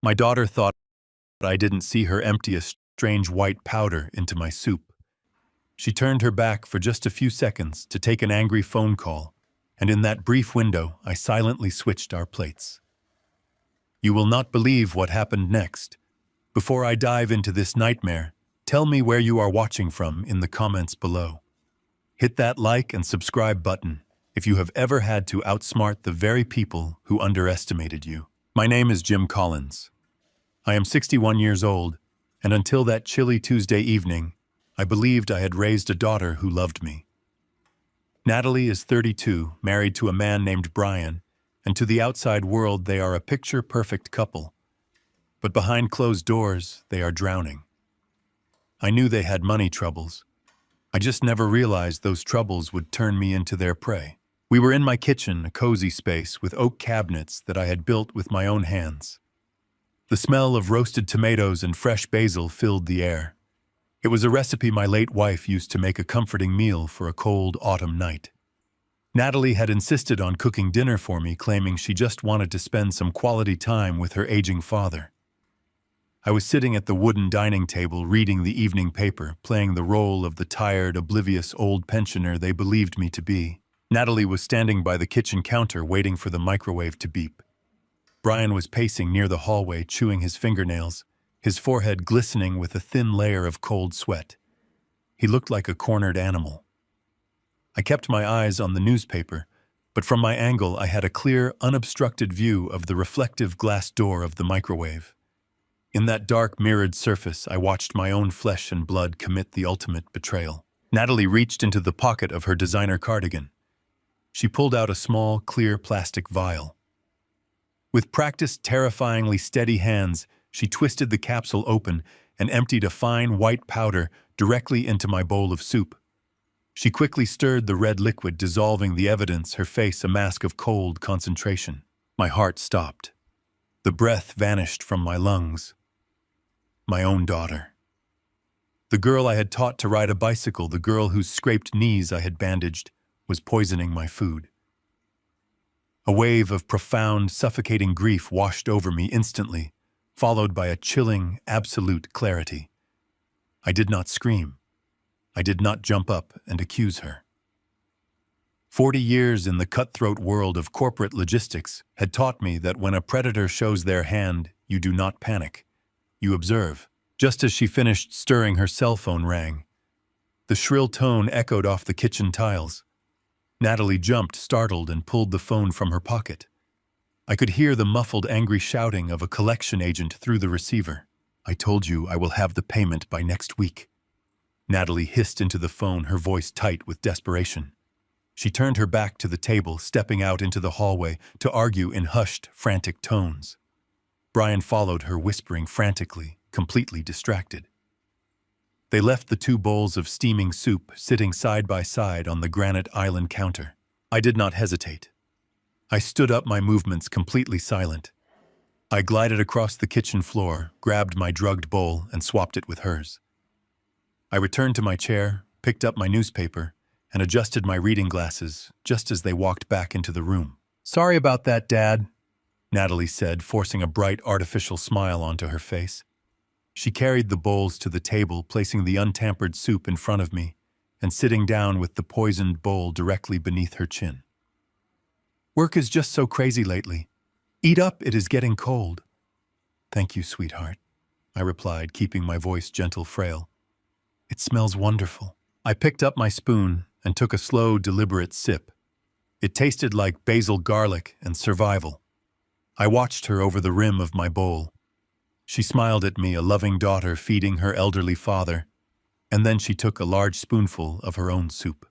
My daughter thought I didn't see her empty a strange white powder into my soup. She turned her back for just a few seconds to take an angry phone call, and in that brief window, I silently switched our plates. You will not believe what happened next. Before I dive into this nightmare, tell me where you are watching from in the comments below. Hit that like and subscribe button if you have ever had to outsmart the very people who underestimated you. My name is Jim Collins. I am 61 years old, and until that chilly Tuesday evening, I believed I had raised a daughter who loved me. Natalie is 32, married to a man named Brian, and to the outside world they are a picture-perfect couple. But behind closed doors, they are drowning. I knew they had money troubles. I just never realized those troubles would turn me into their prey. We were in my kitchen, a cozy space with oak cabinets that I had built with my own hands. The smell of roasted tomatoes and fresh basil filled the air. It was a recipe my late wife used to make a comforting meal for a cold autumn night. Natalie had insisted on cooking dinner for me, claiming she just wanted to spend some quality time with her aging father. I was sitting at the wooden dining table reading the evening paper, playing the role of the tired, oblivious old pensioner they believed me to be. Natalie was standing by the kitchen counter waiting for the microwave to beep. Brian was pacing near the hallway, chewing his fingernails, his forehead glistening with a thin layer of cold sweat. He looked like a cornered animal. I kept my eyes on the newspaper, but from my angle I had a clear, unobstructed view of the reflective glass door of the microwave. In that dark, mirrored surface, I watched my own flesh and blood commit the ultimate betrayal. Natalie reached into the pocket of her designer cardigan. She pulled out a small, clear plastic vial. With practiced, terrifyingly steady hands, she twisted the capsule open and emptied a fine white powder directly into my bowl of soup. She quickly stirred the red liquid, dissolving the evidence, her face a mask of cold concentration. My heart stopped. The breath vanished from my lungs. My own daughter. The girl I had taught to ride a bicycle, the girl whose scraped knees I had bandaged, was poisoning my food. A wave of profound, suffocating grief washed over me instantly, followed by a chilling, absolute clarity. I did not scream. I did not jump up and accuse her. 40 years in the cutthroat world of corporate logistics had taught me that when a predator shows their hand, you do not panic. You observe. Just as she finished stirring, her cell phone rang. The shrill tone echoed off the kitchen tiles. Natalie jumped, startled, and pulled the phone from her pocket. I could hear the muffled, angry shouting of a collection agent through the receiver. "I told you I will have the payment by next week." Natalie hissed into the phone, her voice tight with desperation. She turned her back to the table, stepping out into the hallway to argue in hushed, frantic tones. Brian followed her, whispering frantically, completely distracted. They left the two bowls of steaming soup sitting side by side on the granite island counter. I did not hesitate. I stood up, my movements completely silent. I glided across the kitchen floor, grabbed my drugged bowl, and swapped it with hers. I returned to my chair, picked up my newspaper, and adjusted my reading glasses just as they walked back into the room. "Sorry about that, Dad," Natalie said, forcing a bright, artificial smile onto her face. She carried the bowls to the table, placing the untampered soup in front of me, and sitting down with the poisoned bowl directly beneath her chin. "Work is just so crazy lately. Eat up, it is getting cold." "Thank you, sweetheart," I replied, keeping my voice gentle, frail. "It smells wonderful." I picked up my spoon and took a slow, deliberate sip. It tasted like basil, garlic, and survival. I watched her over the rim of my bowl. She smiled at me, a loving daughter feeding her elderly father, and then she took a large spoonful of her own soup.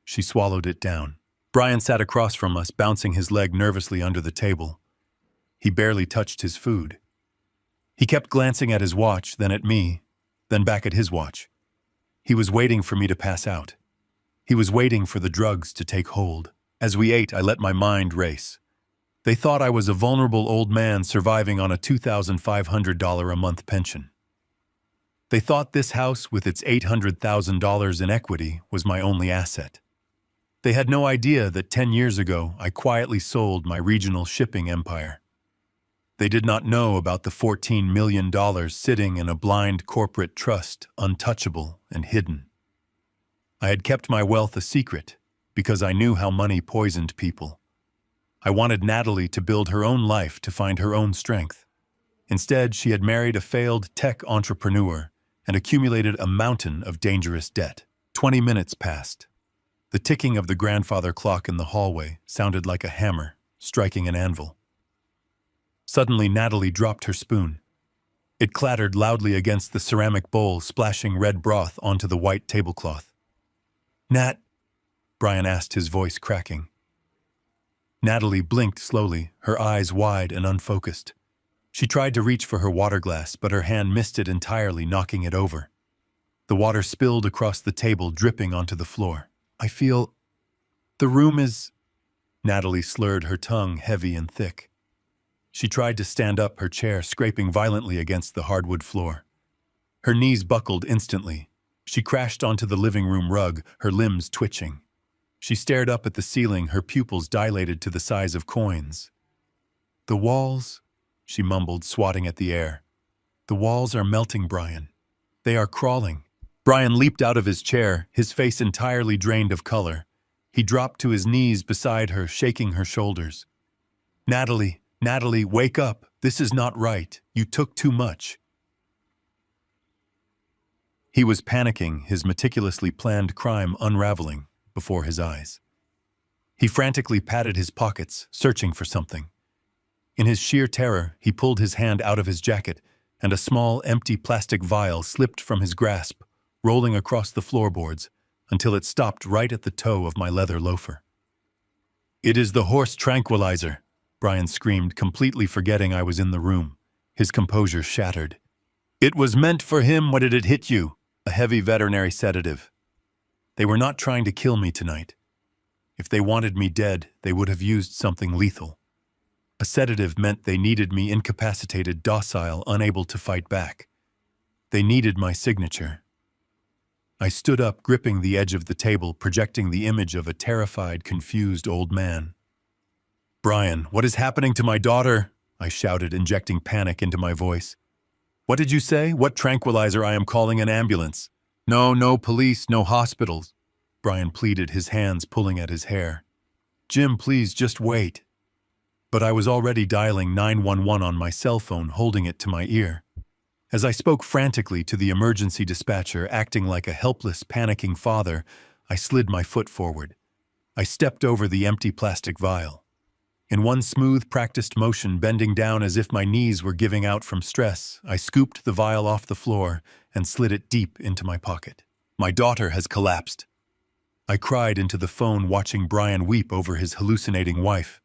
She swallowed it down. Brian sat across from us, bouncing his leg nervously under the table. He barely touched his food. He kept glancing at his watch, then at me, then back at his watch. He was waiting for me to pass out. He was waiting for the drugs to take hold. As we ate, I let my mind race. They thought I was a vulnerable old man surviving on a $2,500 a month pension. They thought this house with its $800,000 in equity was my only asset. They had no idea that 10 years ago I quietly sold my regional shipping empire. They did not know about the $14 million sitting in a blind corporate trust, untouchable and hidden. I had kept my wealth a secret because I knew how money poisoned people. I wanted Natalie to build her own life to find her own strength. Instead, she had married a failed tech entrepreneur and accumulated a mountain of dangerous debt. 20 minutes passed. The ticking of the grandfather clock in the hallway sounded like a hammer striking an anvil. Suddenly, Natalie dropped her spoon. It clattered loudly against the ceramic bowl, splashing red broth onto the white tablecloth. "Nat?" Brian asked, his voice cracking. Natalie blinked slowly, her eyes wide and unfocused. She tried to reach for her water glass, but her hand missed it entirely, knocking it over. The water spilled across the table, dripping onto the floor. "I feel... the room is..." Natalie slurred, her tongue heavy and thick. She tried to stand up, her chair scraping violently against the hardwood floor. Her knees buckled instantly. She crashed onto the living room rug, her limbs twitching. She stared up at the ceiling, her pupils dilated to the size of coins. "The walls," she mumbled, swatting at the air. "The walls are melting, Brian. They are crawling." Brian leaped out of his chair, his face entirely drained of color. He dropped to his knees beside her, shaking her shoulders. Natalie, wake up. This is not right. You took too much." He was panicking, his meticulously planned crime unraveling before his eyes. He frantically patted his pockets, searching for something. In his sheer terror, he pulled his hand out of his jacket, and a small, empty plastic vial slipped from his grasp, rolling across the floorboards until it stopped right at the toe of my leather loafer. "It is the horse tranquilizer," Brian screamed, completely forgetting I was in the room. His composure shattered. "It was meant for him when it had hit you. A heavy veterinary sedative. They were not trying to kill me tonight. If they wanted me dead, they would have used something lethal. A sedative meant they needed me incapacitated, docile, unable to fight back. They needed my signature." I stood up, gripping the edge of the table, projecting the image of a terrified, confused old man. "Brian, what is happening to my daughter?" I shouted, injecting panic into my voice. "What did you say? What tranquilizer? I am calling an ambulance." No police, no hospitals," Brian pleaded, his hands pulling at his hair. "Jim, please, just wait." But I was already dialing 911 on my cell phone, holding it to my ear. As I spoke frantically to the emergency dispatcher, acting like a helpless, panicking father, I slid my foot forward. I stepped over the empty plastic vial. In one smooth, practiced motion, bending down as if my knees were giving out from stress, I scooped the vial off the floor and slid it deep into my pocket. "My daughter has collapsed." I cried into the phone, watching Brian weep over his hallucinating wife.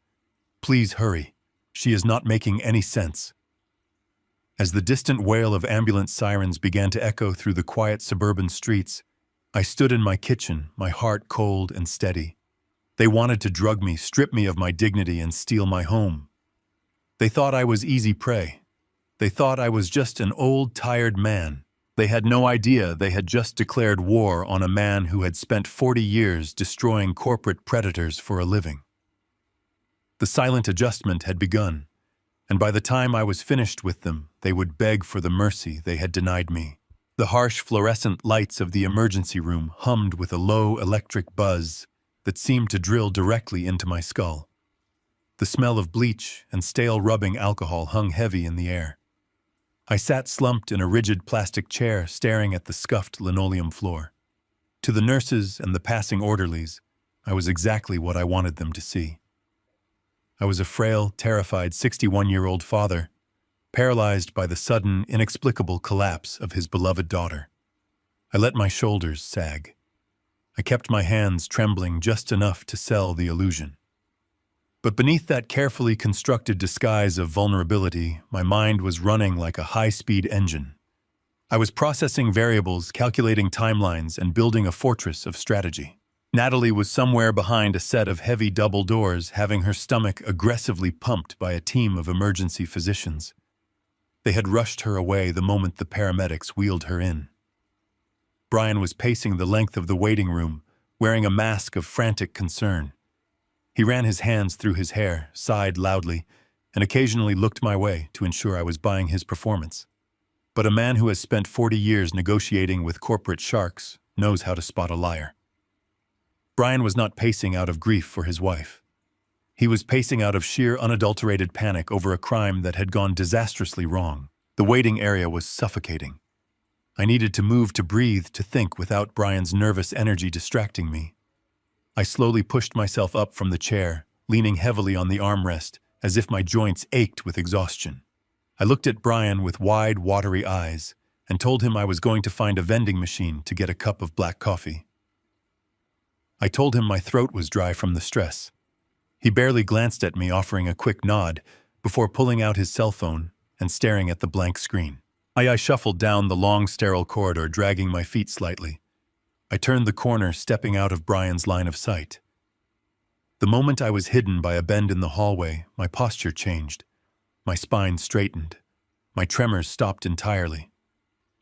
"Please hurry. She is not making any sense." As the distant wail of ambulance sirens began to echo through the quiet suburban streets, I stood in my kitchen, my heart cold and steady. They wanted to drug me, strip me of my dignity, and steal my home. They thought I was easy prey. They thought I was just an old, tired man. They had no idea they had just declared war on a man who had spent 40 years destroying corporate predators for a living. The silent adjustment had begun, and by the time I was finished with them, they would beg for the mercy they had denied me. The harsh fluorescent lights of the emergency room hummed with a low electric buzz that seemed to drill directly into my skull. The smell of bleach and stale rubbing alcohol hung heavy in the air. I sat slumped in a rigid plastic chair, staring at the scuffed linoleum floor. To the nurses and the passing orderlies, I was exactly what I wanted them to see. I was a frail, terrified 61-year-old father, paralyzed by the sudden, inexplicable collapse of his beloved daughter. I let my shoulders sag. I kept my hands trembling just enough to sell the illusion. But beneath that carefully constructed disguise of vulnerability, my mind was running like a high-speed engine. I was processing variables, calculating timelines, and building a fortress of strategy. Natalie was somewhere behind a set of heavy double doors, having her stomach aggressively pumped by a team of emergency physicians. They had rushed her away the moment the paramedics wheeled her in. Brian was pacing the length of the waiting room, wearing a mask of frantic concern. He ran his hands through his hair, sighed loudly, and occasionally looked my way to ensure I was buying his performance. But a man who has spent 40 years negotiating with corporate sharks knows how to spot a liar. Brian was not pacing out of grief for his wife. He was pacing out of sheer unadulterated panic over a crime that had gone disastrously wrong. The waiting area was suffocating. I needed to move to breathe, to think without Brian's nervous energy distracting me. I slowly pushed myself up from the chair, leaning heavily on the armrest, as if my joints ached with exhaustion. I looked at Brian with wide, watery eyes and told him I was going to find a vending machine to get a cup of black coffee. I told him my throat was dry from the stress. He barely glanced at me, offering a quick nod before pulling out his cell phone and staring at the blank screen. I shuffled down the long, sterile corridor, dragging my feet slightly. I turned the corner, stepping out of Brian's line of sight. The moment I was hidden by a bend in the hallway, my posture changed. My spine straightened. My tremors stopped entirely.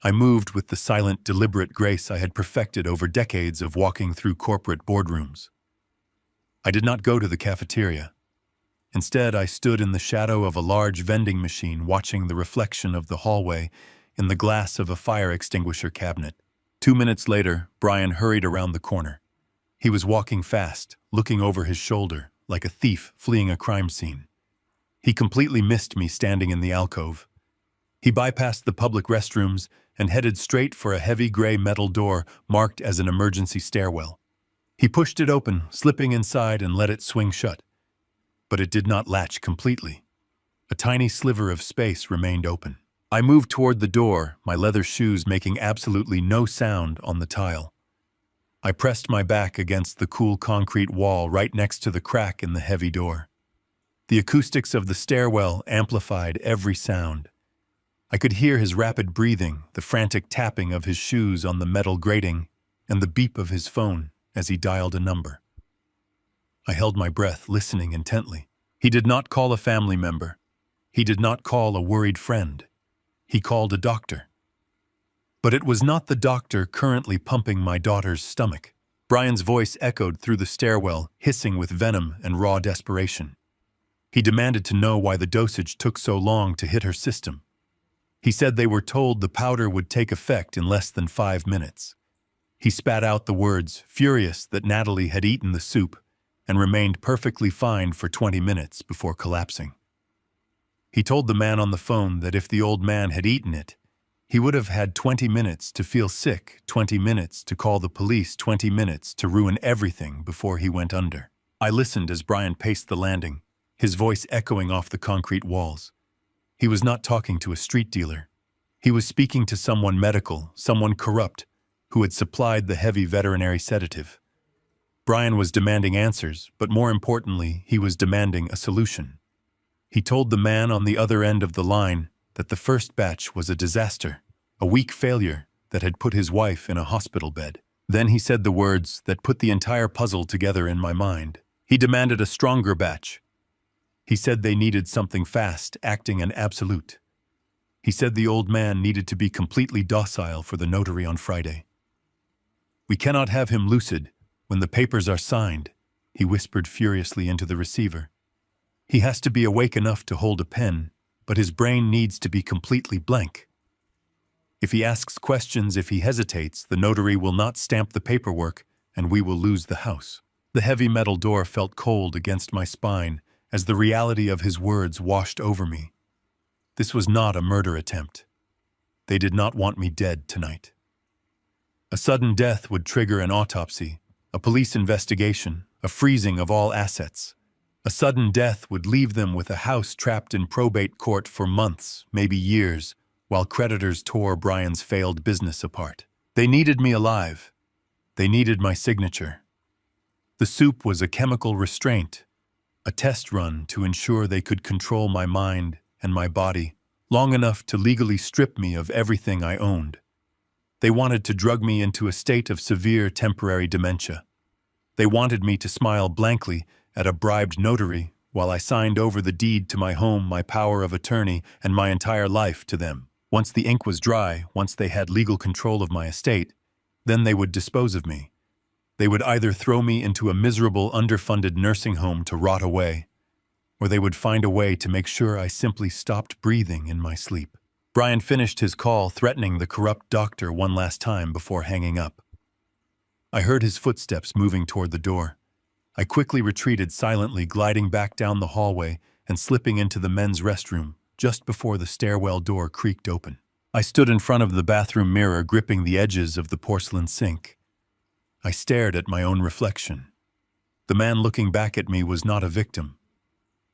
I moved with the silent, deliberate grace I had perfected over decades of walking through corporate boardrooms. I did not go to the cafeteria. Instead, I stood in the shadow of a large vending machine, watching the reflection of the hallway in the glass of a fire extinguisher cabinet. 2 minutes later, Brian hurried around the corner. He was walking fast, looking over his shoulder, like a thief fleeing a crime scene. He completely missed me standing in the alcove. He bypassed the public restrooms and headed straight for a heavy gray metal door marked as an emergency stairwell. He pushed it open, slipping inside, and let it swing shut. But it did not latch completely. A tiny sliver of space remained open. I moved toward the door, my leather shoes making absolutely no sound on the tile. I pressed my back against the cool concrete wall right next to the crack in the heavy door. The acoustics of the stairwell amplified every sound. I could hear his rapid breathing, the frantic tapping of his shoes on the metal grating, and the beep of his phone as he dialed a number. I held my breath, listening intently. He did not call a family member. He did not call a worried friend. He called a doctor. But it was not the doctor currently pumping my daughter's stomach. Brian's voice echoed through the stairwell, hissing with venom and raw desperation. He demanded to know why the dosage took so long to hit her system. He said they were told the powder would take effect in less than 5 minutes. He spat out the words, furious that Natalie had eaten the soup and remained perfectly fine for 20 minutes before collapsing. He told the man on the phone that if the old man had eaten it, he would have had 20 minutes to feel sick, 20 minutes to call the police, 20 minutes to ruin everything before he went under. I listened as Brian paced the landing, his voice echoing off the concrete walls. He was not talking to a street dealer. He was speaking to someone medical, someone corrupt, who had supplied the heavy veterinary sedative. Brian was demanding answers, but more importantly, he was demanding a solution. He told the man on the other end of the line that the first batch was a disaster, a weak failure that had put his wife in a hospital bed. Then he said the words that put the entire puzzle together in my mind. He demanded a stronger batch. He said they needed something fast, acting and absolute. He said the old man needed to be completely docile for the notary on Friday. "We cannot have him lucid when the papers are signed," he whispered furiously into the receiver. "He has to be awake enough to hold a pen, but his brain needs to be completely blank. If he asks questions, if he hesitates, the notary will not stamp the paperwork and we will lose the house." The heavy metal door felt cold against my spine as the reality of his words washed over me. This was not a murder attempt. They did not want me dead tonight. A sudden death would trigger an autopsy, a police investigation, a freezing of all assets. A sudden death would leave them with a house trapped in probate court for months, maybe years, while creditors tore Brian's failed business apart. They needed me alive. They needed my signature. The soup was a chemical restraint, a test run to ensure they could control my mind and my body long enough to legally strip me of everything I owned. They wanted to drug me into a state of severe temporary dementia. They wanted me to smile blankly at a bribed notary while I signed over the deed to my home, my power of attorney, and my entire life to them. Once the ink was dry, once they had legal control of my estate, then they would dispose of me. They would either throw me into a miserable, underfunded nursing home to rot away, or they would find a way to make sure I simply stopped breathing in my sleep. Brian finished his call, threatening the corrupt doctor one last time before hanging up. I heard his footsteps moving toward the door. I quickly retreated silently, gliding back down the hallway and slipping into the men's restroom just before the stairwell door creaked open. I stood in front of the bathroom mirror, gripping the edges of the porcelain sink. I stared at my own reflection. The man looking back at me was not a victim.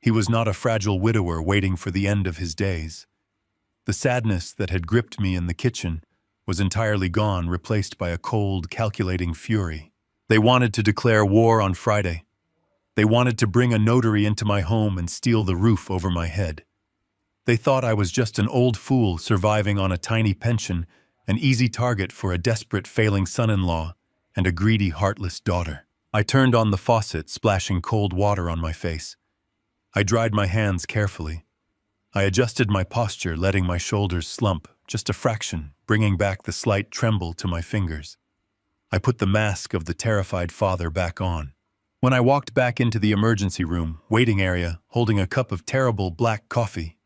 He was not a fragile widower waiting for the end of his days. The sadness that had gripped me in the kitchen was entirely gone, replaced by a cold, calculating fury. They wanted to declare war on Friday. They wanted to bring a notary into my home and steal the roof over my head. They thought I was just an old fool surviving on a tiny pension, an easy target for a desperate, failing son-in-law and a greedy, heartless daughter. I turned on the faucet, splashing cold water on my face. I dried my hands carefully. I adjusted my posture, letting my shoulders slump just a fraction, bringing back the slight tremble to my fingers. I put the mask of the terrified father back on. When I walked back into the emergency room, waiting area, holding a cup of terrible black coffee,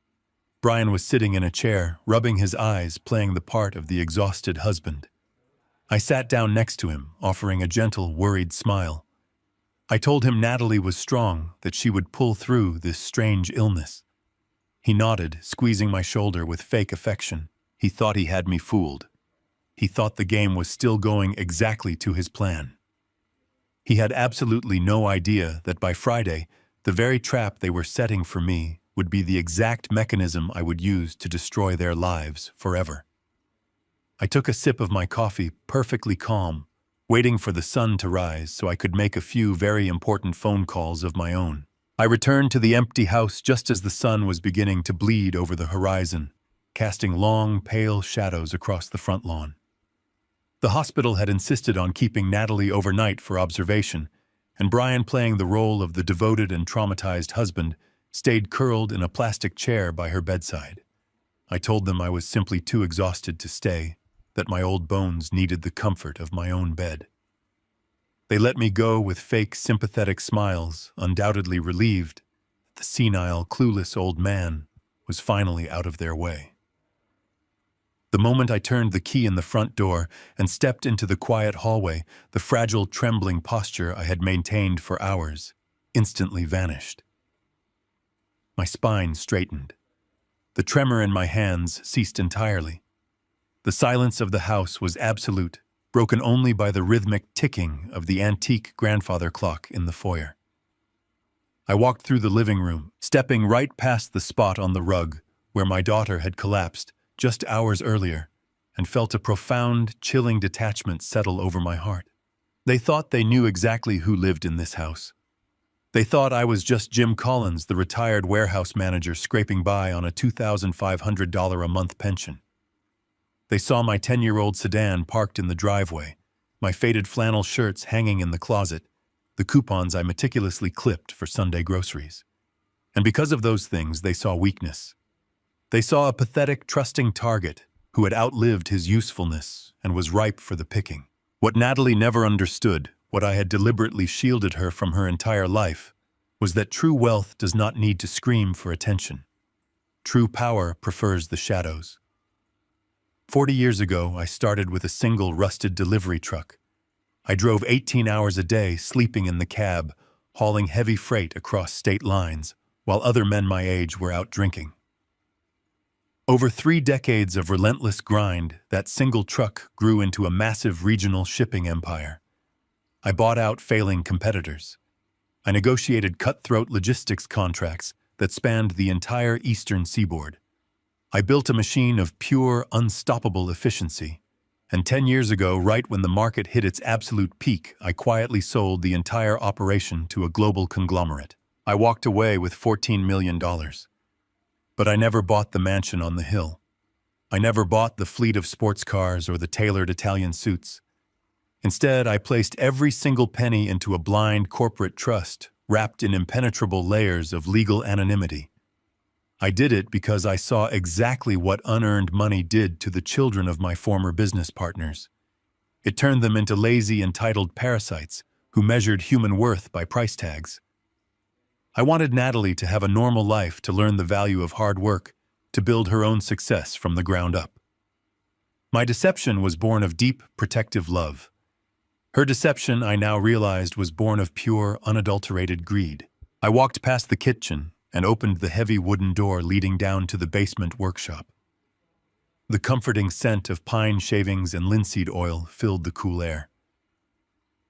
Brian was sitting in a chair, rubbing his eyes, playing the part of the exhausted husband. I sat down next to him, offering a gentle, worried smile. I told him Natalie was strong, that she would pull through this strange illness. He nodded, squeezing my shoulder with fake affection. He thought he had me fooled. He thought the game was still going exactly to his plan. He had absolutely no idea that by Friday, the very trap they were setting for me would be the exact mechanism I would use to destroy their lives forever. I took a sip of my coffee, perfectly calm, waiting for the sun to rise so I could make a few very important phone calls of my own. I returned to the empty house just as the sun was beginning to bleed over the horizon, casting long, pale shadows across the front lawn. The hospital had insisted on keeping Natalie overnight for observation, and Brian, playing the role of the devoted and traumatized husband, stayed curled in a plastic chair by her bedside. I told them I was simply too exhausted to stay, that my old bones needed the comfort of my own bed. They let me go with fake, sympathetic smiles, undoubtedly relieved that the senile, clueless old man was finally out of their way. The moment I turned the key in the front door and stepped into the quiet hallway, the fragile, trembling posture I had maintained for hours instantly vanished. My spine straightened. The tremor in my hands ceased entirely. The silence of the house was absolute, broken only by the rhythmic ticking of the antique grandfather clock in the foyer. I walked through the living room, stepping right past the spot on the rug where my daughter had collapsed just hours earlier, and felt a profound, chilling detachment settle over my heart. They thought they knew exactly who lived in this house. They thought I was just Jim Collins, the retired warehouse manager scraping by on a $2,500 a month pension. They saw my 10-year-old sedan parked in the driveway, my faded flannel shirts hanging in the closet, the coupons I meticulously clipped for Sunday groceries. And because of those things, they saw weakness. They saw a pathetic, trusting target who had outlived his usefulness and was ripe for the picking. What Natalie never understood, what I had deliberately shielded her from her entire life, was that true wealth does not need to scream for attention. True power prefers the shadows. 40 years ago, I started with a single rusted delivery truck. I drove 18 hours a day, sleeping in the cab, hauling heavy freight across state lines, while other men my age were out drinking. Over 3 decades of relentless grind, that single truck grew into a massive regional shipping empire. I bought out failing competitors. I negotiated cutthroat logistics contracts that spanned the entire eastern seaboard. I built a machine of pure, unstoppable efficiency. And 10 years ago, right when the market hit its absolute peak, I quietly sold the entire operation to a global conglomerate. I walked away with $14 million. But I never bought the mansion on the hill. I never bought the fleet of sports cars or the tailored Italian suits. Instead, I placed every single penny into a blind corporate trust, wrapped in impenetrable layers of legal anonymity. I did it because I saw exactly what unearned money did to the children of my former business partners. It turned them into lazy, entitled parasites who measured human worth by price tags. I wanted Natalie to have a normal life, to learn the value of hard work, to build her own success from the ground up. My deception was born of deep, protective love. Her deception, I now realized, was born of pure, unadulterated greed. I walked past the kitchen and opened the heavy wooden door leading down to the basement workshop. The comforting scent of pine shavings and linseed oil filled the cool air.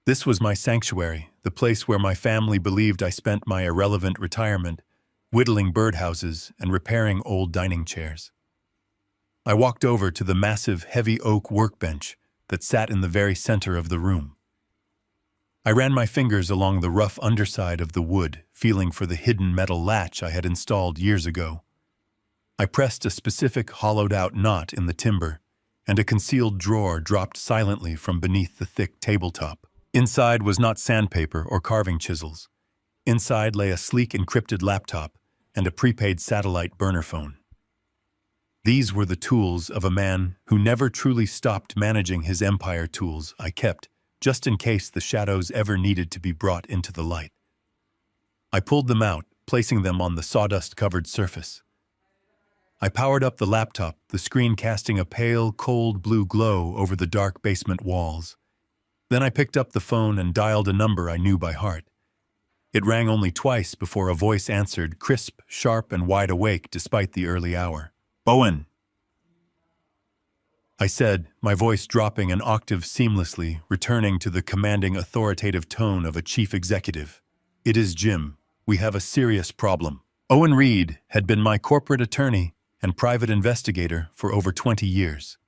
This was my sanctuary, the place where my family believed I spent my irrelevant retirement, whittling birdhouses and repairing old dining chairs. I walked over to the massive, heavy oak workbench that sat in the very center of the room. I ran my fingers along the rough underside of the wood, feeling for the hidden metal latch I had installed years ago. I pressed a specific hollowed-out knot in the timber, and a concealed drawer dropped silently from beneath the thick tabletop. Inside was not sandpaper or carving chisels. Inside lay a sleek encrypted laptop and a prepaid satellite burner phone. These were the tools of a man who never truly stopped managing his empire. Tools I kept, just in case the shadows ever needed to be brought into the light. I pulled them out, placing them on the sawdust-covered surface. I powered up the laptop, the screen casting a pale, cold blue glow over the dark basement walls. Then I picked up the phone and dialed a number I knew by heart. It rang only twice before a voice answered, crisp, sharp, and wide awake despite the early hour. "Owen," I said, my voice dropping an octave seamlessly, returning to the commanding, authoritative tone of a chief executive. "It is Jim. We have a serious problem." Owen Reed had been my corporate attorney and private investigator for over 20 years.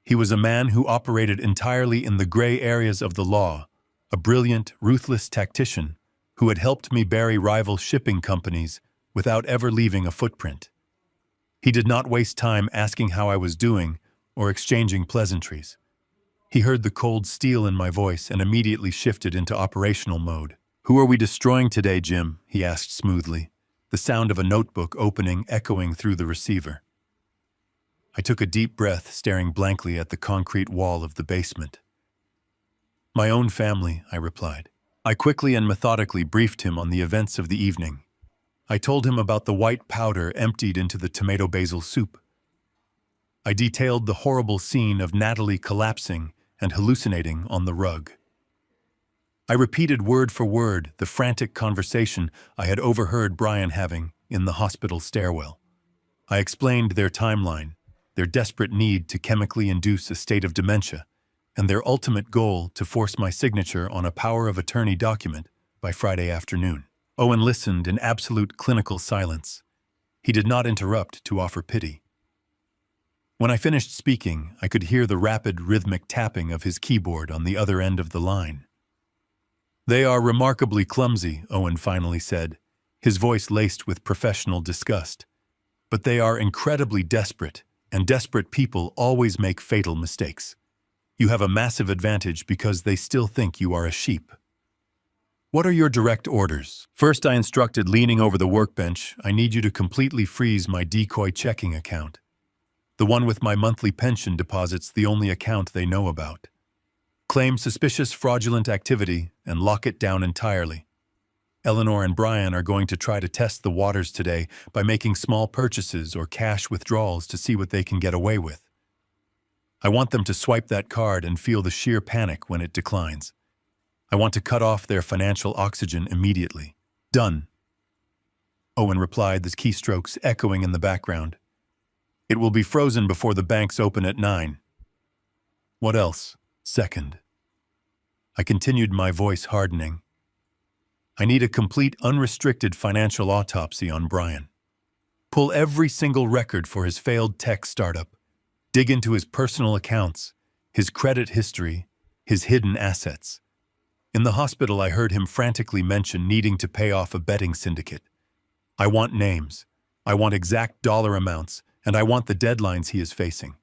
He was a man who operated entirely in the gray areas of the law, a brilliant, ruthless tactician who had helped me bury rival shipping companies without ever leaving a footprint. He did not waste time asking how I was doing or exchanging pleasantries. He heard the cold steel in my voice and immediately shifted into operational mode. "Who are we destroying today, Jim?" he asked smoothly, the sound of a notebook opening echoing through the receiver. I took a deep breath, staring blankly at the concrete wall of the basement. "My own family," I replied. I quickly and methodically briefed him on the events of the evening. I told him about the white powder emptied into the tomato basil soup. I detailed the horrible scene of Natalie collapsing and hallucinating on the rug. I repeated word for word the frantic conversation I had overheard Brian having in the hospital stairwell. I explained their timeline, their desperate need to chemically induce a state of dementia, and their ultimate goal to force my signature on a power of attorney document by Friday afternoon. Owen listened in absolute clinical silence. He did not interrupt to offer pity. When I finished speaking, I could hear the rapid, rhythmic tapping of his keyboard on the other end of the line. "They are remarkably clumsy," Owen finally said, his voice laced with professional disgust. "But they are incredibly desperate, and desperate people always make fatal mistakes. You have a massive advantage because they still think you are a sheep." "What are your direct orders?" "First," I instructed, leaning over the workbench, "I need you to completely freeze my decoy checking account. The one with my monthly pension deposits, the only account they know about. Claim suspicious fraudulent activity and lock it down entirely. Eleanor and Brian are going to try to test the waters today by making small purchases or cash withdrawals to see what they can get away with. I want them to swipe that card and feel the sheer panic when it declines. I want to cut off their financial oxygen immediately." "Done," Owen replied, the keystrokes echoing in the background. "It will be frozen before the banks open at 9. "What else?" "Second," I continued, my voice hardening, "I need a complete, unrestricted financial autopsy on Brian. Pull every single record for his failed tech startup. Dig into his personal accounts, his credit history, his hidden assets. In the hospital, I heard him frantically mention needing to pay off a betting syndicate. I want names. I want exact dollar amounts, and I want the deadlines he is facing.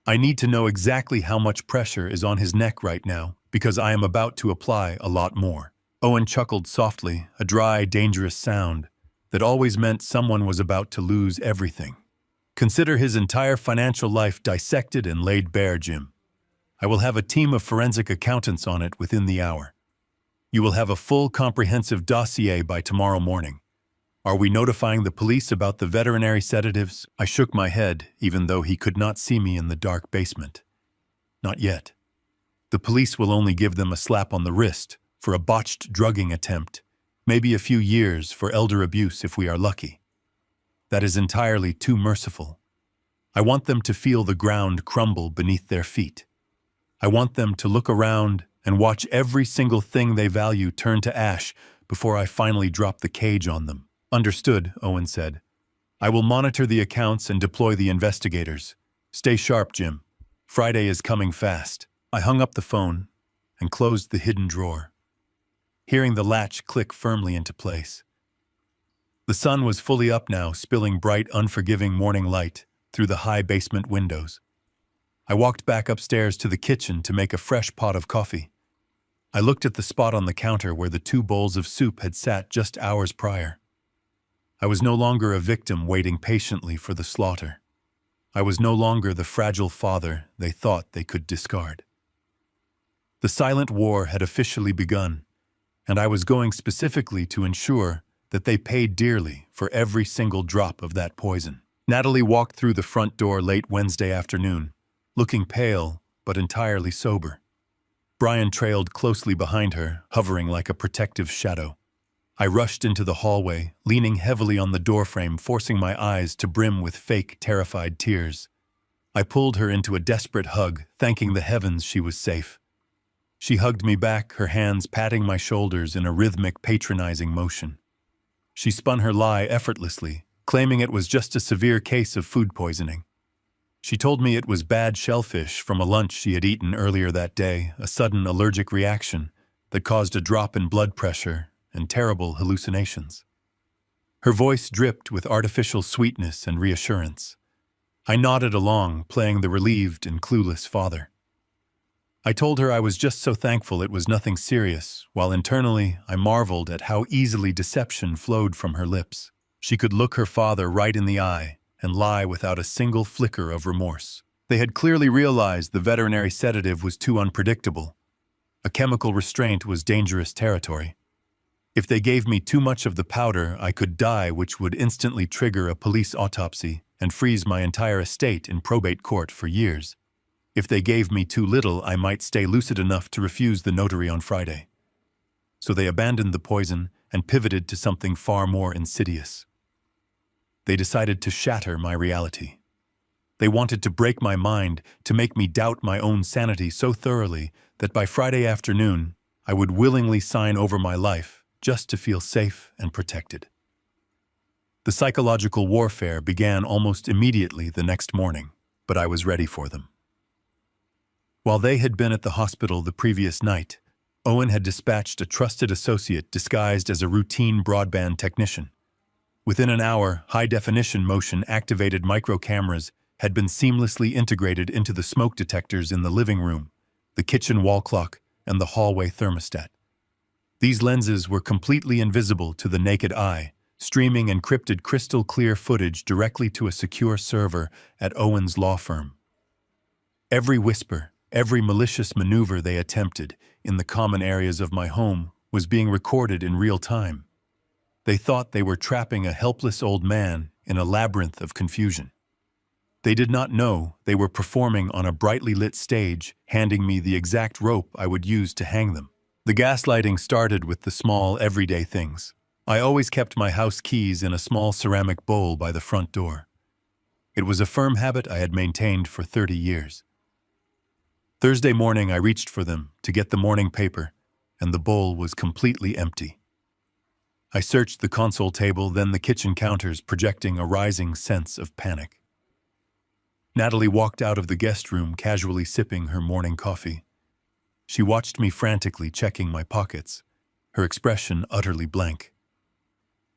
I need to know exactly how much pressure is on his neck right now, because I am about to apply a lot more." Owen chuckled softly, a dry, dangerous sound that always meant someone was about to lose everything. "Consider his entire financial life dissected and laid bare, Jim. I will have a team of forensic accountants on it within the hour. You will have a full, comprehensive dossier by tomorrow morning. Are we notifying the police about the veterinary sedatives? I shook my head, even though he could not see me in the dark basement. Not yet. The police will only give them a slap on the wrist for a botched drugging attempt, maybe a few years for elder abuse if we are lucky. That is entirely too merciful. I want them to feel the ground crumble beneath their feet. I want them to look around and watch every single thing they value turn to ash before I finally drop the cage on them. Understood, Owen said. I will monitor the accounts and deploy the investigators. Stay sharp, Jim. Friday is coming fast. I hung up the phone and closed the hidden drawer, hearing the latch click firmly into place. The sun was fully up now, spilling bright, unforgiving morning light through the high basement windows. I walked back upstairs to the kitchen to make a fresh pot of coffee. I looked at the spot on the counter where the 2 bowls of soup had sat just hours prior. I was no longer a victim waiting patiently for the slaughter. I was no longer the fragile father they thought they could discard. The silent war had officially begun, and I was going specifically to ensure that they paid dearly for every single drop of that poison. Natalie walked through the front door late Wednesday afternoon, looking pale but entirely sober. Brian trailed closely behind her, hovering like a protective shadow. I rushed into the hallway, leaning heavily on the doorframe, forcing my eyes to brim with fake, terrified tears. I pulled her into a desperate hug, thanking the heavens she was safe. She hugged me back, her hands patting my shoulders in a rhythmic, patronizing motion. She spun her lie effortlessly, claiming it was just a severe case of food poisoning. She told me it was bad shellfish from a lunch she had eaten earlier that day, a sudden allergic reaction that caused a drop in blood pressure and terrible hallucinations. Her voice dripped with artificial sweetness and reassurance. I nodded along, playing the relieved and clueless father. I told her I was just so thankful it was nothing serious, while internally I marveled at how easily deception flowed from her lips. She could look her father right in the eye and lie without a single flicker of remorse. They had clearly realized the veterinary sedative was too unpredictable. A chemical restraint was dangerous territory. If they gave me too much of the powder, I could die, which would instantly trigger a police autopsy and freeze my entire estate in probate court for years. If they gave me too little, I might stay lucid enough to refuse the notary on Friday. So they abandoned the poison and pivoted to something far more insidious. They decided to shatter my reality. They wanted to break my mind, to make me doubt my own sanity so thoroughly that by Friday afternoon, I would willingly sign over my life just to feel safe and protected. The psychological warfare began almost immediately the next morning, but I was ready for them. While they had been at the hospital the previous night, Owen had dispatched a trusted associate disguised as a routine broadband technician. Within an hour, high-definition motion-activated micro-cameras had been seamlessly integrated into the smoke detectors in the living room, the kitchen wall clock, and the hallway thermostat. These lenses were completely invisible to the naked eye, streaming encrypted crystal-clear footage directly to a secure server at Owen's law firm. Every whisper, every malicious maneuver they attempted in the common areas of my home was being recorded in real time. They thought they were trapping a helpless old man in a labyrinth of confusion. They did not know they were performing on a brightly lit stage, handing me the exact rope I would use to hang them. The gaslighting started with the small, everyday things. I always kept my house keys in a small ceramic bowl by the front door. It was a firm habit I had maintained for 30 years. Thursday morning, I reached for them to get the morning paper, and the bowl was completely empty. I searched the console table, then the kitchen counters, projecting a rising sense of panic. Natalie walked out of the guest room, casually sipping her morning coffee. She watched me frantically, checking my pockets, her expression utterly blank.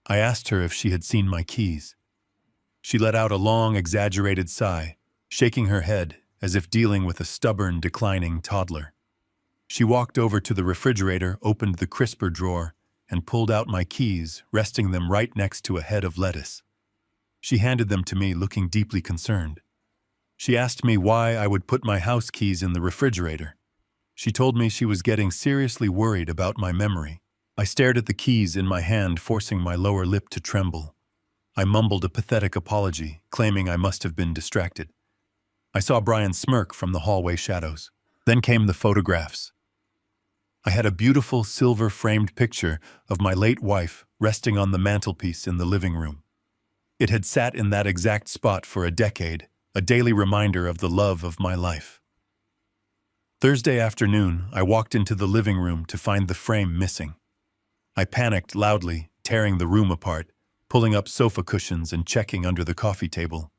I asked her if she had seen my keys. She let out a long, exaggerated sigh, shaking her head as if dealing with a stubborn, declining toddler. She walked over to the refrigerator, opened the crisper drawer, and pulled out my keys, resting them right next to a head of lettuce. She handed them to me, looking deeply concerned. She asked me why I would put my house keys in the refrigerator. She told me she was getting seriously worried about my memory. I stared at the keys in my hand, forcing my lower lip to tremble. I mumbled a pathetic apology, claiming I must have been distracted. I saw Brian smirk from the hallway shadows. Then came the photographs. I had a beautiful silver-framed picture of my late wife resting on the mantelpiece in the living room. It had sat in that exact spot for a decade, a daily reminder of the love of my life. Thursday afternoon, I walked into the living room to find the frame missing. I panicked loudly, tearing the room apart, pulling up sofa cushions and checking under the coffee table.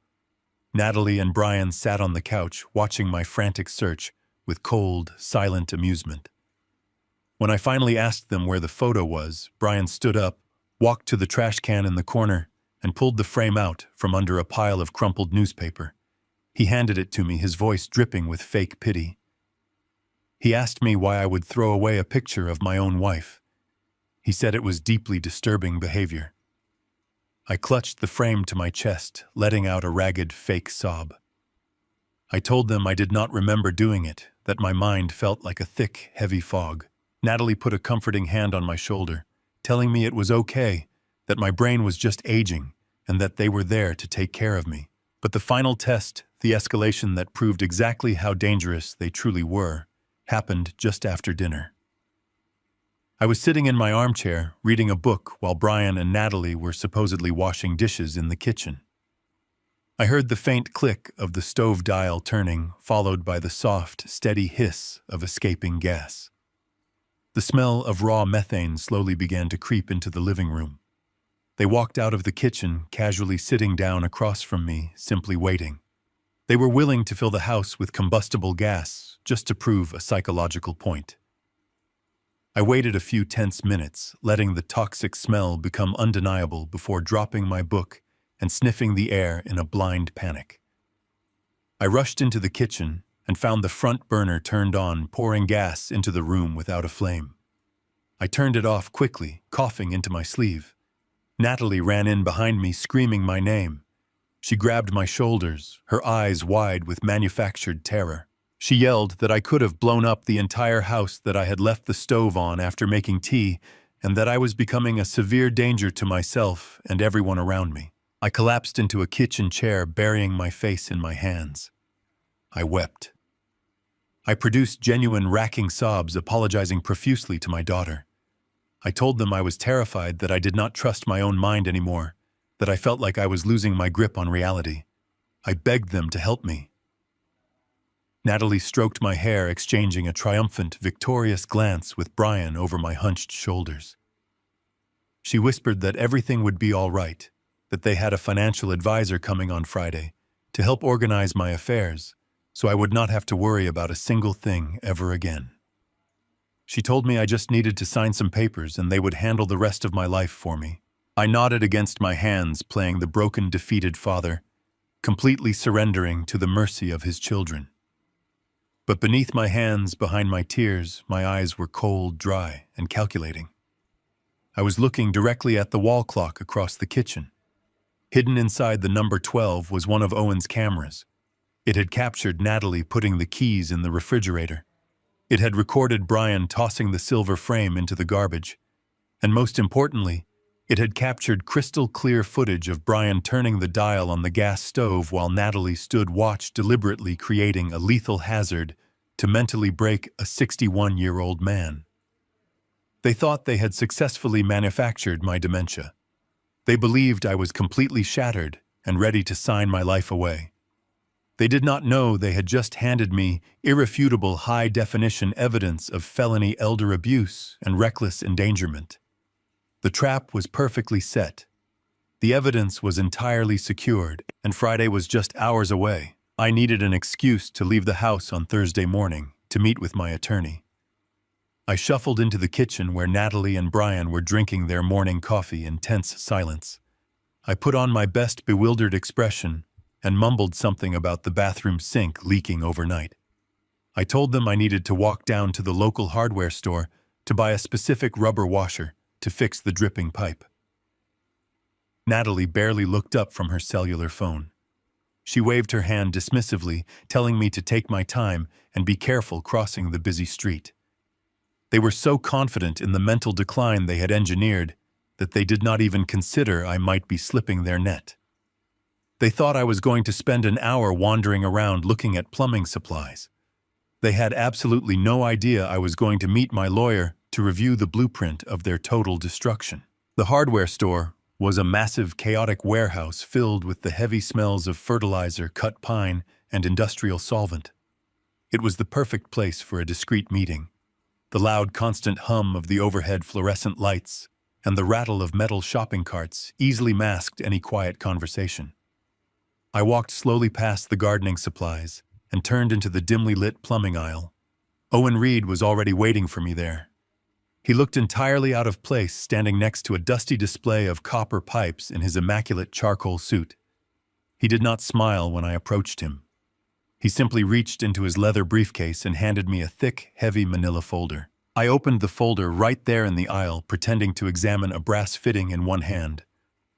Natalie and Brian sat on the couch, watching my frantic search with cold, silent amusement. When I finally asked them where the photo was, Brian stood up, walked to the trash can in the corner, and pulled the frame out from under a pile of crumpled newspaper. He handed it to me, his voice dripping with fake pity. He asked me why I would throw away a picture of my own wife. He said it was deeply disturbing behavior. I clutched the frame to my chest, letting out a ragged, fake sob. I told them I did not remember doing it, that my mind felt like a thick, heavy fog. Natalie put a comforting hand on my shoulder, telling me it was okay, that my brain was just aging, and that they were there to take care of me. But the final test, the escalation that proved exactly how dangerous they truly were, happened just after dinner. I was sitting in my armchair, reading a book, while Brian and Natalie were supposedly washing dishes in the kitchen. I heard the faint click of the stove dial turning, followed by the soft, steady hiss of escaping gas. The smell of raw methane slowly began to creep into the living room. They walked out of the kitchen, casually sitting down across from me, simply waiting. They were willing to fill the house with combustible gas, just to prove a psychological point. I waited a few tense minutes, letting the toxic smell become undeniable before dropping my book and sniffing the air in a blind panic. I rushed into the kitchen and found the front burner turned on, pouring gas into the room without a flame. I turned it off quickly, coughing into my sleeve. Natalie ran in behind me, screaming my name. She grabbed my shoulders, her eyes wide with manufactured terror. She yelled that I could have blown up the entire house, that I had left the stove on after making tea, and that I was becoming a severe danger to myself and everyone around me. I collapsed into a kitchen chair, burying my face in my hands. I wept. I produced genuine racking sobs, apologizing profusely to my daughter. I told them I was terrified, that I did not trust my own mind anymore, that I felt like I was losing my grip on reality. I begged them to help me. Natalie stroked my hair, exchanging a triumphant, victorious glance with Brian over my hunched shoulders. She whispered that everything would be all right, that they had a financial advisor coming on Friday to help organize my affairs, so I would not have to worry about a single thing ever again. She told me I just needed to sign some papers and they would handle the rest of my life for me. I nodded against my hands, playing the broken, defeated father, completely surrendering to the mercy of his children. But beneath my hands, behind my tears, my eyes were cold, dry, and calculating. I was looking directly at the wall clock across the kitchen. Hidden inside the number 12 was one of Owen's cameras. It had captured Natalie putting the keys in the refrigerator. It had recorded Brian tossing the silver frame into the garbage. And most importantly, it had captured crystal-clear footage of Brian turning the dial on the gas stove while Natalie stood watch, deliberately creating a lethal hazard to mentally break a 61-year-old man. They thought they had successfully manufactured my dementia. They believed I was completely shattered and ready to sign my life away. They did not know they had just handed me irrefutable high-definition evidence of felony elder abuse and reckless endangerment. The trap was perfectly set. The evidence was entirely secured, and Friday was just hours away. I needed an excuse to leave the house on Thursday morning to meet with my attorney. I shuffled into the kitchen where Natalie and Brian were drinking their morning coffee in tense silence. I put on my best bewildered expression and mumbled something about the bathroom sink leaking overnight. I told them I needed to walk down to the local hardware store to buy a specific rubber washer to fix the dripping pipe. Natalie barely looked up from her cellular phone. She waved her hand dismissively, telling me to take my time and be careful crossing the busy street. They were so confident in the mental decline they had engineered that they did not even consider I might be slipping their net. They thought I was going to spend an hour wandering around looking at plumbing supplies. They had absolutely no idea I was going to meet my lawyer to review the blueprint of their total destruction. The hardware store was a massive, chaotic warehouse filled with the heavy smells of fertilizer, cut pine, and industrial solvent. It was the perfect place for a discreet meeting. The loud, constant hum of the overhead fluorescent lights and the rattle of metal shopping carts easily masked any quiet conversation. I walked slowly past the gardening supplies and turned into the dimly lit plumbing aisle. Owen Reed was already waiting for me there. He looked entirely out of place, standing next to a dusty display of copper pipes in his immaculate charcoal suit. He did not smile when I approached him. He simply reached into his leather briefcase and handed me a thick, heavy manila folder. I opened the folder right there in the aisle, pretending to examine a brass fitting in one hand,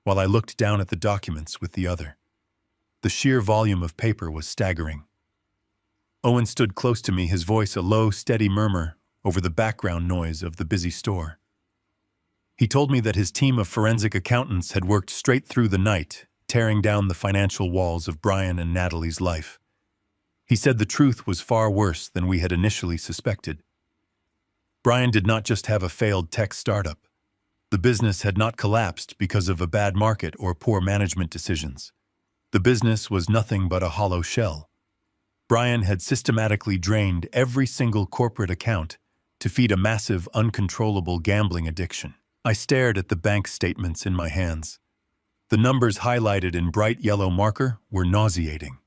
while I looked down at the documents with the other. The sheer volume of paper was staggering. Owen stood close to me, his voice a low, steady murmur over the background noise of the busy store. He told me that his team of forensic accountants had worked straight through the night, tearing down the financial walls of Brian and Natalie's life. He said the truth was far worse than we had initially suspected. Brian did not just have a failed tech startup. The business had not collapsed because of a bad market or poor management decisions. The business was nothing but a hollow shell. Brian had systematically drained every single corporate account to feed a massive, uncontrollable gambling addiction. I stared at the bank statements in my hands. The numbers highlighted in bright yellow marker were nauseating.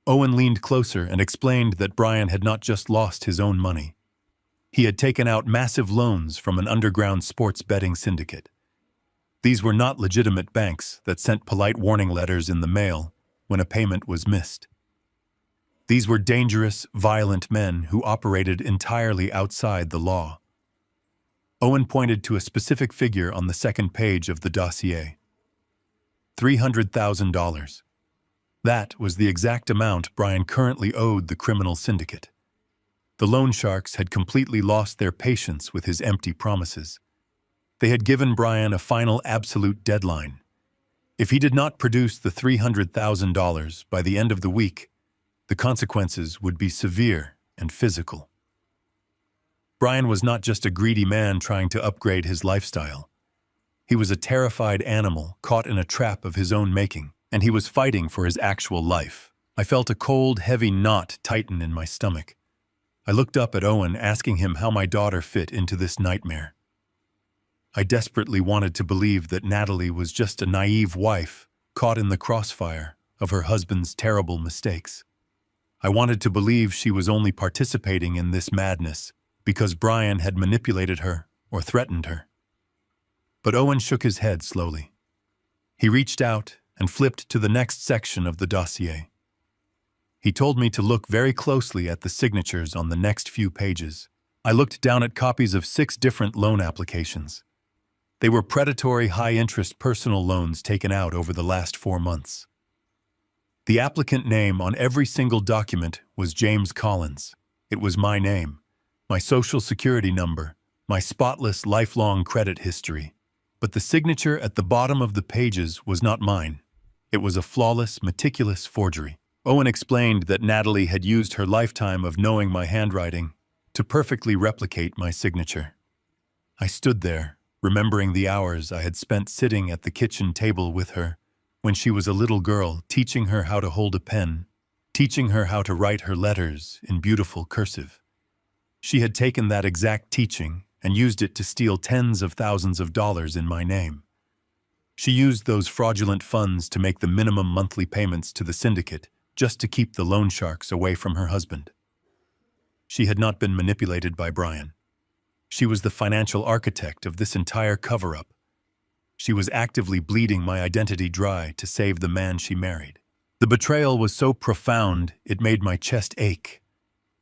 Owen leaned closer and explained that Brian had not just lost his own money. He had taken out massive loans from an underground sports betting syndicate. These were not legitimate banks that sent polite warning letters in the mail when a payment was missed. These were dangerous, violent men who operated entirely outside the law. Owen pointed to a specific figure on the second page of the dossier. $300,000. That was the exact amount Brian currently owed the criminal syndicate. The loan sharks had completely lost their patience with his empty promises. They had given Brian a final absolute deadline. If he did not produce the $300,000 by the end of the week, the consequences would be severe and physical. Brian was not just a greedy man trying to upgrade his lifestyle. He was a terrified animal caught in a trap of his own making, and he was fighting for his actual life. I felt a cold, heavy knot tighten in my stomach. I looked up at Owen, asking him how my daughter fit into this nightmare. I desperately wanted to believe that Natalie was just a naive wife caught in the crossfire of her husband's terrible mistakes. I wanted to believe she was only participating in this madness because Brian had manipulated her or threatened her. But Owen shook his head slowly. He reached out and flipped to the next section of the dossier. He told me to look very closely at the signatures on the next few pages. I looked down at copies of 6 different loan applications. They were predatory, high-interest personal loans taken out over the last 4 months. The applicant name on every single document was James Collins. It was my name, my social security number, my spotless lifelong credit history. But the signature at the bottom of the pages was not mine. It was a flawless, meticulous forgery. Owen explained that Natalie had used her lifetime of knowing my handwriting to perfectly replicate my signature. I stood there, remembering the hours I had spent sitting at the kitchen table with her when she was a little girl, teaching her how to hold a pen, teaching her how to write her letters in beautiful cursive. She had taken that exact teaching and used it to steal tens of thousands of dollars in my name. She used those fraudulent funds to make the minimum monthly payments to the syndicate just to keep the loan sharks away from her husband. She had not been manipulated by Brian. She was the financial architect of this entire cover-up. She was actively bleeding my identity dry to save the man she married. The betrayal was so profound, it made my chest ache.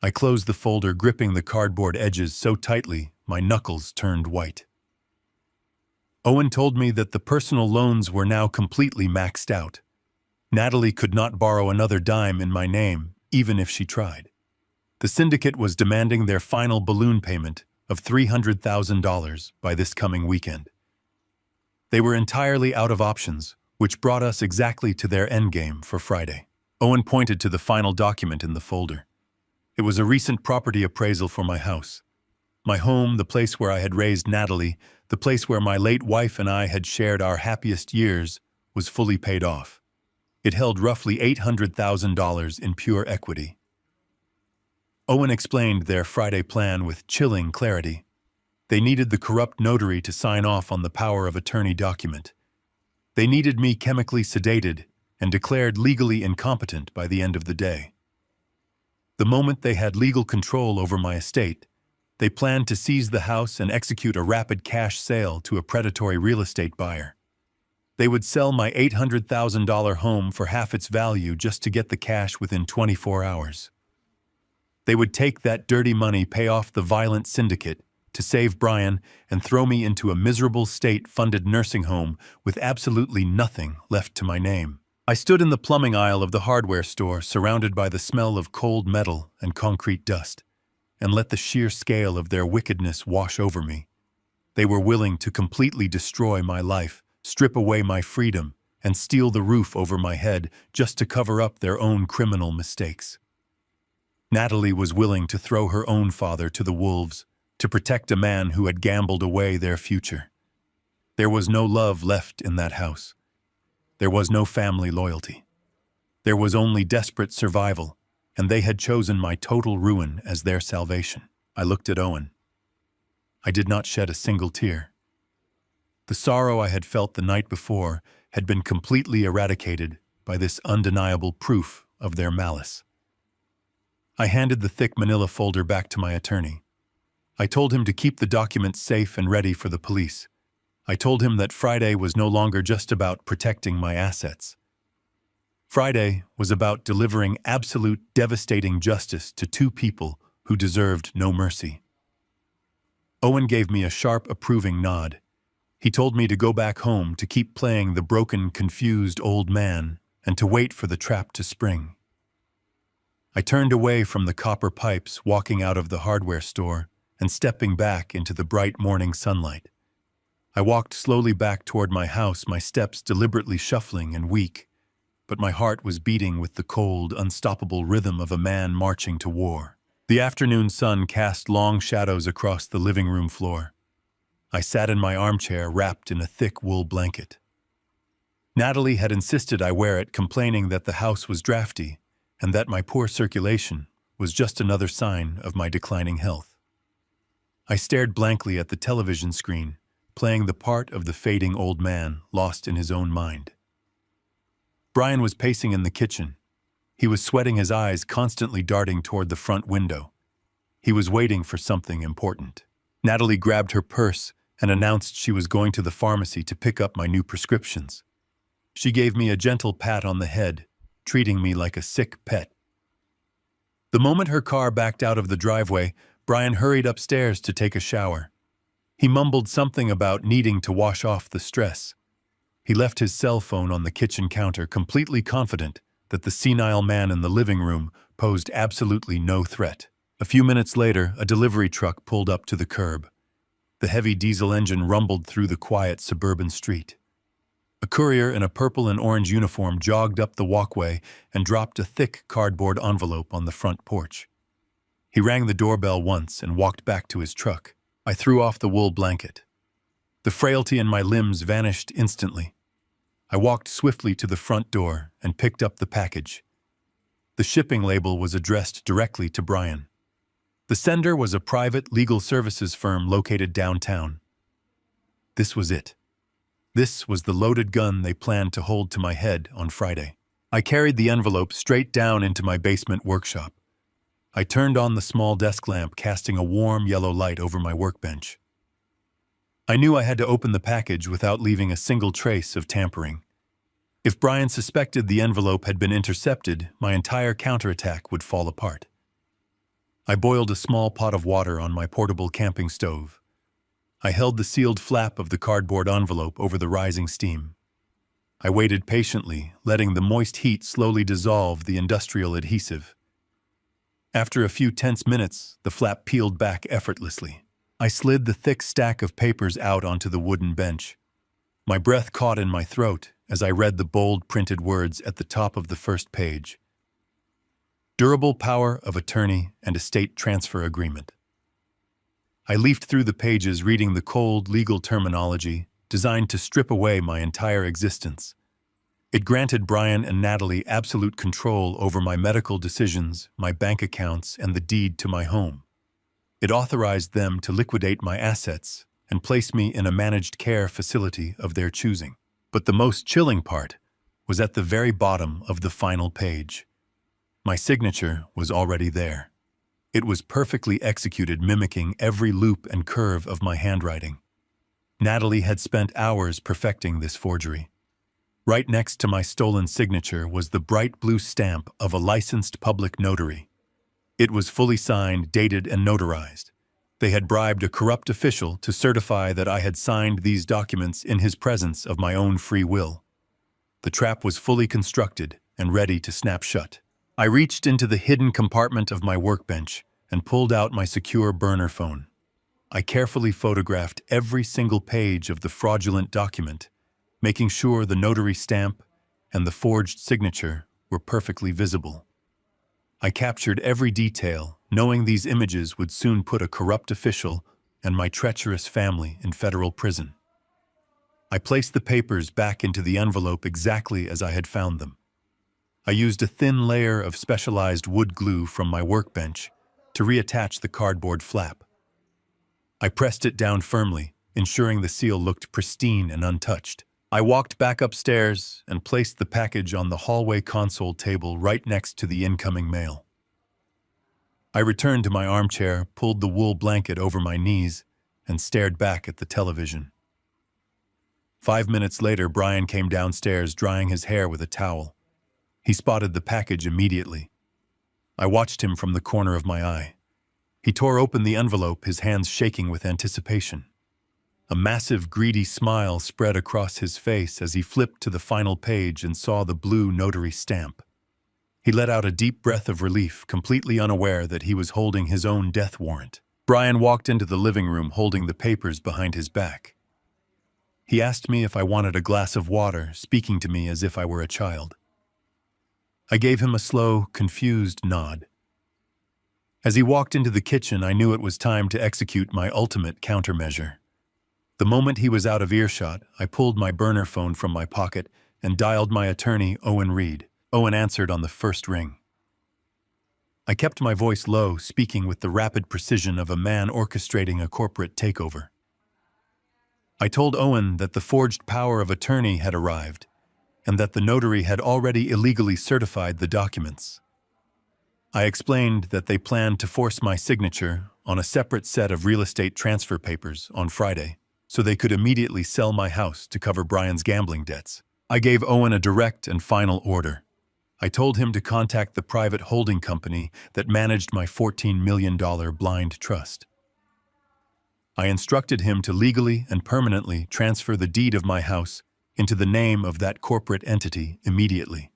I closed the folder, gripping the cardboard edges so tightly, my knuckles turned white. Owen told me that the personal loans were now completely maxed out. Natalie could not borrow another dime in my name, even if she tried. The syndicate was demanding their final balloon payment of $300,000 by this coming weekend. They were entirely out of options, which brought us exactly to their endgame for Friday. Owen pointed to the final document in the folder. It was a recent property appraisal for my house. My home, the place where I had raised Natalie, the place where my late wife and I had shared our happiest years, was fully paid off. It held roughly $800,000 in pure equity. Owen explained their Friday plan with chilling clarity. They needed the corrupt notary to sign off on the power of attorney document. They needed me chemically sedated and declared legally incompetent by the end of the day. The moment they had legal control over my estate, they planned to seize the house and execute a rapid cash sale to a predatory real estate buyer. They would sell my $800,000 home for half its value just to get the cash within 24 hours. They would take that dirty money, pay off the violent syndicate, to save Brian, and throw me into a miserable state-funded nursing home with absolutely nothing left to my name. I stood in the plumbing aisle of the hardware store, surrounded by the smell of cold metal and concrete dust, and let the sheer scale of their wickedness wash over me. They were willing to completely destroy my life, strip away my freedom, and steal the roof over my head just to cover up their own criminal mistakes. Natalie was willing to throw her own father to the wolves to protect a man who had gambled away their future. There was no love left in that house. There was no family loyalty. There was only desperate survival, and they had chosen my total ruin as their salvation. I looked at Owen. I did not shed a single tear. The sorrow I had felt the night before had been completely eradicated by this undeniable proof of their malice. I handed the thick manila folder back to my attorney. I told him to keep the documents safe and ready for the police. I told him that Friday was no longer just about protecting my assets. Friday was about delivering absolute, devastating justice to two people who deserved no mercy. Owen gave me a sharp, approving nod. He told me to go back home, to keep playing the broken, confused old man, and to wait for the trap to spring. I turned away from the copper pipes, walking out of the hardware store and stepping back into the bright morning sunlight. I walked slowly back toward my house, my steps deliberately shuffling and weak, but my heart was beating with the cold, unstoppable rhythm of a man marching to war. The afternoon sun cast long shadows across the living room floor. I sat in my armchair, wrapped in a thick wool blanket. Natalie had insisted I wear it, complaining that the house was drafty and that my poor circulation was just another sign of my declining health. I stared blankly at the television screen, playing the part of the fading old man lost in his own mind. Brian was pacing in the kitchen. He was sweating, his eyes constantly darting toward the front window. He was waiting for something important. Natalie grabbed her purse and announced she was going to the pharmacy to pick up my new prescriptions. She gave me a gentle pat on the head, treating me like a sick pet. The moment her car backed out of the driveway, Brian hurried upstairs to take a shower. He mumbled something about needing to wash off the stress. He left his cell phone on the kitchen counter, completely confident that the senile man in the living room posed absolutely no threat. A few minutes later, a delivery truck pulled up to the curb. The heavy diesel engine rumbled through the quiet suburban street. A courier in a purple and orange uniform jogged up the walkway and dropped a thick cardboard envelope on the front porch. He rang the doorbell once and walked back to his truck. I threw off the wool blanket. The frailty in my limbs vanished instantly. I walked swiftly to the front door and picked up the package. The shipping label was addressed directly to Brian. The sender was a private legal services firm located downtown. This was it. This was the loaded gun they planned to hold to my head on Friday. I carried the envelope straight down into my basement workshop. I turned on the small desk lamp, casting a warm yellow light over my workbench. I knew I had to open the package without leaving a single trace of tampering. If Brian suspected the envelope had been intercepted, my entire counterattack would fall apart. I boiled a small pot of water on my portable camping stove. I held the sealed flap of the cardboard envelope over the rising steam. I waited patiently, letting the moist heat slowly dissolve the industrial adhesive. After a few tense minutes, the flap peeled back effortlessly. I slid the thick stack of papers out onto the wooden bench. My breath caught in my throat as I read the bold printed words at the top of the first page. Durable power of attorney and estate transfer agreement. I leafed through the pages reading the cold legal terminology designed to strip away my entire existence. It granted Brian and Natalie absolute control over my medical decisions, my bank accounts, and the deed to my home. It authorized them to liquidate my assets and place me in a managed care facility of their choosing. But the most chilling part was at the very bottom of the final page. My signature was already there. It was perfectly executed, mimicking every loop and curve of my handwriting. Natalie had spent hours perfecting this forgery. Right next to my stolen signature was the bright blue stamp of a licensed public notary. It was fully signed, dated, and notarized. They had bribed a corrupt official to certify that I had signed these documents in his presence of my own free will. The trap was fully constructed and ready to snap shut. I reached into the hidden compartment of my workbench and pulled out my secure burner phone. I carefully photographed every single page of the fraudulent document, making sure the notary stamp and the forged signature were perfectly visible. I captured every detail, knowing these images would soon put a corrupt official and my treacherous family in federal prison. I placed the papers back into the envelope exactly as I had found them. I used a thin layer of specialized wood glue from my workbench to reattach the cardboard flap. I pressed it down firmly, ensuring the seal looked pristine and untouched. I walked back upstairs and placed the package on the hallway console table right next to the incoming mail. I returned to my armchair, pulled the wool blanket over my knees, and stared back at the television. 5 minutes later, Brian came downstairs, drying his hair with a towel. He spotted the package immediately. I watched him from the corner of my eye. He tore open the envelope, his hands shaking with anticipation. A massive, greedy smile spread across his face as he flipped to the final page and saw the blue notary stamp. He let out a deep breath of relief, completely unaware that he was holding his own death warrant. Brian walked into the living room holding the papers behind his back. He asked me if I wanted a glass of water, speaking to me as if I were a child. I gave him a slow, confused nod. As he walked into the kitchen, I knew it was time to execute my ultimate countermeasure. The moment he was out of earshot, I pulled my burner phone from my pocket and dialed my attorney, Owen Reed. Owen answered on the first ring. I kept my voice low, speaking with the rapid precision of a man orchestrating a corporate takeover. I told Owen that the forged power of attorney had arrived, and that the notary had already illegally certified the documents. I explained that they planned to force my signature on a separate set of real estate transfer papers on Friday, so they could immediately sell my house to cover Brian's gambling debts. I gave Owen a direct and final order. I told him to contact the private holding company that managed my $14 million blind trust. I instructed him to legally and permanently transfer the deed of my house into the name of that corporate entity immediately.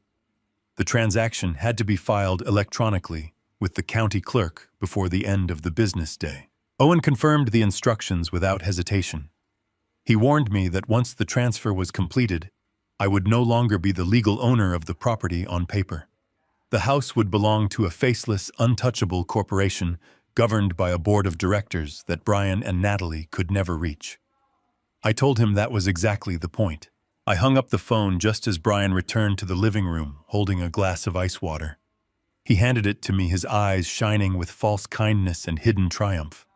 The transaction had to be filed electronically with the county clerk before the end of the business day. Owen confirmed the instructions without hesitation. He warned me that once the transfer was completed, I would no longer be the legal owner of the property on paper. The house would belong to a faceless, untouchable corporation governed by a board of directors that Brian and Natalie could never reach. I told him that was exactly the point. I hung up the phone just as Brian returned to the living room holding a glass of ice water. He handed it to me, his eyes shining with false kindness and hidden triumph.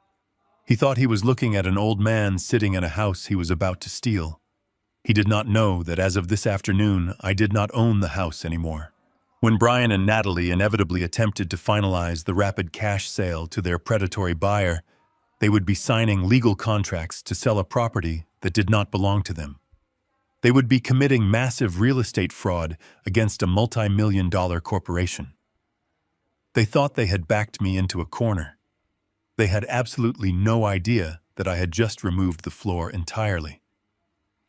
He thought he was looking at an old man sitting in a house he was about to steal. He did not know that as of this afternoon, I did not own the house anymore. When Brian and Natalie inevitably attempted to finalize the rapid cash sale to their predatory buyer, they would be signing legal contracts to sell a property that did not belong to them. They would be committing massive real estate fraud against a multi-million-dollar corporation. They thought they had backed me into a corner. They had absolutely no idea that I had just removed the floor entirely.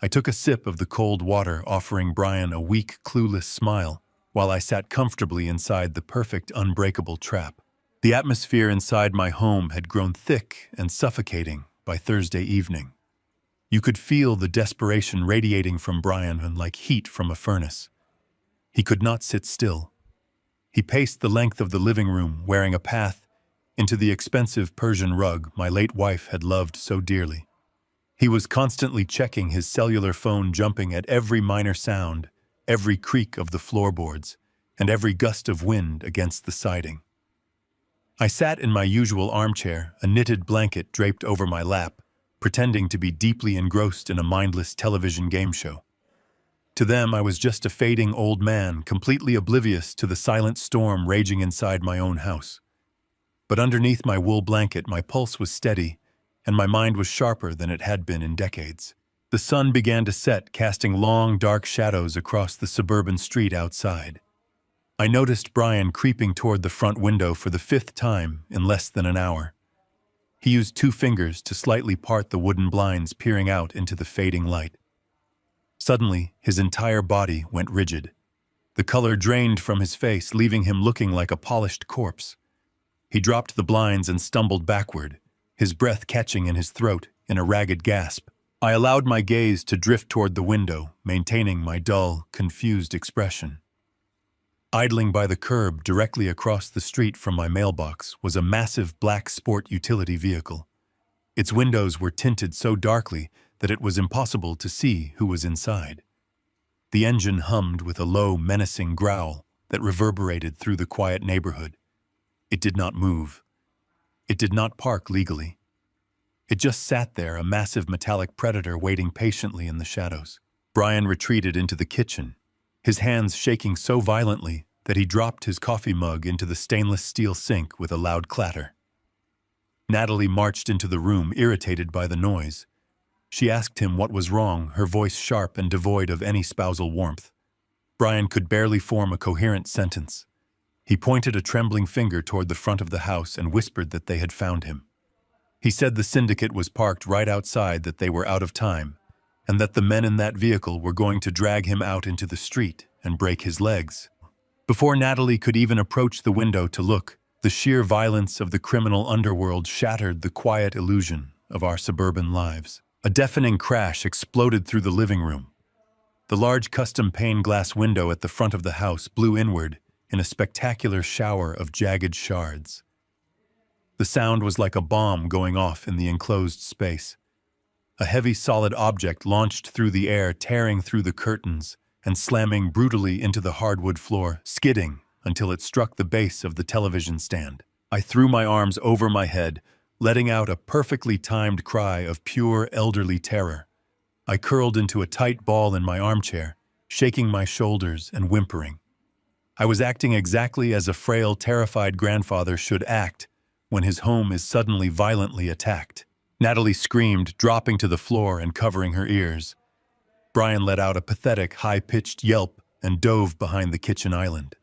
I took a sip of the cold water, offering Brian a weak, clueless smile, while I sat comfortably inside the perfect, unbreakable trap. The atmosphere inside my home had grown thick and suffocating, by Thursday evening. You could feel the desperation radiating from Brian like heat from a furnace. He could not sit still. He paced the length of the living room, wearing a path into the expensive Persian rug my late wife had loved so dearly. He was constantly checking his cellular phone, jumping at every minor sound, every creak of the floorboards, and every gust of wind against the siding. I sat in my usual armchair, a knitted blanket draped over my lap, pretending to be deeply engrossed in a mindless television game show. To them, I was just a fading old man, completely oblivious to the silent storm raging inside my own house. But underneath my wool blanket, my pulse was steady, and my mind was sharper than it had been in decades. The sun began to set, casting long, dark shadows across the suburban street outside. I noticed Brian creeping toward the front window for the 5th time in less than an hour. He used 2 fingers to slightly part the wooden blinds, peering out into the fading light. Suddenly, his entire body went rigid. The color drained from his face, leaving him looking like a polished corpse. He dropped the blinds and stumbled backward, his breath catching in his throat in a ragged gasp. I allowed my gaze to drift toward the window, maintaining my dull, confused expression. Idling by the curb directly across the street from my mailbox was a massive black sport utility vehicle. Its windows were tinted so darkly that it was impossible to see who was inside. The engine hummed with a low, menacing growl that reverberated through the quiet neighborhood. It did not move. It did not park legally. It just sat there, a massive metallic predator waiting patiently in the shadows. Brian retreated into the kitchen, his hands shaking so violently that he dropped his coffee mug into the stainless steel sink with a loud clatter. Natalie marched into the room, irritated by the noise. She asked him what was wrong, her voice sharp and devoid of any spousal warmth. Brian could barely form a coherent sentence. He pointed a trembling finger toward the front of the house and whispered that they had found him. He said the syndicate was parked right outside, that they were out of time, and that the men in that vehicle were going to drag him out into the street and break his legs. Before Natalie could even approach the window to look, the sheer violence of the criminal underworld shattered the quiet illusion of our suburban lives. A deafening crash exploded through the living room. The large custom pane glass window at the front of the house blew inward in a spectacular shower of jagged shards. The sound was like a bomb going off in the enclosed space. A heavy solid object launched through the air, tearing through the curtains and slamming brutally into the hardwood floor, skidding until it struck the base of the television stand. I threw my arms over my head, letting out a perfectly timed cry of pure elderly terror. I curled into a tight ball in my armchair, shaking my shoulders and whimpering. I was acting exactly as a frail, terrified grandfather should act when his home is suddenly violently attacked. Natalie screamed, dropping to the floor and covering her ears. Brian let out a pathetic, high-pitched yelp and dove behind the kitchen island.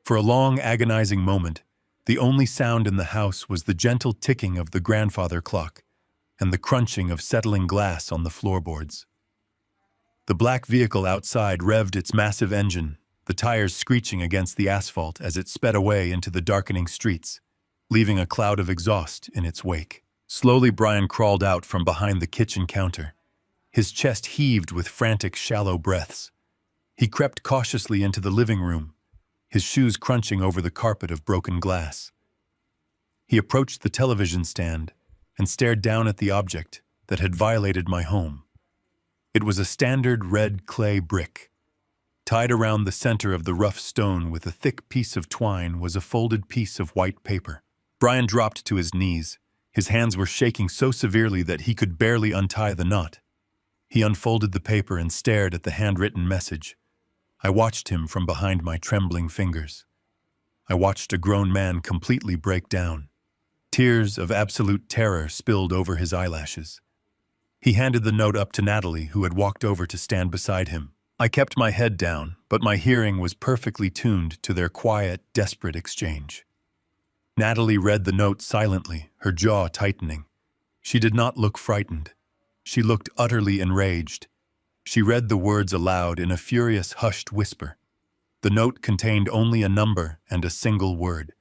For a long, agonizing moment, the only sound in the house was the gentle ticking of the grandfather clock and the crunching of settling glass on the floorboards. The black vehicle outside revved its massive engine, the tires screeching against the asphalt as it sped away into the darkening streets, leaving a cloud of exhaust in its wake. Slowly, Brian crawled out from behind the kitchen counter. His chest heaved with frantic, shallow breaths. He crept cautiously into the living room, his shoes crunching over the carpet of broken glass. He approached the television stand and stared down at the object that had violated my home. It was a standard red clay brick. Tied around the center of the rough stone with a thick piece of twine was a folded piece of white paper. Brian dropped to his knees. His hands were shaking so severely that he could barely untie the knot. He unfolded the paper and stared at the handwritten message. I watched him from behind my trembling fingers. I watched a grown man completely break down. Tears of absolute terror spilled over his eyelashes. He handed the note up to Natalie, who had walked over to stand beside him. I kept my head down, but my hearing was perfectly tuned to their quiet, desperate exchange. Natalie read the note silently, her jaw tightening. She did not look frightened. She looked utterly enraged. She read the words aloud in a furious, hushed whisper. The note contained only a number and a single word.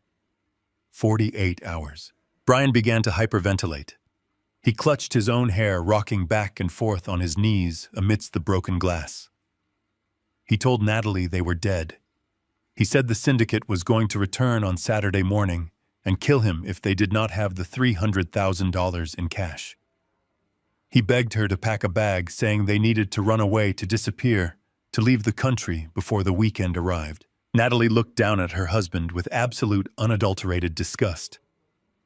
48 hours. Brian began to hyperventilate. He clutched his own hair, rocking back and forth on his knees amidst the broken glass. He told Natalie they were dead. He said the syndicate was going to return on Saturday morning and kill him if they did not have the $300,000 in cash. He begged her to pack a bag, saying they needed to run away, to disappear, to leave the country before the weekend arrived. Natalie looked down at her husband with absolute, unadulterated disgust.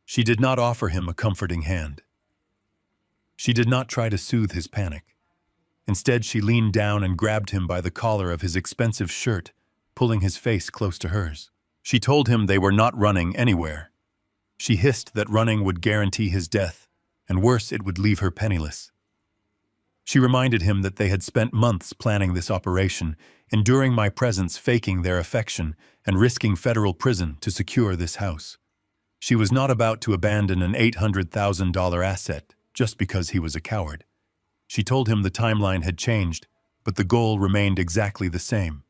She did not offer him a comforting hand. She did not try to soothe his panic. Instead, she leaned down and grabbed him by the collar of his expensive shirt, pulling his face close to hers. She told him they were not running anywhere. She hissed that running would guarantee his death, and worse, it would leave her penniless. She reminded him that they had spent months planning this operation, enduring my presence, faking their affection, and risking federal prison to secure this house. She was not about to abandon an $800,000 asset just because he was a coward. She told him the timeline had changed, but the goal remained exactly the same.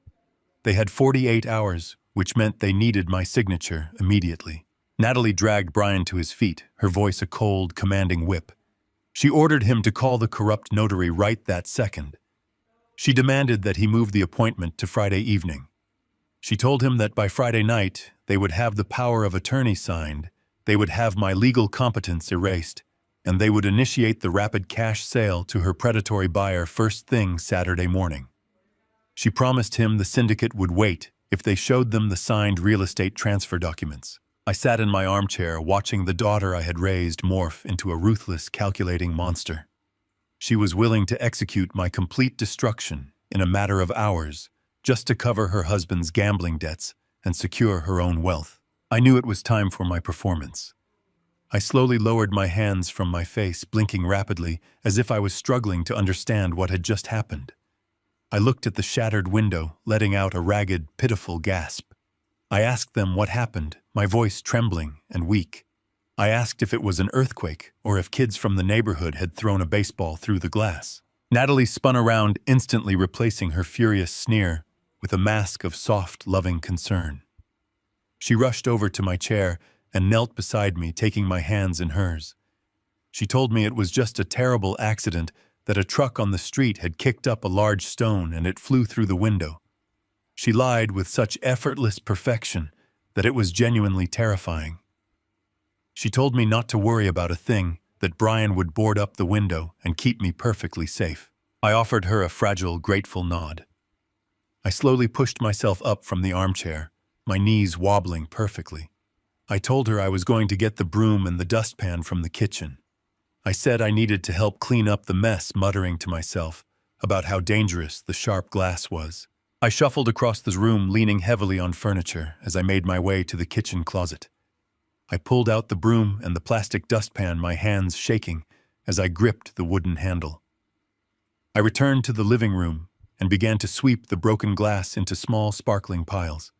They had 48 hours, which meant they needed my signature immediately. Natalie dragged Brian to his feet, her voice a cold, commanding whip. She ordered him to call the corrupt notary right that second. She demanded that he move the appointment to Friday evening. She told him that by Friday night, they would have the power of attorney signed, they would have my legal competence erased, and they would initiate the rapid cash sale to her predatory buyer first thing Saturday morning. She promised him the syndicate would wait if they showed them the signed real estate transfer documents. I sat in my armchair watching the daughter I had raised morph into a ruthless, calculating monster. She was willing to execute my complete destruction in a matter of hours just to cover her husband's gambling debts and secure her own wealth. I knew it was time for my performance. I slowly lowered my hands from my face, blinking rapidly as if I was struggling to understand what had just happened. I looked at the shattered window, letting out a ragged, pitiful gasp. I asked them what happened, my voice trembling and weak. I asked if it was an earthquake or if kids from the neighborhood had thrown a baseball through the glass. Natalie spun around, instantly replacing her furious sneer with a mask of soft, loving concern. She rushed over to my chair and knelt beside me, taking my hands in hers. She told me it was just a terrible accident, that a truck on the street had kicked up a large stone and it flew through the window. She lied with such effortless perfection that it was genuinely terrifying. She told me not to worry about a thing, that Brian would board up the window and keep me perfectly safe. I offered her a fragile, grateful nod. I slowly pushed myself up from the armchair, my knees wobbling perfectly. I told her I was going to get the broom and the dustpan from the kitchen. I said I needed to help clean up the mess, muttering to myself about how dangerous the sharp glass was. I shuffled across the room, leaning heavily on furniture as I made my way to the kitchen closet. I pulled out the broom and the plastic dustpan, my hands shaking as I gripped the wooden handle. I returned to the living room and began to sweep the broken glass into small, sparkling piles.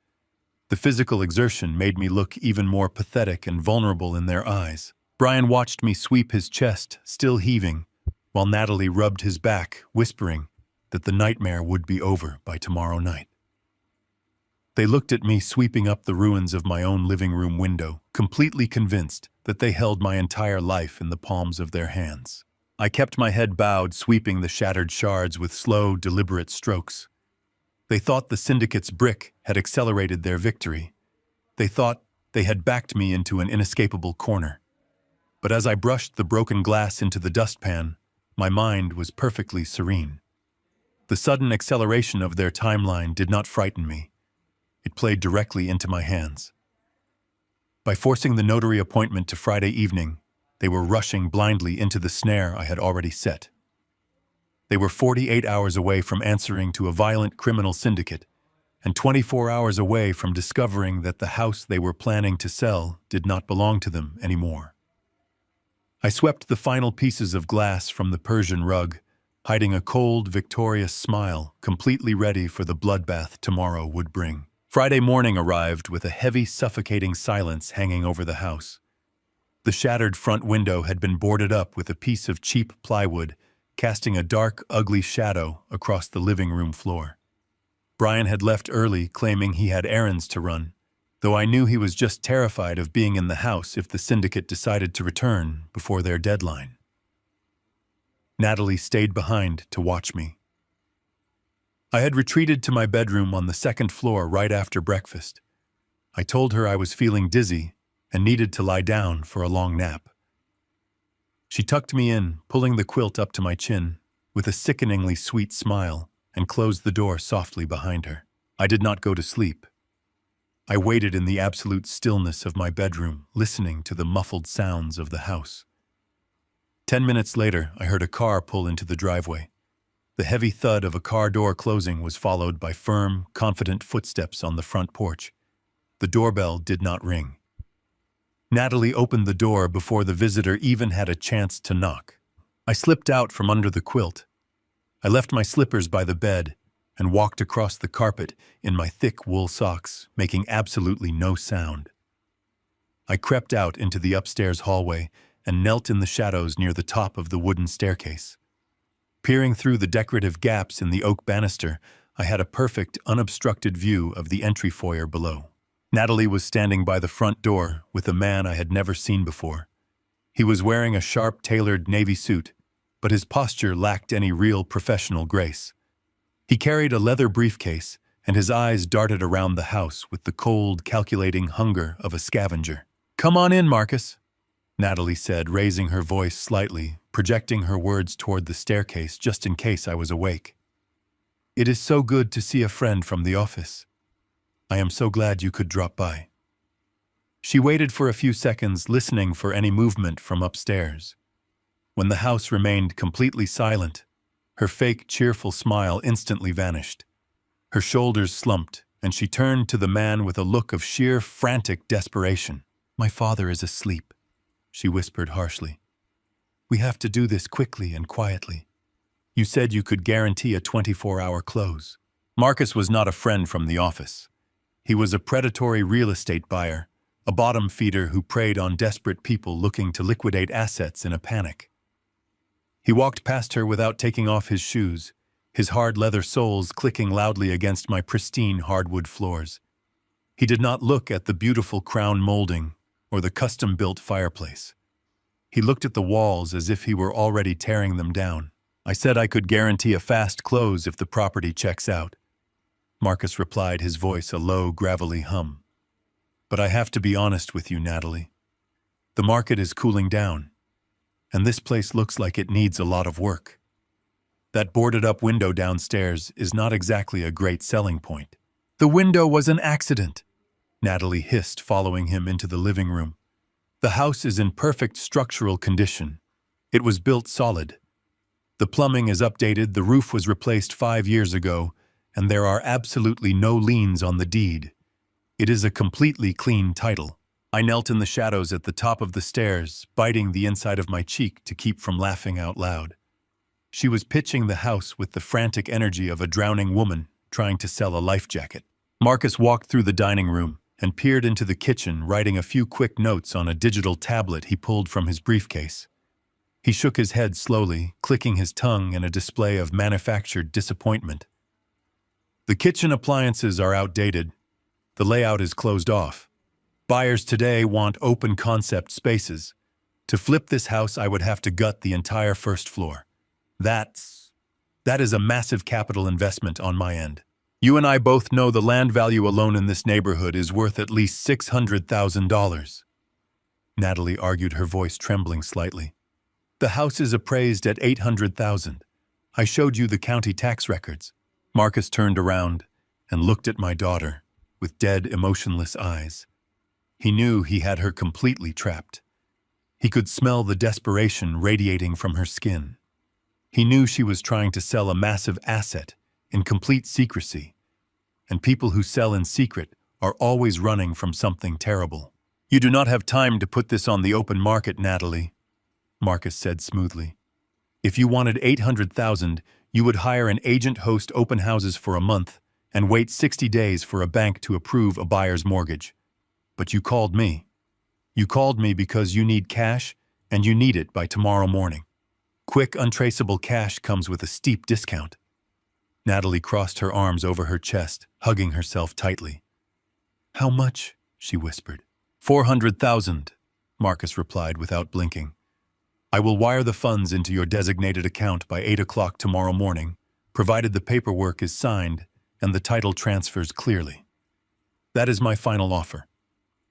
The physical exertion made me look even more pathetic and vulnerable in their eyes. Brian watched me sweep his chest, still heaving, while Natalie rubbed his back, whispering that the nightmare would be over by tomorrow night. They looked at me sweeping up the ruins of my own living room window, completely convinced that they held my entire life in the palms of their hands. I kept my head bowed, sweeping the shattered shards with slow, deliberate strokes. They thought the syndicate's brick had accelerated their victory. They thought they had backed me into an inescapable corner. But as I brushed the broken glass into the dustpan, my mind was perfectly serene. The sudden acceleration of their timeline did not frighten me. It played directly into my hands. By forcing the notary appointment to Friday evening, they were rushing blindly into the snare I had already set. They were 48 hours away from answering to a violent criminal syndicate, and 24 hours away from discovering that the house they were planning to sell did not belong to them anymore. I swept the final pieces of glass from the Persian rug, hiding a cold, victorious smile, completely ready for the bloodbath tomorrow would bring. Friday morning arrived with a heavy, suffocating silence hanging over the house. The shattered front window had been boarded up with a piece of cheap plywood, casting a dark, ugly shadow across the living room floor. Brian had left early, claiming he had errands to run, though I knew he was just terrified of being in the house if the syndicate decided to return before their deadline. Natalie stayed behind to watch me. I had retreated to my bedroom on the second floor right after breakfast. I told her I was feeling dizzy and needed to lie down for a long nap. She tucked me in, pulling the quilt up to my chin, with a sickeningly sweet smile, and closed the door softly behind her. I did not go to sleep. I waited in the absolute stillness of my bedroom, listening to the muffled sounds of the house. 10 minutes later, I heard a car pull into the driveway. The heavy thud of a car door closing was followed by firm, confident footsteps on the front porch. The doorbell did not ring. Natalie opened the door before the visitor even had a chance to knock. I slipped out from under the quilt. I left my slippers by the bed and walked across the carpet in my thick wool socks, making absolutely no sound. I crept out into the upstairs hallway and knelt in the shadows near the top of the wooden staircase. Peering through the decorative gaps in the oak banister, I had a perfect, unobstructed view of the entry foyer below. Natalie was standing by the front door with a man I had never seen before. He was wearing a sharp, tailored navy suit, but his posture lacked any real professional grace. He carried a leather briefcase, and his eyes darted around the house with the cold, calculating hunger of a scavenger. "Come on in, Marcus," Natalie said, raising her voice slightly, projecting her words toward the staircase just in case I was awake. "It is so good to see a friend from the office. I am so glad you could drop by." She waited for a few seconds, listening for any movement from upstairs. When the house remained completely silent, her fake, cheerful smile instantly vanished. Her shoulders slumped, and she turned to the man with a look of sheer, frantic desperation. "My father is asleep," she whispered harshly. "We have to do this quickly and quietly. You said you could guarantee a 24-hour close." Marcus was not a friend from the office. He was a predatory real estate buyer, a bottom feeder who preyed on desperate people looking to liquidate assets in a panic. He walked past her without taking off his shoes, his hard leather soles clicking loudly against my pristine hardwood floors. He did not look at the beautiful crown molding or the custom-built fireplace. He looked at the walls as if he were already tearing them down. "I said I could guarantee a fast close if the property checks out," Marcus replied, his voice a low, gravelly hum. "But I have to be honest with you, Natalie. The market is cooling down, and this place looks like it needs a lot of work. That boarded-up window downstairs is not exactly a great selling point." "The window was an accident," Natalie hissed, following him into the living room. "The house is in perfect structural condition. It was built solid. The plumbing is updated, the roof was replaced 5 years ago, and there are absolutely no liens on the deed. It is a completely clean title." I knelt in the shadows at the top of the stairs, biting the inside of my cheek to keep from laughing out loud. She was pitching the house with the frantic energy of a drowning woman trying to sell a life jacket. Marcus walked through the dining room and peered into the kitchen, writing a few quick notes on a digital tablet he pulled from his briefcase. He shook his head slowly, clicking his tongue in a display of manufactured disappointment. "The kitchen appliances are outdated. The layout is closed off. Buyers today want open-concept spaces. To flip this house, I would have to gut the entire first floor. That is a massive capital investment on my end. You and I both know the land value alone in this neighborhood is worth at least $600,000. Natalie argued, her voice trembling slightly. "The house is appraised at $800,000. I showed you the county tax records." Marcus turned around and looked at my daughter with dead, emotionless eyes. He knew he had her completely trapped. He could smell the desperation radiating from her skin. He knew she was trying to sell a massive asset in complete secrecy, and people who sell in secret are always running from something terrible. "You do not have time to put this on the open market, Natalie," Marcus said smoothly. "If you wanted $800,000, you would hire an agent, host open houses for a month, and wait 60 days for a bank to approve a buyer's mortgage. But you called me. You called me because you need cash, and you need it by tomorrow morning. Quick, untraceable cash comes with a steep discount." Natalie crossed her arms over her chest, hugging herself tightly. "How much?" she whispered. $400,000, Marcus replied without blinking. I will wire the funds into your designated account by 8 o'clock tomorrow morning, provided the paperwork is signed and the title transfers clearly. That is my final offer.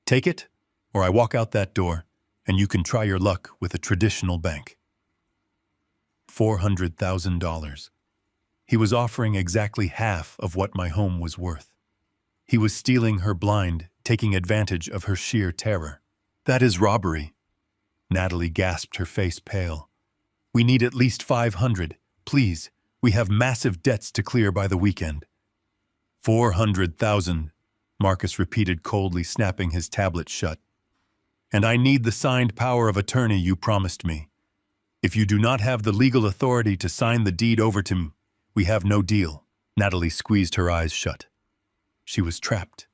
Take it, or I walk out that door, and you can try your luck with a traditional bank. $400,000. He was offering exactly half of what my home was worth. He was stealing her blind, taking advantage of her sheer terror. That is robbery. Natalie gasped, her face pale. We need at least 500. Please, we have massive debts to clear by the weekend. 400,000, Marcus repeated coldly, snapping his tablet shut. And I need the signed power of attorney you promised me. If you do not have the legal authority to sign the deed over to me, we have no deal. Natalie squeezed her eyes shut. She was trapped.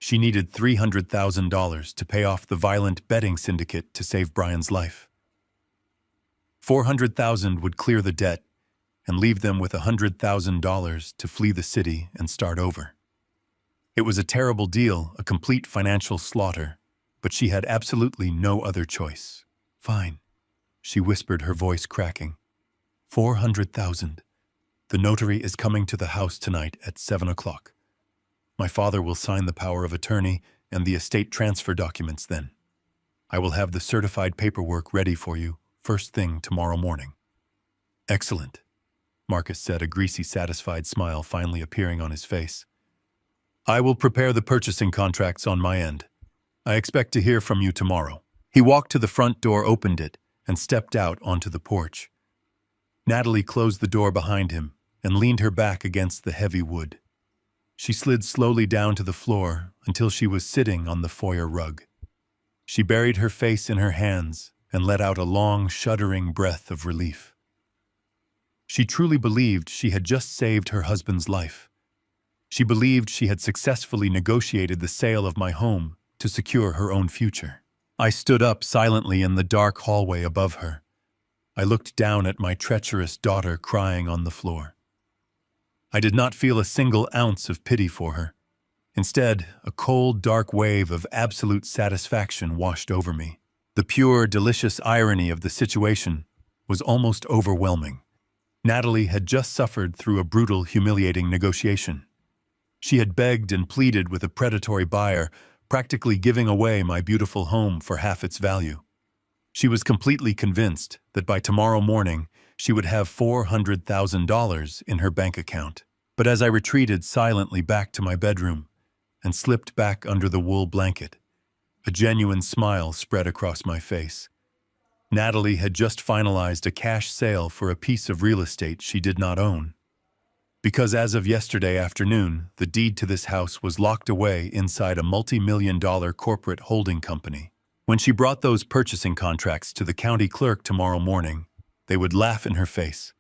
She needed $300,000 to pay off the violent betting syndicate to save Brian's life. 400,000 would clear the debt and leave them with $100,000 to flee the city and start over. It was a terrible deal, a complete financial slaughter, but she had absolutely no other choice. Fine, she whispered, her voice cracking. 400,000. The notary is coming to the house tonight at 7 o'clock. My father will sign the power of attorney and the estate transfer documents then. I will have the certified paperwork ready for you first thing tomorrow morning. Excellent, Marcus said, a greasy, satisfied smile finally appearing on his face. I will prepare the purchasing contracts on my end. I expect to hear from you tomorrow. He walked to the front door, opened it, and stepped out onto the porch. Natalie closed the door behind him and leaned her back against the heavy wood. She slid slowly down to the floor until she was sitting on the foyer rug. She buried her face in her hands and let out a long, shuddering breath of relief. She truly believed she had just saved her husband's life. She believed she had successfully negotiated the sale of my home to secure her own future. I stood up silently in the dark hallway above her. I looked down at my treacherous daughter crying on the floor. I did not feel a single ounce of pity for her. Instead, a cold, dark wave of absolute satisfaction washed over me. The pure, delicious irony of the situation was almost overwhelming. Natalie had just suffered through a brutal, humiliating negotiation. She had begged and pleaded with a predatory buyer, practically giving away my beautiful home for half its value. She was completely convinced that by tomorrow morning, she would have $400,000 in her bank account. But as I retreated silently back to my bedroom and slipped back under the wool blanket, a genuine smile spread across my face. Natalie had just finalized a cash sale for a piece of real estate she did not own. Because as of yesterday afternoon, the deed to this house was locked away inside a multi-million-dollar corporate holding company. When she brought those purchasing contracts to the county clerk tomorrow morning, they would laugh in her face.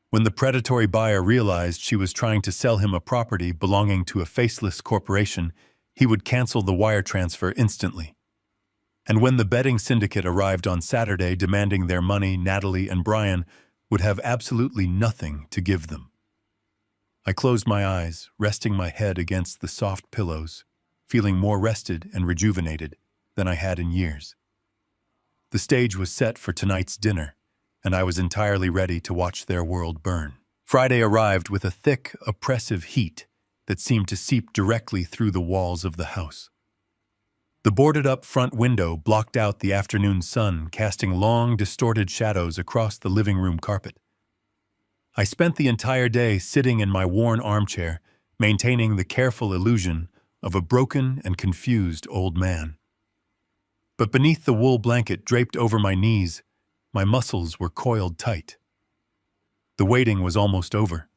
When the predatory buyer realized she was trying to sell him a property belonging to a faceless corporation, he would cancel the wire transfer instantly. And when the betting syndicate arrived on Saturday demanding their money, Natalie and Brian would have absolutely nothing to give them. I closed my eyes, resting my head against the soft pillows, feeling more rested and rejuvenated than I had in years. The stage was set for tonight's dinner, and I was entirely ready to watch their world burn. Friday arrived with a thick, oppressive heat that seemed to seep directly through the walls of the house. The boarded-up front window blocked out the afternoon sun, casting long, distorted shadows across the living room carpet. I spent the entire day sitting in my worn armchair, maintaining the careful illusion of a broken and confused old man. But beneath the wool blanket draped over my knees, my muscles were coiled tight. The waiting was almost over.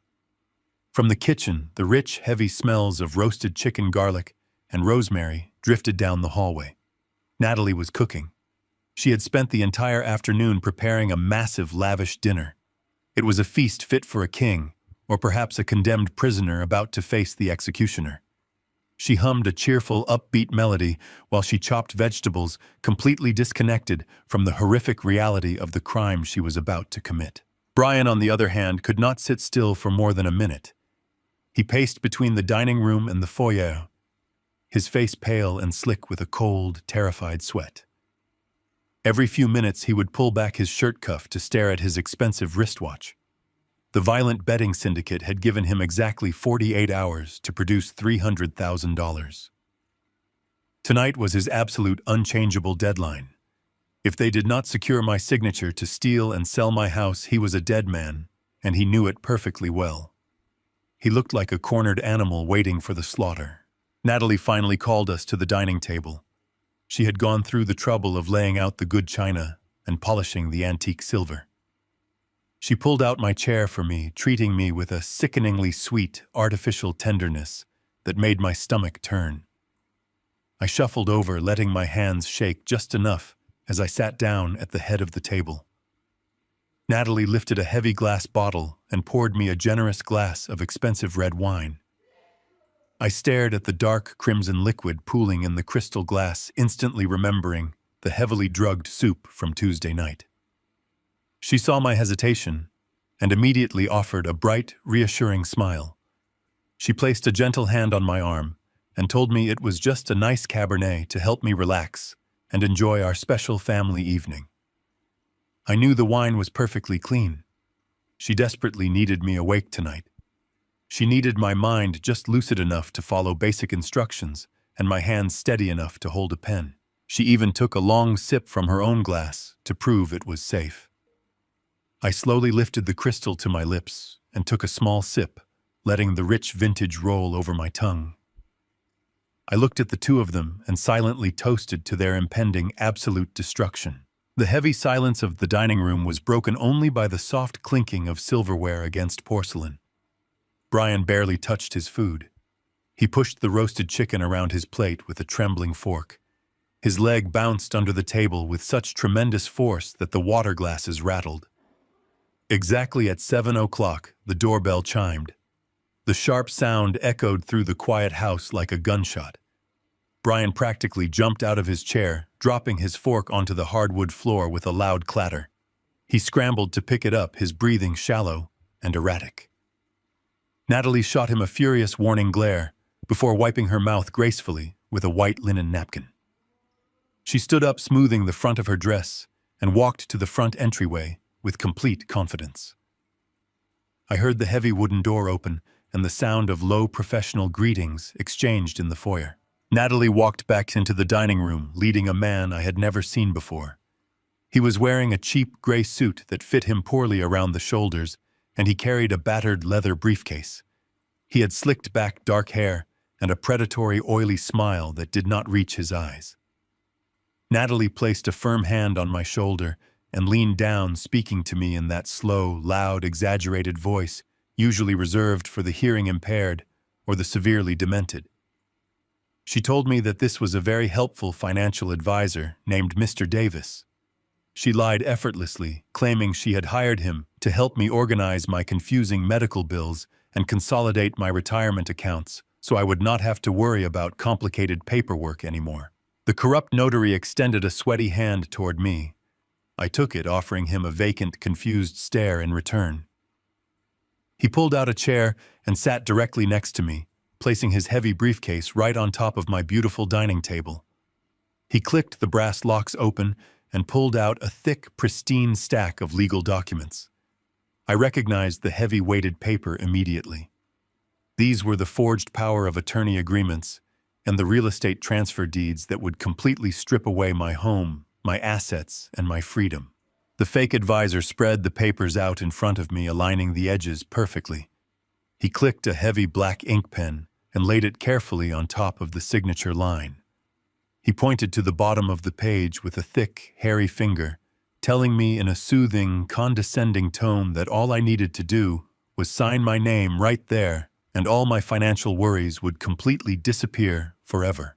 From the kitchen, the rich, heavy smells of roasted chicken, garlic, and rosemary drifted down the hallway. Natalie was cooking. She had spent the entire afternoon preparing a massive, lavish dinner. It was a feast fit for a king, or perhaps a condemned prisoner about to face the executioner. She hummed a cheerful, upbeat melody while she chopped vegetables, completely disconnected from the horrific reality of the crime she was about to commit. Brian, on the other hand, could not sit still for more than a minute. He paced between the dining room and the foyer, his face pale and slick with a cold, terrified sweat. Every few minutes he would pull back his shirt cuff to stare at his expensive wristwatch. The violent betting syndicate had given him exactly 48 hours to produce $300,000. Tonight was his absolute unchangeable deadline. If they did not secure my signature to steal and sell my house, he was a dead man, and he knew it perfectly well. He looked like a cornered animal waiting for the slaughter. Natalie finally called us to the dining table. She had gone through the trouble of laying out the good china and polishing the antique silver. She pulled out my chair for me, treating me with a sickeningly sweet, artificial tenderness that made my stomach turn. I shuffled over, letting my hands shake just enough as I sat down at the head of the table. Natalie lifted a heavy glass bottle and poured me a generous glass of expensive red wine. I stared at the dark crimson liquid pooling in the crystal glass, instantly remembering the heavily drugged soup from Tuesday night. She saw my hesitation and immediately offered a bright, reassuring smile. She placed a gentle hand on my arm and told me it was just a nice Cabernet to help me relax and enjoy our special family evening. I knew the wine was perfectly clean. She desperately needed me awake tonight. She needed my mind just lucid enough to follow basic instructions and my hands steady enough to hold a pen. She even took a long sip from her own glass to prove it was safe. I slowly lifted the crystal to my lips and took a small sip, letting the rich vintage roll over my tongue. I looked at the two of them and silently toasted to their impending absolute destruction. The heavy silence of the dining room was broken only by the soft clinking of silverware against porcelain. Brian barely touched his food. He pushed the roasted chicken around his plate with a trembling fork. His leg bounced under the table with such tremendous force that the water glasses rattled. Exactly at 7 o'clock, the doorbell chimed. The sharp sound echoed through the quiet house like a gunshot. Brian practically jumped out of his chair, dropping his fork onto the hardwood floor with a loud clatter. He scrambled to pick it up, his breathing shallow and erratic. Natalie shot him a furious warning glare before wiping her mouth gracefully with a white linen napkin. She stood up, smoothing the front of her dress, and walked to the front entryway with complete confidence. I heard the heavy wooden door open and the sound of low professional greetings exchanged in the foyer. Natalie walked back into the dining room, leading a man I had never seen before. He was wearing a cheap gray suit that fit him poorly around the shoulders, and he carried a battered leather briefcase. He had slicked back dark hair and a predatory, oily smile that did not reach his eyes. Natalie placed a firm hand on my shoulder and leaned down, speaking to me in that slow, loud, exaggerated voice usually reserved for the hearing impaired or the severely demented. She told me that this was a very helpful financial advisor named Mr. Davis. She lied effortlessly, claiming she had hired him to help me organize my confusing medical bills and consolidate my retirement accounts so I would not have to worry about complicated paperwork anymore. The corrupt notary extended a sweaty hand toward me. I took it, offering him a vacant, confused stare in return. He pulled out a chair and sat directly next to me, placing his heavy briefcase right on top of my beautiful dining table. He clicked the brass locks open and pulled out a thick, pristine stack of legal documents. I recognized the heavy weighted paper immediately. These were the forged power of attorney agreements and the real estate transfer deeds that would completely strip away my home, my assets, and my freedom. The fake advisor spread the papers out in front of me, aligning the edges perfectly. He clicked a heavy black ink pen and laid it carefully on top of the signature line. He pointed to the bottom of the page with a thick, hairy finger, telling me in a soothing, condescending tone that all I needed to do was sign my name right there, and all my financial worries would completely disappear forever.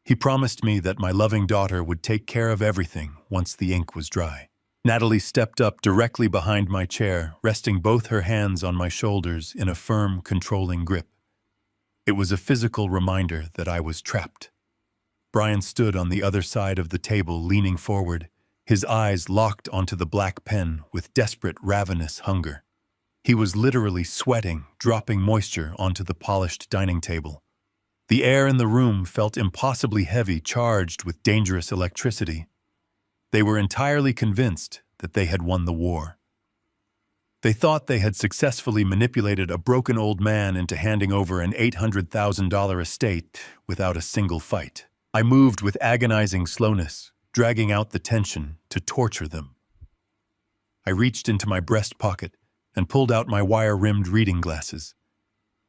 He promised me that my loving daughter would take care of everything once the ink was dry. Natalie stepped up directly behind my chair, resting both her hands on my shoulders in a firm, controlling grip. It was a physical reminder that I was trapped. Brian stood on the other side of the table, leaning forward, his eyes locked onto the black pen with desperate, ravenous hunger. He was literally sweating, dropping moisture onto the polished dining table. The air in the room felt impossibly heavy, charged with dangerous electricity. They were entirely convinced that they had won the war. They thought they had successfully manipulated a broken old man into handing over an $800,000 estate without a single fight. I moved with agonizing slowness, dragging out the tension to torture them. I reached into my breast pocket and pulled out my wire-rimmed reading glasses.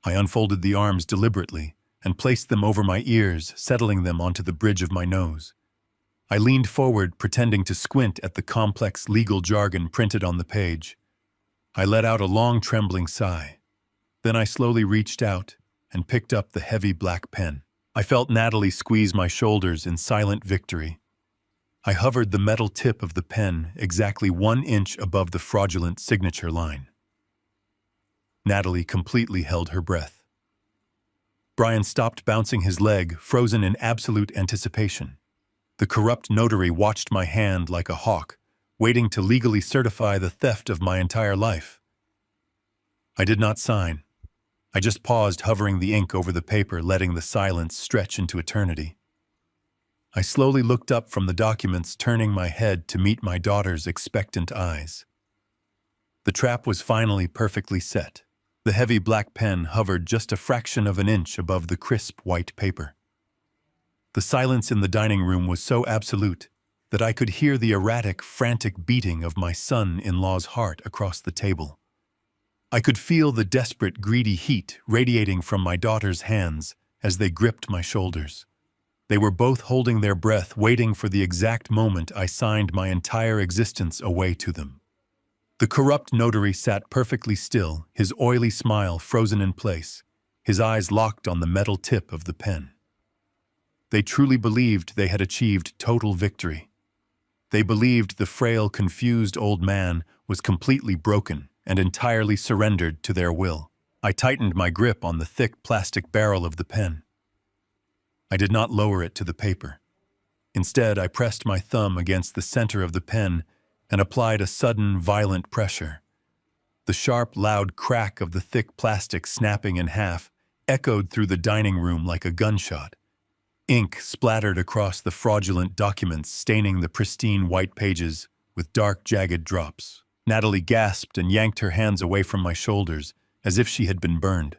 I unfolded the arms deliberately and placed them over my ears, settling them onto the bridge of my nose. I leaned forward, pretending to squint at the complex legal jargon printed on the page. I let out a long, trembling sigh. Then I slowly reached out and picked up the heavy black pen. I felt Natalie squeeze my shoulders in silent victory. I hovered the metal tip of the pen exactly 1 inch above the fraudulent signature line. Natalie completely held her breath. Brian stopped bouncing his leg, frozen in absolute anticipation. The corrupt notary watched my hand like a hawk, waiting to legally certify the theft of my entire life. I did not sign. I just paused, hovering the ink over the paper, letting the silence stretch into eternity. I slowly looked up from the documents, turning my head to meet my daughter's expectant eyes. The trap was finally perfectly set. The heavy black pen hovered just a fraction of an inch above the crisp white paper. The silence in the dining room was so absolute that I could hear the erratic, frantic beating of my son-in-law's heart across the table. I could feel the desperate, greedy heat radiating from my daughter's hands as they gripped my shoulders. They were both holding their breath, waiting for the exact moment I signed my entire existence away to them. The corrupt notary sat perfectly still, his oily smile frozen in place, his eyes locked on the metal tip of the pen. They truly believed they had achieved total victory. They believed the frail, confused old man was completely broken and entirely surrendered to their will. I tightened my grip on the thick plastic barrel of the pen. I did not lower it to the paper. Instead, I pressed my thumb against the center of the pen and applied a sudden, violent pressure. The sharp, loud crack of the thick plastic snapping in half echoed through the dining room like a gunshot. Ink splattered across the fraudulent documents, staining the pristine white pages with dark, jagged drops. Natalie gasped and yanked her hands away from my shoulders, as if she had been burned.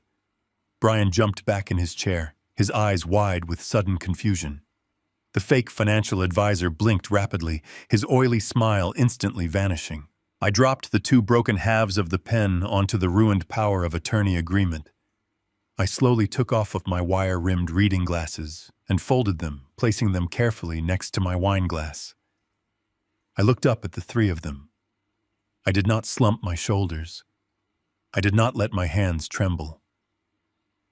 Brian jumped back in his chair, his eyes wide with sudden confusion. The fake financial advisor blinked rapidly, his oily smile instantly vanishing. I dropped the 2 broken halves of the pen onto the ruined power of attorney agreement. I slowly took off of my wire-rimmed reading glasses and folded them, placing them carefully next to my wine glass. I looked up at the 3 of them. I did not slump my shoulders. I did not let my hands tremble.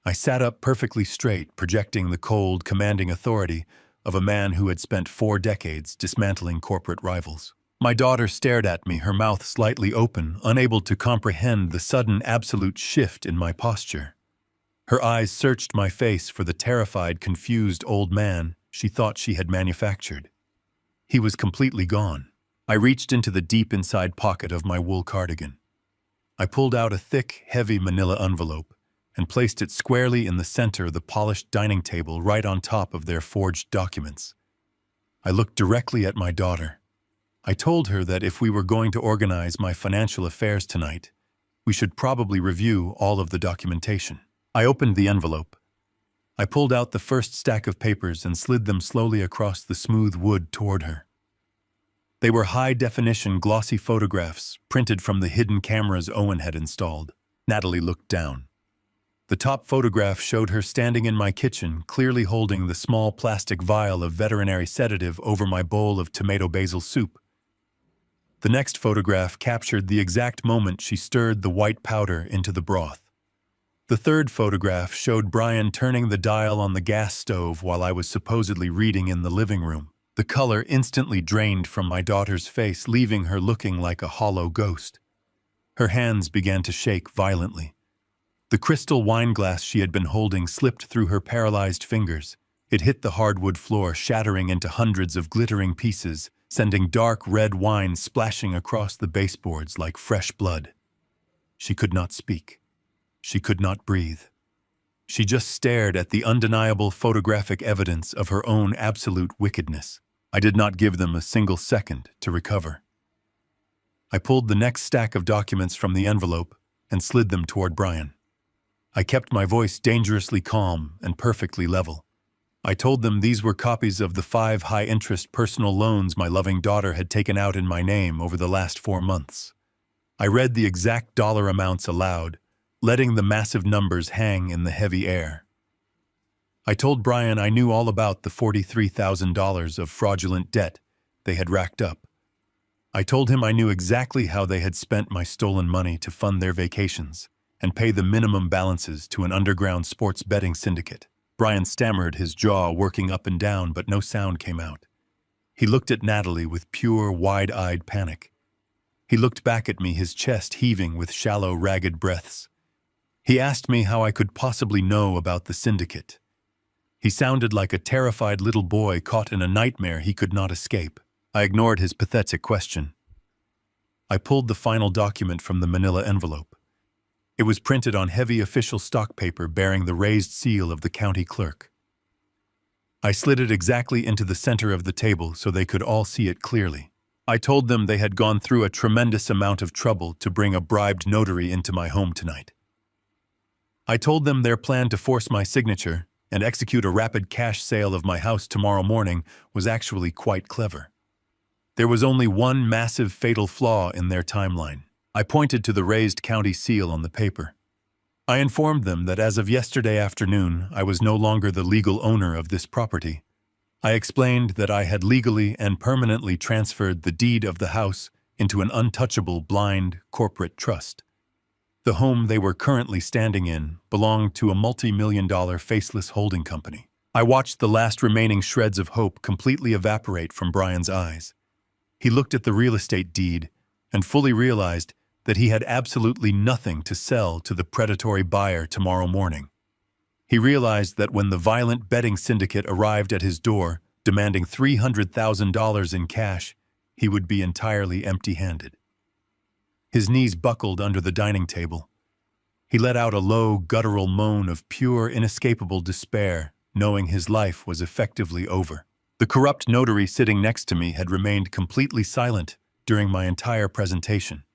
I sat up perfectly straight, projecting the cold, commanding authority of a man who had spent 4 decades dismantling corporate rivals. My daughter stared at me, her mouth slightly open, unable to comprehend the sudden absolute shift in my posture. Her eyes searched my face for the terrified, confused old man she thought she had manufactured. He was completely gone. I reached into the deep inside pocket of my wool cardigan. I pulled out a thick, heavy manila envelope and placed it squarely in the center of the polished dining table, right on top of their forged documents. I looked directly at my daughter. I told her that if we were going to organize my financial affairs tonight, we should probably review all of the documentation. I opened the envelope. I pulled out the first stack of papers and slid them slowly across the smooth wood toward her. They were high-definition, glossy photographs printed from the hidden cameras Owen had installed. Natalie looked down. The top photograph showed her standing in my kitchen, clearly holding the small plastic vial of veterinary sedative over my bowl of tomato basil soup. The next photograph captured the exact moment she stirred the white powder into the broth. The third photograph showed Brian turning the dial on the gas stove while I was supposedly reading in the living room. The color instantly drained from my daughter's face, leaving her looking like a hollow ghost. Her hands began to shake violently. The crystal wine glass she had been holding slipped through her paralyzed fingers. It hit the hardwood floor, shattering into hundreds of glittering pieces, sending dark red wine splashing across the baseboards like fresh blood. She could not speak. She could not breathe. She just stared at the undeniable photographic evidence of her own absolute wickedness. I did not give them a single second to recover. I pulled the next stack of documents from the envelope and slid them toward Brian. I kept my voice dangerously calm and perfectly level. I told them these were copies of the 5 high-interest personal loans my loving daughter had taken out in my name over the last 4 months. I read the exact dollar amounts aloud, letting the massive numbers hang in the heavy air. I told Brian I knew all about the $43,000 of fraudulent debt they had racked up. I told him I knew exactly how they had spent my stolen money to fund their vacations and pay the minimum balances to an underground sports betting syndicate. Brian stammered, his jaw working up and down, but no sound came out. He looked at Natalie with pure, wide-eyed panic. He looked back at me, his chest heaving with shallow, ragged breaths. He asked me how I could possibly know about the syndicate. He sounded like a terrified little boy caught in a nightmare he could not escape. I ignored his pathetic question. I pulled the final document from the manila envelope. It was printed on heavy official stock paper bearing the raised seal of the county clerk. I slid it exactly into the center of the table so they could all see it clearly. I told them they had gone through a tremendous amount of trouble to bring a bribed notary into my home tonight. I told them their plan to force my signature and execute a rapid cash sale of my house tomorrow morning was actually quite clever. There was only one massive fatal flaw in their timeline. I pointed to the raised county seal on the paper. I informed them that as of yesterday afternoon, I was no longer the legal owner of this property. I explained that I had legally and permanently transferred the deed of the house into an untouchable blind corporate trust. The home they were currently standing in belonged to a multi-million-dollar faceless holding company. I watched the last remaining shreds of hope completely evaporate from Brian's eyes. He looked at the real estate deed and fully realized that he had absolutely nothing to sell to the predatory buyer tomorrow morning. He realized that when the violent betting syndicate arrived at his door, demanding $300,000 in cash, he would be entirely empty-handed. His knees buckled under the dining table. He let out a low, guttural moan of pure, inescapable despair, knowing his life was effectively over. The corrupt notary sitting next to me had remained completely silent during my entire presentation.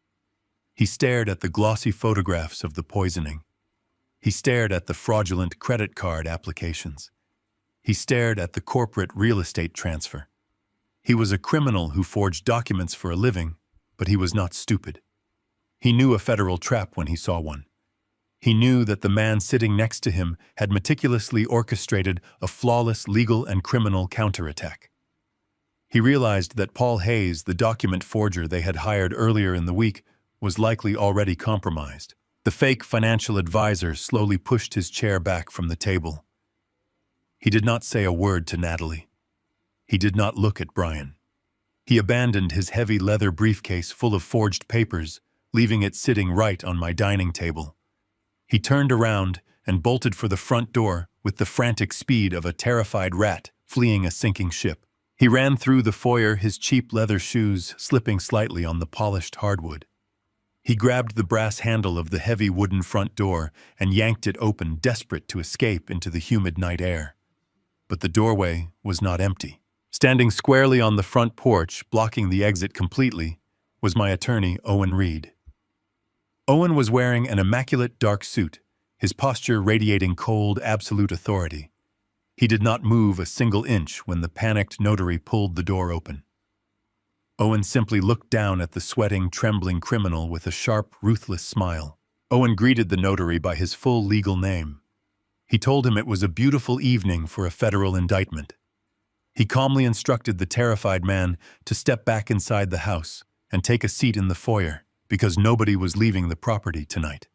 He stared at the glossy photographs of the poisoning. He stared at the fraudulent credit card applications. He stared at the corporate real estate transfer. He was a criminal who forged documents for a living, but he was not stupid. He knew a federal trap when he saw one. He knew that the man sitting next to him had meticulously orchestrated a flawless legal and criminal counterattack. He realized that Paul Hayes, the document forger they had hired earlier in the week, was likely already compromised. The fake financial advisor slowly pushed his chair back from the table. He did not say a word to Natalie. He did not look at Brian. He abandoned his heavy leather briefcase full of forged papers, leaving it sitting right on my dining table. He turned around and bolted for the front door with the frantic speed of a terrified rat fleeing a sinking ship. He ran through the foyer, his cheap leather shoes slipping slightly on the polished hardwood. He grabbed the brass handle of the heavy wooden front door and yanked it open, desperate to escape into the humid night air. But the doorway was not empty. Standing squarely on the front porch, blocking the exit completely, was my attorney, Owen Reed. Owen was wearing an immaculate dark suit, his posture radiating cold, absolute authority. He did not move a single inch when the panicked notary pulled the door open. Owen simply looked down at the sweating, trembling criminal with a sharp, ruthless smile. Owen greeted the notary by his full legal name. He told him it was a beautiful evening for a federal indictment. He calmly instructed the terrified man to step back inside the house and take a seat in the foyer, because nobody was leaving the property tonight.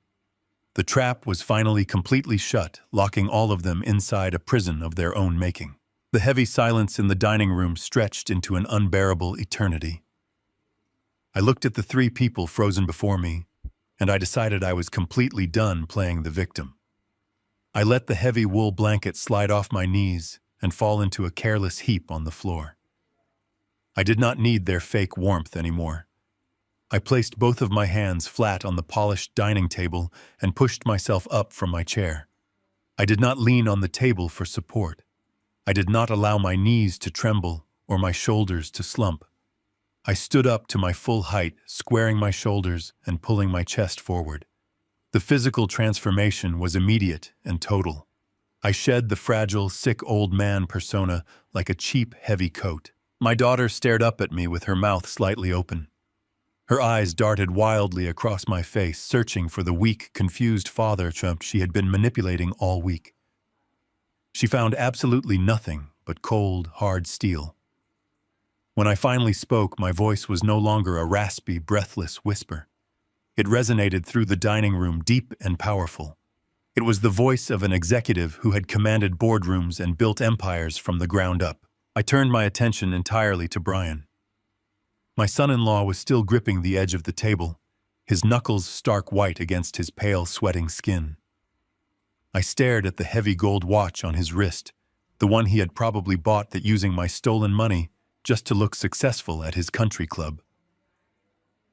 The trap was finally completely shut, locking all of them inside a prison of their own making. The heavy silence in the dining room stretched into an unbearable eternity. I looked at the 3 people frozen before me, and I decided I was completely done playing the victim. I let the heavy wool blanket slide off my knees and fall into a careless heap on the floor. I did not need their fake warmth anymore. I placed both of my hands flat on the polished dining table and pushed myself up from my chair. I did not lean on the table for support. I did not allow my knees to tremble or my shoulders to slump. I stood up to my full height, squaring my shoulders and pulling my chest forward. The physical transformation was immediate and total. I shed the fragile, sick old man persona like a cheap, heavy coat. My daughter stared up at me with her mouth slightly open. Her eyes darted wildly across my face, searching for the weak, confused father Trump she had been manipulating all week. She found absolutely nothing but cold, hard steel. When I finally spoke, my voice was no longer a raspy, breathless whisper. It resonated through the dining room, deep and powerful. It was the voice of an executive who had commanded boardrooms and built empires from the ground up. I turned my attention entirely to Brian. My son-in-law was still gripping the edge of the table, his knuckles stark white against his pale, sweating skin. I stared at the heavy gold watch on his wrist, the one he had probably bought that using my stolen money just to look successful at his country club.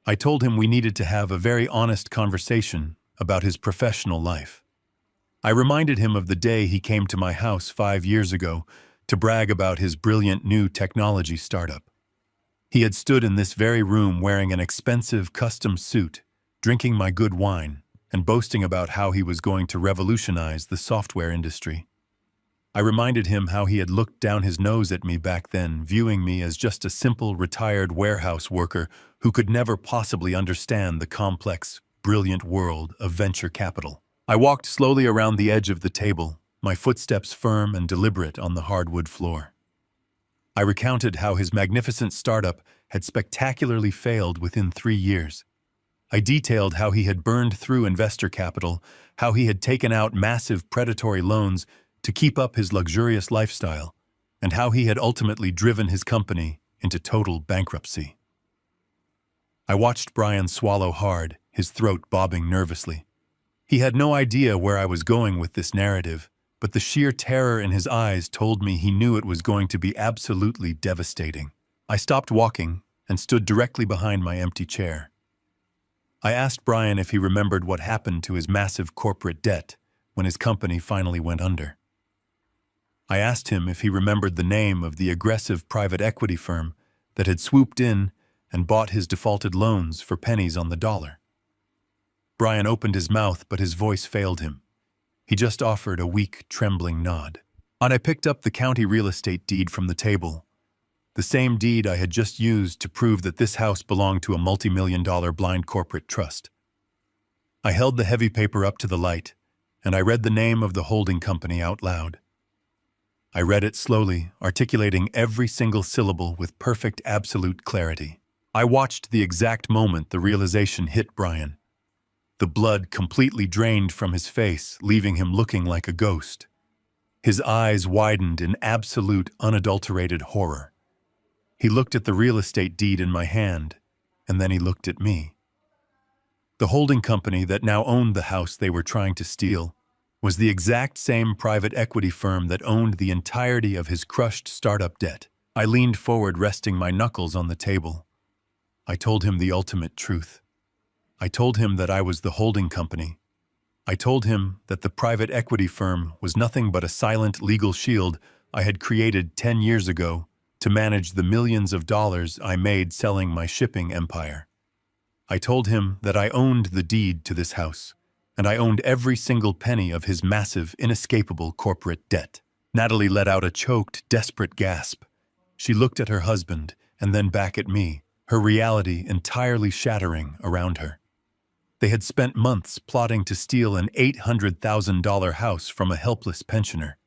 I told him we needed to have a very honest conversation about his professional life. I reminded him of the day he came to my house 5 years ago to brag about his brilliant new technology startup. He had stood in this very room wearing an expensive custom suit, drinking my good wine, and boasting about how he was going to revolutionize the software industry. I reminded him how he had looked down his nose at me back then, viewing me as just a simple retired warehouse worker who could never possibly understand the complex, brilliant world of venture capital. I walked slowly around the edge of the table, my footsteps firm and deliberate on the hardwood floor. I recounted how his magnificent startup had spectacularly failed within 3 years. I detailed how he had burned through investor capital, how he had taken out massive predatory loans to keep up his luxurious lifestyle, and how he had ultimately driven his company into total bankruptcy. I watched Brian swallow hard, his throat bobbing nervously. He had no idea where I was going with this narrative, but the sheer terror in his eyes told me he knew it was going to be absolutely devastating. I stopped walking and stood directly behind my empty chair. I asked Brian if he remembered what happened to his massive corporate debt when his company finally went under. I asked him if he remembered the name of the aggressive private equity firm that had swooped in and bought his defaulted loans for pennies on the dollar. Brian opened his mouth, but his voice failed him. He just offered a weak, trembling nod. And I picked up the county real estate deed from the table, the same deed I had just used to prove that this house belonged to a multi-million-dollar blind corporate trust. I held the heavy paper up to the light, and I read the name of the holding company out loud. I read it slowly, articulating every single syllable with perfect, absolute clarity. I watched the exact moment the realization hit Brian. The blood completely drained from his face, leaving him looking like a ghost. His eyes widened in absolute, unadulterated horror. He looked at the real estate deed in my hand, and then he looked at me. The holding company that now owned the house they were trying to steal was the exact same private equity firm that owned the entirety of his crushed startup debt. I leaned forward, resting my knuckles on the table. I told him the ultimate truth. I told him that I was the holding company. I told him that the private equity firm was nothing but a silent legal shield I had created 10 years ago to manage the millions of dollars I made selling my shipping empire. I told him that I owned the deed to this house, and I owned every single penny of his massive, inescapable corporate debt. Natalie let out a choked, desperate gasp. She looked at her husband and then back at me, her reality entirely shattering around her. They had spent months plotting to steal an $800,000 house from a helpless pensioner.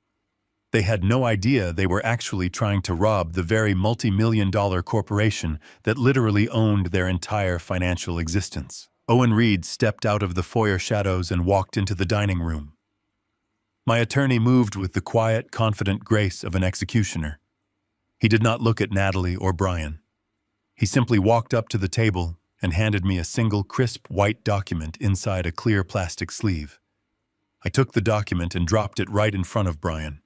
They had no idea they were actually trying to rob the very multi-million-dollar corporation that literally owned their entire financial existence. Owen Reed stepped out of the foyer shadows and walked into the dining room. My attorney moved with the quiet, confident grace of an executioner. He did not look at Natalie or Brian. He simply walked up to the table and handed me a single crisp white document inside a clear plastic sleeve. I took the document and dropped it right in front of Brian.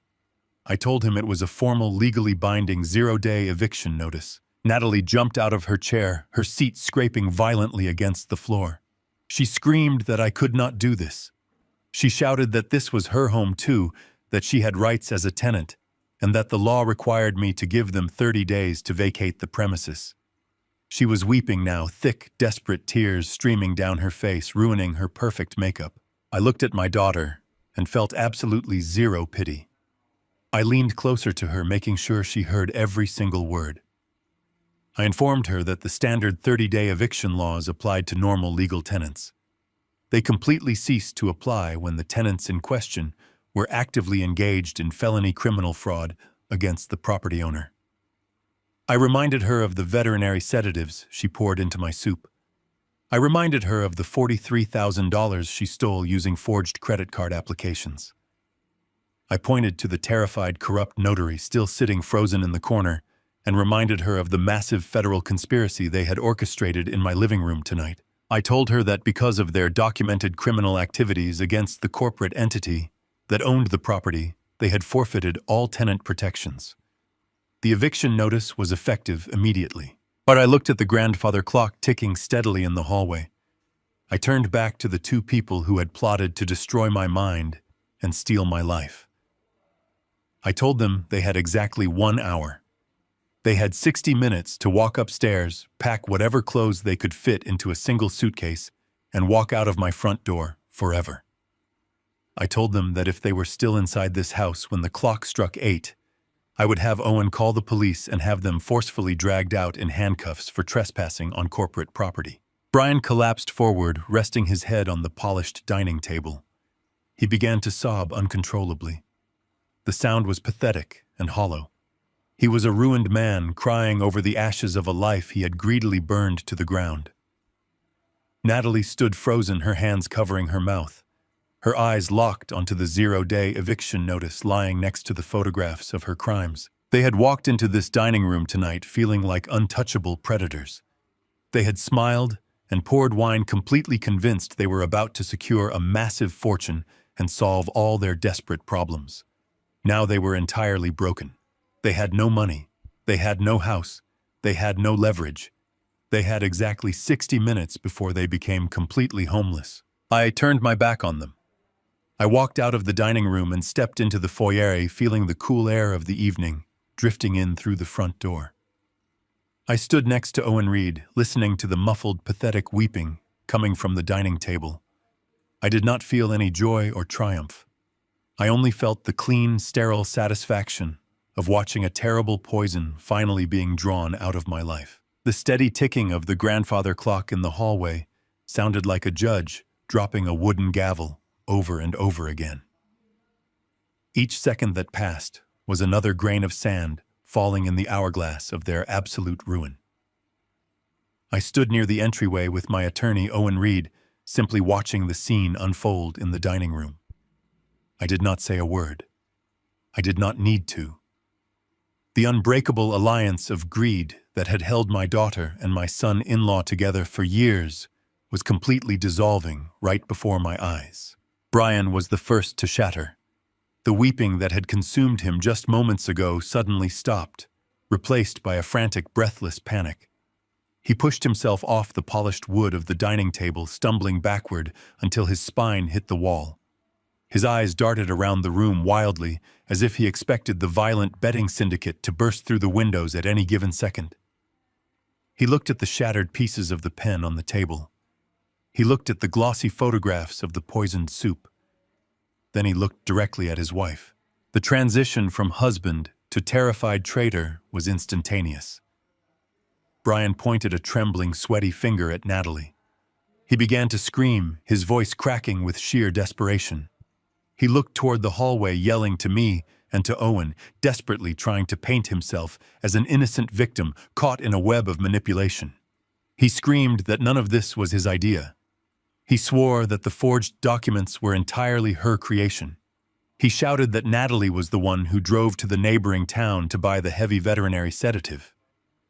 I told him it was a formal, legally binding 0-day eviction notice. Natalie jumped out of her chair, her seat scraping violently against the floor. She screamed that I could not do this. She shouted that this was her home too, that she had rights as a tenant, and that the law required me to give them 30 days to vacate the premises. She was weeping now, thick, desperate tears streaming down her face, ruining her perfect makeup. I looked at my daughter and felt absolutely zero pity. I leaned closer to her, making sure she heard every single word. I informed her that the standard 30-day eviction laws applied to normal legal tenants. They completely ceased to apply when the tenants in question were actively engaged in felony criminal fraud against the property owner. I reminded her of the veterinary sedatives she poured into my soup. I reminded her of the $43,000 she stole using forged credit card applications. I pointed to the terrified, corrupt notary still sitting frozen in the corner and reminded her of the massive federal conspiracy they had orchestrated in my living room tonight. I told her that because of their documented criminal activities against the corporate entity that owned the property, they had forfeited all tenant protections. The eviction notice was effective immediately. But I looked at the grandfather clock ticking steadily in the hallway. I turned back to the two people who had plotted to destroy my mind and steal my life. I told them they had exactly 1 hour. They had 60 minutes to walk upstairs, pack whatever clothes they could fit into a single suitcase, and walk out of my front door forever. I told them that if they were still inside this house when the clock struck 8, I would have Owen call the police and have them forcefully dragged out in handcuffs for trespassing on corporate property. Brian collapsed forward, resting his head on the polished dining table. He began to sob uncontrollably. The sound was pathetic and hollow. He was a ruined man crying over the ashes of a life he had greedily burned to the ground. Natalie stood frozen, her hands covering her mouth, her eyes locked onto the 0-day eviction notice lying next to the photographs of her crimes. They had walked into this dining room tonight feeling like untouchable predators. They had smiled and poured wine, completely convinced they were about to secure a massive fortune and solve all their desperate problems. Now they were entirely broken. They had no money. They had no house. They had no leverage. They had exactly 60 minutes before they became completely homeless. I turned my back on them. I walked out of the dining room and stepped into the foyer, feeling the cool air of the evening drifting in through the front door. I stood next to Owen Reed, listening to the muffled, pathetic weeping coming from the dining table. I did not feel any joy or triumph. I only felt the clean, sterile satisfaction of watching a terrible poison finally being drawn out of my life. The steady ticking of the grandfather clock in the hallway sounded like a judge dropping a wooden gavel over and over again. Each second that passed was another grain of sand falling in the hourglass of their absolute ruin. I stood near the entryway with my attorney, Owen Reed, simply watching the scene unfold in the dining room. I did not say a word. I did not need to. The unbreakable alliance of greed that had held my daughter and my son-in-law together for years was completely dissolving right before my eyes. Brian was the first to shatter. The weeping that had consumed him just moments ago suddenly stopped, replaced by a frantic, breathless panic. He pushed himself off the polished wood of the dining table, stumbling backward until his spine hit the wall. His eyes darted around the room wildly, as if he expected the violent betting syndicate to burst through the windows at any given second. He looked at the shattered pieces of the pen on the table. He looked at the glossy photographs of the poisoned soup. Then he looked directly at his wife. The transition from husband to terrified traitor was instantaneous. Brian pointed a trembling, sweaty finger at Natalie. He began to scream, his voice cracking with sheer desperation. He looked toward the hallway, yelling to me and to Owen, desperately trying to paint himself as an innocent victim caught in a web of manipulation. He screamed that none of this was his idea. He swore that the forged documents were entirely her creation. He shouted that Natalie was the one who drove to the neighboring town to buy the heavy veterinary sedative.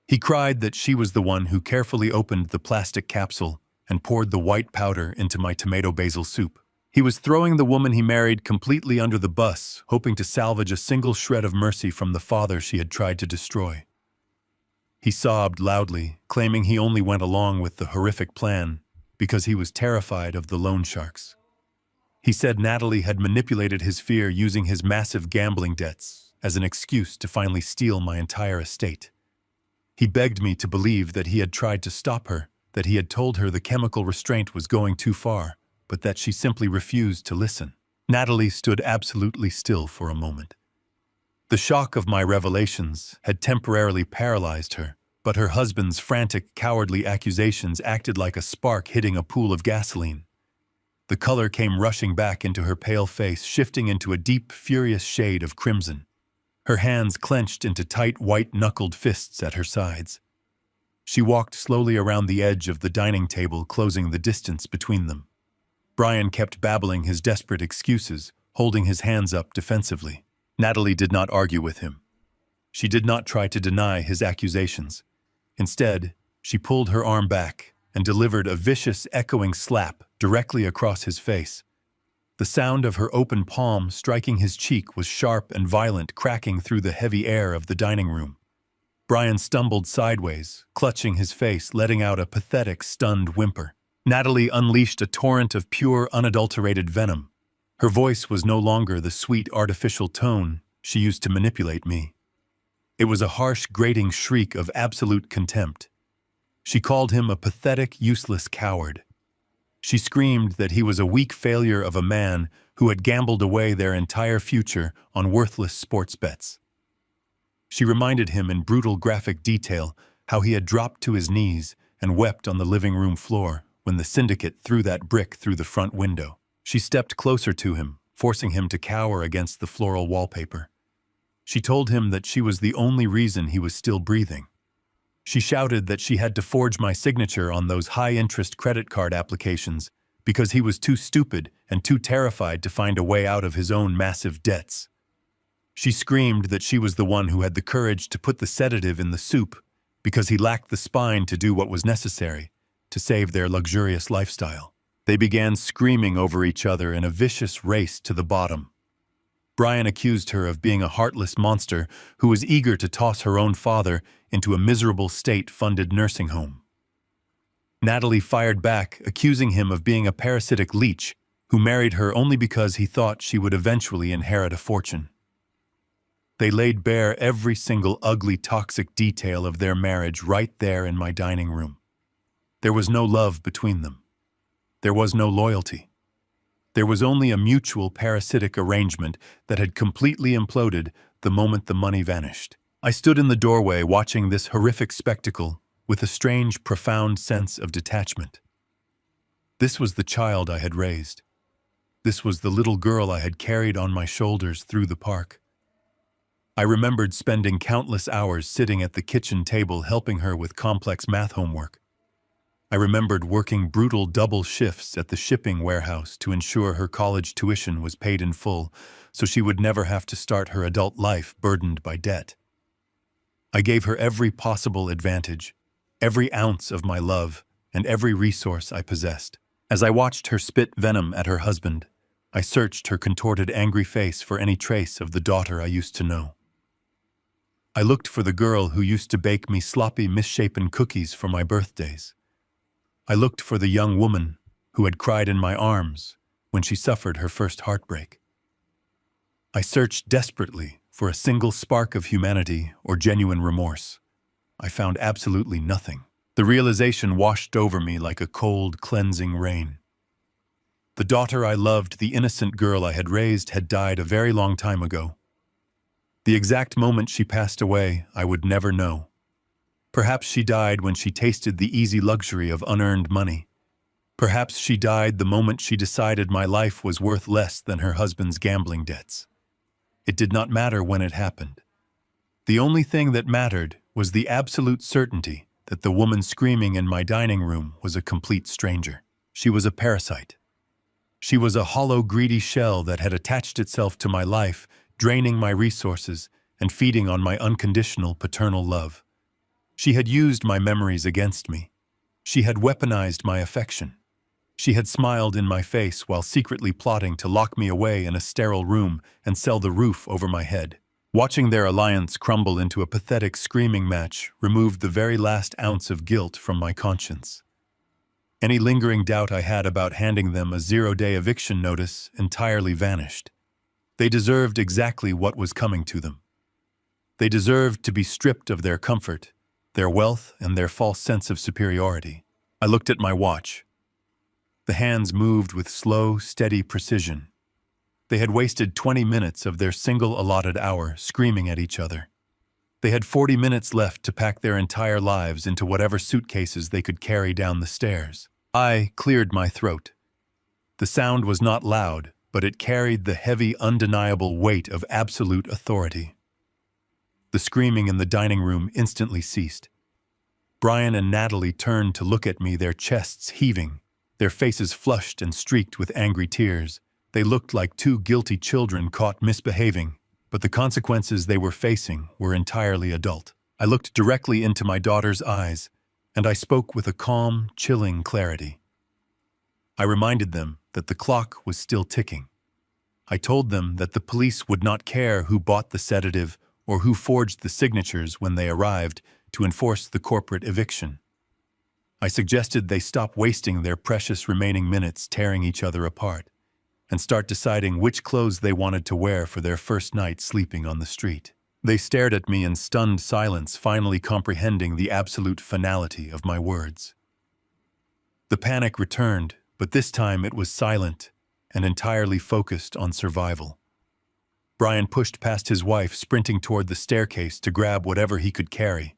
He cried that she was the one who carefully opened the plastic capsule and poured the white powder into my tomato basil soup. He was throwing the woman he married completely under the bus, hoping to salvage a single shred of mercy from the father she had tried to destroy. He sobbed loudly, claiming he only went along with the horrific plan because he was terrified of the loan sharks. He said Natalie had manipulated his fear using his massive gambling debts as an excuse to finally steal my entire estate. He begged me to believe that he had tried to stop her, that he had told her the chemical restraint was going too far, but that she simply refused to listen. Natalie stood absolutely still for a moment. The shock of my revelations had temporarily paralyzed her, but her husband's frantic, cowardly accusations acted like a spark hitting a pool of gasoline. The color came rushing back into her pale face, shifting into a deep, furious shade of crimson. Her hands clenched into tight, white-knuckled fists at her sides. She walked slowly around the edge of the dining table, closing the distance between them. Brian kept babbling his desperate excuses, holding his hands up defensively. Natalie did not argue with him. She did not try to deny his accusations. Instead, she pulled her arm back and delivered a vicious, echoing slap directly across his face. The sound of her open palm striking his cheek was sharp and violent, cracking through the heavy air of the dining room. Brian stumbled sideways, clutching his face, letting out a pathetic, stunned whimper. Natalie unleashed a torrent of pure, unadulterated venom. Her voice was no longer the sweet, artificial tone she used to manipulate me. It was a harsh, grating shriek of absolute contempt. She called him a pathetic, useless coward. She screamed that he was a weak failure of a man who had gambled away their entire future on worthless sports bets. She reminded him in brutal, graphic detail how he had dropped to his knees and wept on the living room floor when the syndicate threw that brick through the front window. She stepped closer to him, forcing him to cower against the floral wallpaper. She told him that she was the only reason he was still breathing. She shouted that she had to forge my signature on those high-interest credit card applications because he was too stupid and too terrified to find a way out of his own massive debts. She screamed that she was the one who had the courage to put the sedative in the soup because he lacked the spine to do what was necessary to save their luxurious lifestyle. They began screaming over each other in a vicious race to the bottom. Brian accused her of being a heartless monster who was eager to toss her own father into a miserable state-funded nursing home. Natalie fired back, accusing him of being a parasitic leech who married her only because he thought she would eventually inherit a fortune. They laid bare every single ugly, toxic detail of their marriage right there in my dining room. There was no love between them. There was no loyalty. There was only a mutual parasitic arrangement that had completely imploded the moment the money vanished. I stood in the doorway watching this horrific spectacle with a strange, profound sense of detachment. This was the child I had raised. This was the little girl I had carried on my shoulders through the park. I remembered spending countless hours sitting at the kitchen table helping her with complex math homework. I remembered working brutal double shifts at the shipping warehouse to ensure her college tuition was paid in full, so she would never have to start her adult life burdened by debt. I gave her every possible advantage, every ounce of my love, and every resource I possessed. As I watched her spit venom at her husband, I searched her contorted, angry face for any trace of the daughter I used to know. I looked for the girl who used to bake me sloppy, misshapen cookies for my birthdays. I looked for the young woman who had cried in my arms when she suffered her first heartbreak. I searched desperately for a single spark of humanity or genuine remorse. I found absolutely nothing. The realization washed over me like a cold, cleansing rain. The daughter I loved, the innocent girl I had raised, had died a very long time ago. The exact moment she passed away, I would never know. Perhaps she died when she tasted the easy luxury of unearned money. Perhaps she died the moment she decided my life was worth less than her husband's gambling debts. It did not matter when it happened. The only thing that mattered was the absolute certainty that the woman screaming in my dining room was a complete stranger. She was a parasite. She was a hollow, greedy shell that had attached itself to my life, draining my resources and feeding on my unconditional paternal love. She had used my memories against me. She had weaponized my affection. She had smiled in my face while secretly plotting to lock me away in a sterile room and sell the roof over my head. Watching their alliance crumble into a pathetic screaming match removed the very last ounce of guilt from my conscience. Any lingering doubt I had about handing them a 0-day eviction notice entirely vanished. They deserved exactly what was coming to them. They deserved to be stripped of their comfort, their wealth, and their false sense of superiority. I looked at my watch. The hands moved with slow, steady precision. They had wasted 20 minutes of their single allotted hour screaming at each other. They had 40 minutes left to pack their entire lives into whatever suitcases they could carry down the stairs. I cleared my throat. The sound was not loud, but it carried the heavy, undeniable weight of absolute authority. The screaming in the dining room instantly ceased. Brian and Natalie turned to look at me, their chests heaving, their faces flushed and streaked with angry tears. They looked like two guilty children caught misbehaving, but the consequences they were facing were entirely adult. I looked directly into my daughter's eyes, and I spoke with a calm, chilling clarity. I reminded them that the clock was still ticking. I told them that the police would not care who bought the sedative or who forged the signatures when they arrived to enforce the corporate eviction. I suggested they stop wasting their precious remaining minutes tearing each other apart and start deciding which clothes they wanted to wear for their first night sleeping on the street. They stared at me in stunned silence, finally comprehending the absolute finality of my words. The panic returned, but this time it was silent and entirely focused on survival. Brian pushed past his wife, sprinting toward the staircase to grab whatever he could carry.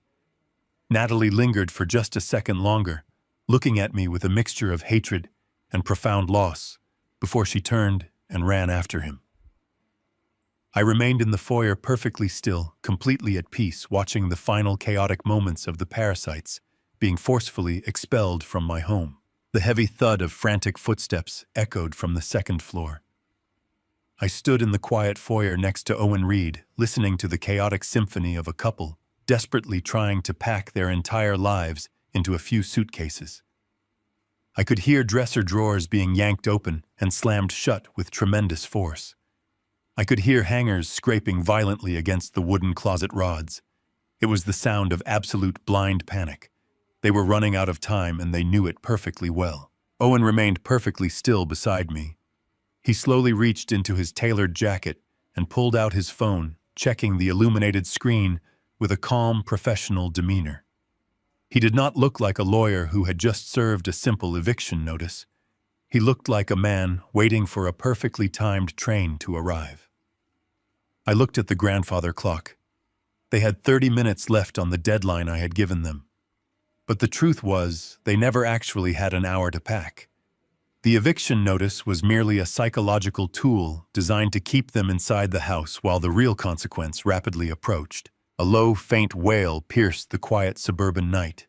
Natalie lingered for just a second longer, looking at me with a mixture of hatred and profound loss, before she turned and ran after him. I remained in the foyer perfectly still, completely at peace, watching the final chaotic moments of the parasites being forcefully expelled from my home. The heavy thud of frantic footsteps echoed from the second floor. I stood in the quiet foyer next to Owen Reed, listening to the chaotic symphony of a couple desperately trying to pack their entire lives into a few suitcases. I could hear dresser drawers being yanked open and slammed shut with tremendous force. I could hear hangers scraping violently against the wooden closet rods. It was the sound of absolute blind panic. They were running out of time, and they knew it perfectly well. Owen remained perfectly still beside me. He slowly reached into his tailored jacket and pulled out his phone, checking the illuminated screen with a calm, professional demeanor. He did not look like a lawyer who had just served a simple eviction notice. He looked like a man waiting for a perfectly timed train to arrive. I looked at the grandfather clock. They had 30 minutes left on the deadline I had given them. But the truth was, they never actually had an hour to pack. The eviction notice was merely a psychological tool designed to keep them inside the house while the real consequence rapidly approached. A low, faint wail pierced the quiet suburban night.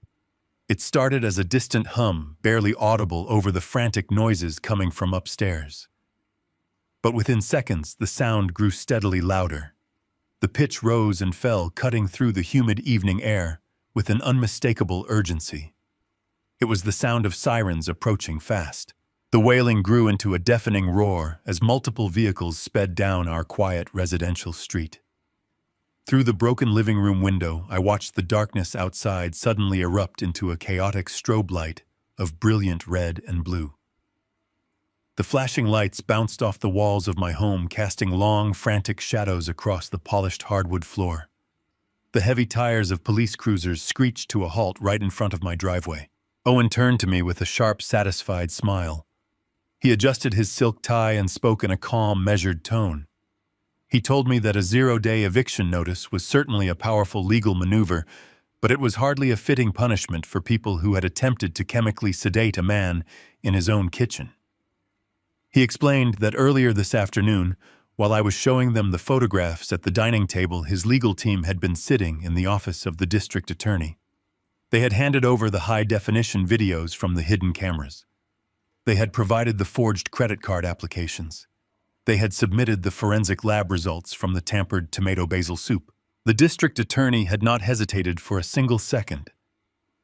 It started as a distant hum, barely audible over the frantic noises coming from upstairs. But within seconds, the sound grew steadily louder. The pitch rose and fell, cutting through the humid evening air with an unmistakable urgency. It was the sound of sirens approaching fast. The wailing grew into a deafening roar as multiple vehicles sped down our quiet residential street. Through the broken living room window, I watched the darkness outside suddenly erupt into a chaotic strobe light of brilliant red and blue. The flashing lights bounced off the walls of my home, casting long, frantic shadows across the polished hardwood floor. The heavy tires of police cruisers screeched to a halt right in front of my driveway. Owen turned to me with a sharp, satisfied smile. He adjusted his silk tie and spoke in a calm, measured tone. He told me that a 0-day eviction notice was certainly a powerful legal maneuver, but it was hardly a fitting punishment for people who had attempted to chemically sedate a man in his own kitchen. He explained that earlier this afternoon, while I was showing them the photographs at the dining table, his legal team had been sitting in the office of the district attorney. They had handed over the high-definition videos from the hidden cameras. They had provided the forged credit card applications. They had submitted the forensic lab results from the tampered tomato basil soup. The district attorney had not hesitated for a single second.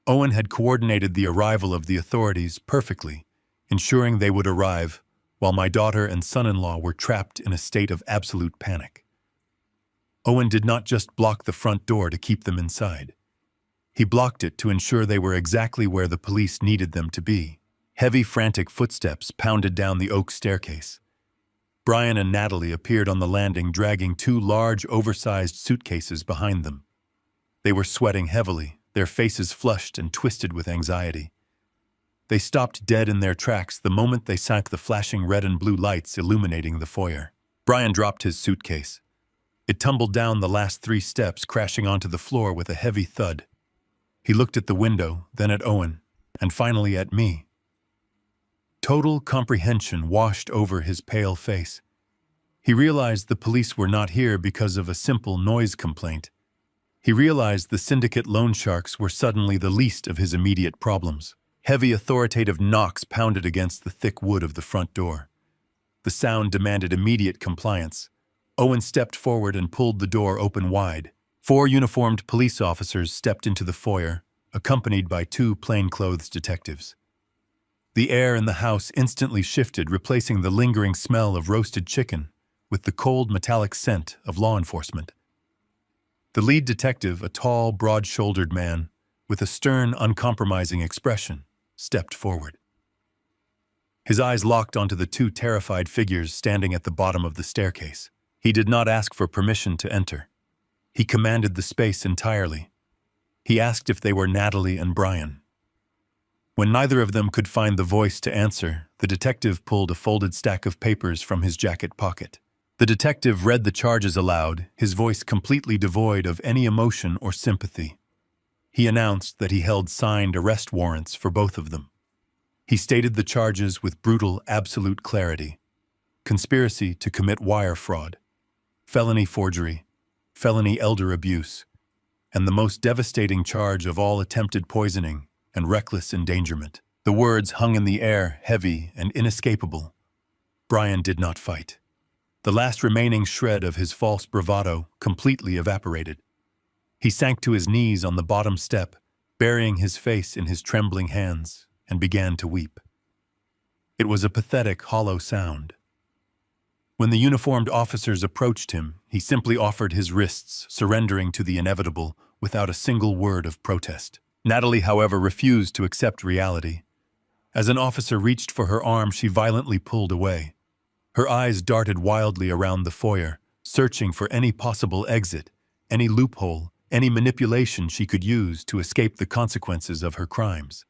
Owen had coordinated the arrival of the authorities perfectly, ensuring they would arrive while my daughter and son-in-law were trapped in a state of absolute panic. Owen did not just block the front door to keep them inside. He blocked it to ensure they were exactly where the police needed them to be. Heavy, frantic footsteps pounded down the oak staircase. Brian and Natalie appeared on the landing dragging two large, oversized suitcases behind them. They were sweating heavily, their faces flushed and twisted with anxiety. They stopped dead in their tracks the moment they saw the flashing red and blue lights illuminating the foyer. Brian dropped his suitcase. It tumbled down the last 3 steps, crashing onto the floor with a heavy thud. He looked at the window, then at Owen, and finally at me. Total comprehension washed over his pale face. He realized the police were not here because of a simple noise complaint. He realized the syndicate loan sharks were suddenly the least of his immediate problems. Heavy authoritative knocks pounded against the thick wood of the front door. The sound demanded immediate compliance. Owen stepped forward and pulled the door open wide. 4 uniformed police officers stepped into the foyer, accompanied by 2 plainclothes detectives. The air in the house instantly shifted, replacing the lingering smell of roasted chicken with the cold metallic scent of law enforcement. The lead detective, a tall, broad-shouldered man with a stern, uncompromising expression, stepped forward. His eyes locked onto the 2 terrified figures standing at the bottom of the staircase. He did not ask for permission to enter. He commanded the space entirely. He asked if they were Natalie and Brian. When neither of them could find the voice to answer, the detective pulled a folded stack of papers from his jacket pocket. The detective read the charges aloud, his voice completely devoid of any emotion or sympathy. He announced that he held signed arrest warrants for both of them. He stated the charges with brutal, absolute clarity: conspiracy to commit wire fraud, felony forgery, felony elder abuse, and the most devastating charge of all, attempted poisoning and reckless endangerment. The words hung in the air, heavy and inescapable. Brian did not fight. The last remaining shred of his false bravado completely evaporated. He sank to his knees on the bottom step, burying his face in his trembling hands, and began to weep. It was a pathetic, hollow sound. When the uniformed officers approached him, he simply offered his wrists, surrendering to the inevitable without a single word of protest. Natalie, however, refused to accept reality. As an officer reached for her arm, she violently pulled away. Her eyes darted wildly around the foyer, searching for any possible exit, any loophole, any manipulation she could use to escape the consequences of her crimes.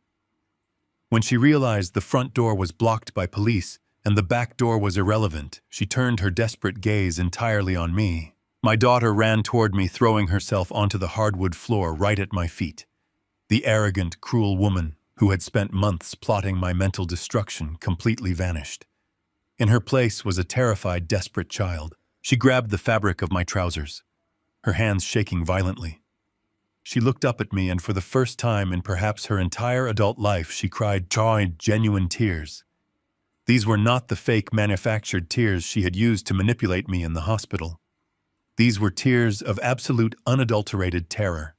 When she realized the front door was blocked by police and the back door was irrelevant, she turned her desperate gaze entirely on me. My daughter ran toward me, throwing herself onto the hardwood floor right at my feet. The arrogant, cruel woman who had spent months plotting my mental destruction completely vanished. In her place was a terrified, desperate child. She grabbed the fabric of my trousers, her hands shaking violently. She looked up at me, and for the first time in perhaps her entire adult life, she cried genuine tears. These were not the fake, manufactured tears she had used to manipulate me in the hospital. These were tears of absolute, unadulterated terror.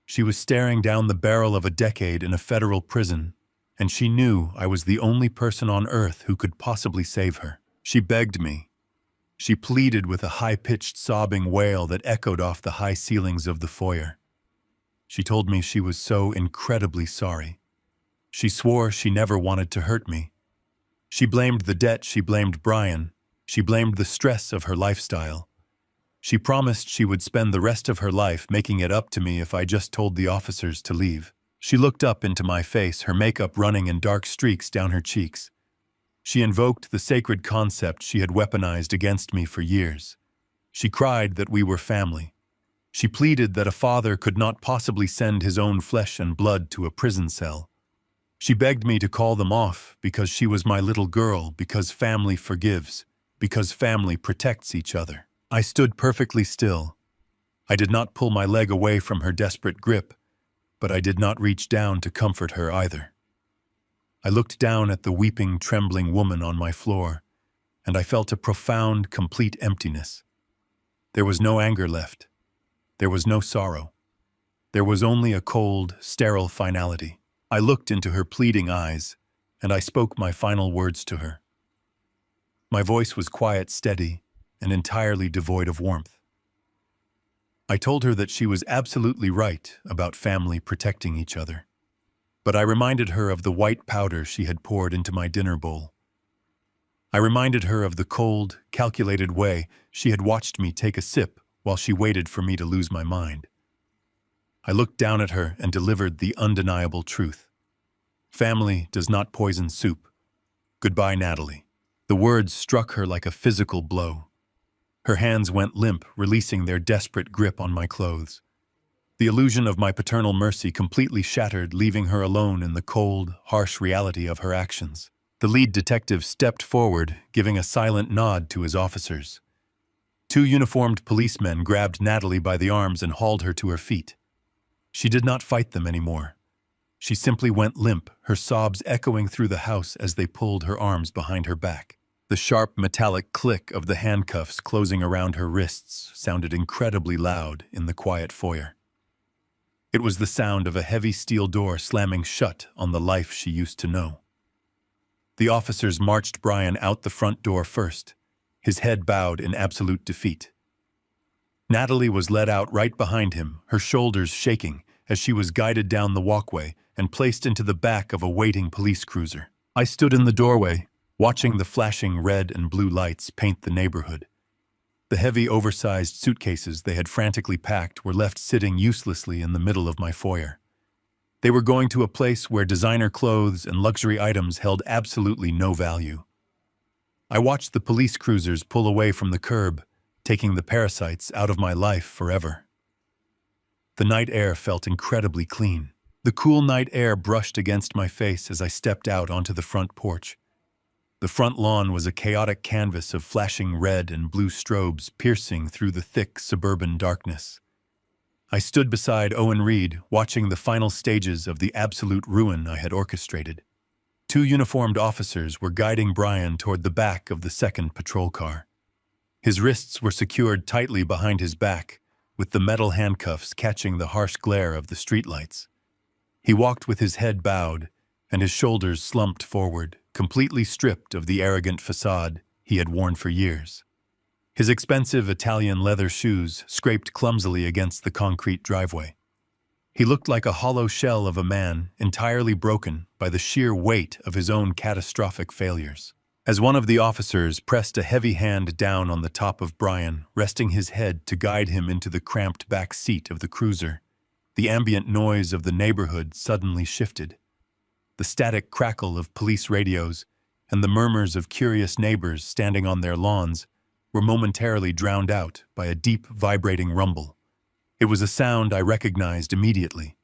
She was staring down the barrel of a decade in a federal prison, and she knew I was the only person on earth who could possibly save her. She begged me. She pleaded with a high-pitched, sobbing wail that echoed off the high ceilings of the foyer. She told me she was so incredibly sorry. She swore she never wanted to hurt me. She blamed the debt, she blamed Brian, she blamed the stress of her lifestyle. She promised she would spend the rest of her life making it up to me if I just told the officers to leave. She looked up into my face, her makeup running in dark streaks down her cheeks. She invoked the sacred concept she had weaponized against me for years. She cried that we were family. She pleaded that a father could not possibly send his own flesh and blood to a prison cell. She begged me to call them off because she was my little girl, because family forgives, because family protects each other. I stood perfectly still. I did not pull my leg away from her desperate grip, but I did not reach down to comfort her either. I looked down at the weeping, trembling woman on my floor, and I felt a profound, complete emptiness. There was no anger left. There was no sorrow. There was only a cold, sterile finality. I looked into her pleading eyes, and I spoke my final words to her. My voice was quiet, steady, and entirely devoid of warmth. I told her that she was absolutely right about family protecting each other, but I reminded her of the white powder she had poured into my dinner bowl. I reminded her of the cold, calculated way she had watched me take a sip while she waited for me to lose my mind. I looked down at her and delivered the undeniable truth. Family does not poison soup. Goodbye, Natalie. The words struck her like a physical blow. Her hands went limp, releasing their desperate grip on my clothes. The illusion of my paternal mercy completely shattered, leaving her alone in the cold, harsh reality of her actions. The lead detective stepped forward, giving a silent nod to his officers. Two uniformed policemen grabbed Natalie by the arms and hauled her to her feet. She did not fight them anymore. She simply went limp, her sobs echoing through the house as they pulled her arms behind her back. The sharp metallic click of the handcuffs closing around her wrists sounded incredibly loud in the quiet foyer. It was the sound of a heavy steel door slamming shut on the life she used to know. The officers marched Brian out the front door first, his head bowed in absolute defeat. Natalie was led out right behind him, her shoulders shaking as she was guided down the walkway and placed into the back of a waiting police cruiser. I stood in the doorway, watching the flashing red and blue lights paint the neighborhood. The heavy, oversized suitcases they had frantically packed were left sitting uselessly in the middle of my foyer. They were going to a place where designer clothes and luxury items held absolutely no value. I watched the police cruisers pull away from the curb, taking the parasites out of my life forever. The night air felt incredibly clean. The cool night air brushed against my face as I stepped out onto the front porch. The front lawn was a chaotic canvas of flashing red and blue strobes piercing through the thick suburban darkness. I stood beside Owen Reed, watching the final stages of the absolute ruin I had orchestrated. Two uniformed officers were guiding Brian toward the back of the second patrol car. His wrists were secured tightly behind his back, with the metal handcuffs catching the harsh glare of the streetlights. He walked with his head bowed and his shoulders slumped forward, completely stripped of the arrogant facade he had worn for years. His expensive Italian leather shoes scraped clumsily against the concrete driveway. He looked like a hollow shell of a man, entirely broken by the sheer weight of his own catastrophic failures. As one of the officers pressed a heavy hand down on the top of Brian, resting his head to guide him into the cramped back seat of the cruiser, the ambient noise of the neighborhood suddenly shifted. The static crackle of police radios and the murmurs of curious neighbors standing on their lawns were momentarily drowned out by a deep, vibrating rumble. It was a sound I recognized immediately.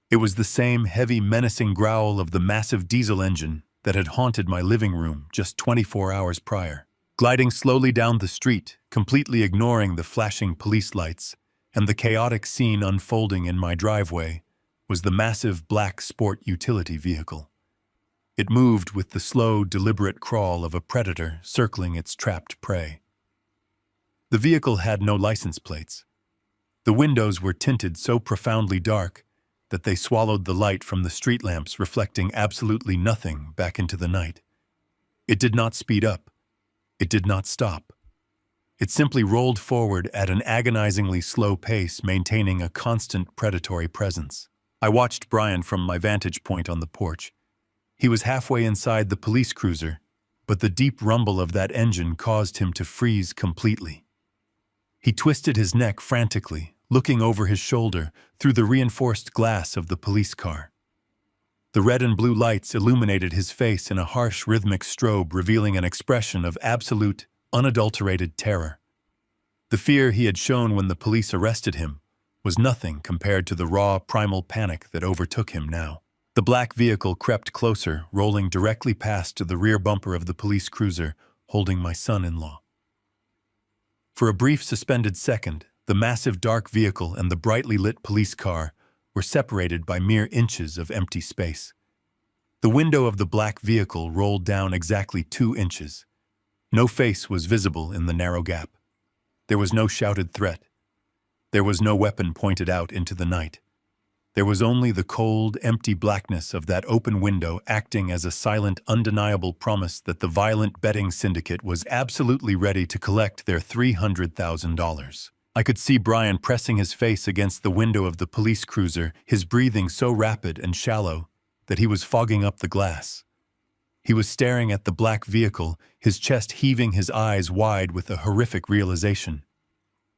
It was the same heavy, menacing growl of the massive diesel engine that had haunted my living room just 24 hours prior. Gliding slowly down the street, completely ignoring the flashing police lights and the chaotic scene unfolding in my driveway, was the massive black sport utility vehicle. It moved with the slow, deliberate crawl of a predator circling its trapped prey. The vehicle had no license plates. The windows were tinted so profoundly dark that they swallowed the light from the street lamps, reflecting absolutely nothing back into the night. It did not speed up. It did not stop. It simply rolled forward at an agonizingly slow pace, maintaining a constant predatory presence. I watched Brian from my vantage point on the porch. He was halfway inside the police cruiser, but the deep rumble of that engine caused him to freeze completely. He twisted his neck frantically, looking over his shoulder through the reinforced glass of the police car. The red and blue lights illuminated his face in a harsh, rhythmic strobe, revealing an expression of absolute, unadulterated terror. The fear he had shown when the police arrested him was nothing compared to the raw, primal panic that overtook him now. The black vehicle crept closer, rolling directly past the rear bumper of the police cruiser, holding my son-in-law. For a brief, suspended second, the massive dark vehicle and the brightly lit police car were separated by mere inches of empty space. The window of the black vehicle rolled down exactly 2 inches. No face was visible in the narrow gap. There was no shouted threat. There was no weapon pointed out into the night. There was only the cold, empty blackness of that open window, acting as a silent, undeniable promise that the violent betting syndicate was absolutely ready to collect their $300,000. I could see Brian pressing his face against the window of the police cruiser, his breathing so rapid and shallow that he was fogging up the glass. He was staring at the black vehicle, his chest heaving, his eyes wide with a horrific realization.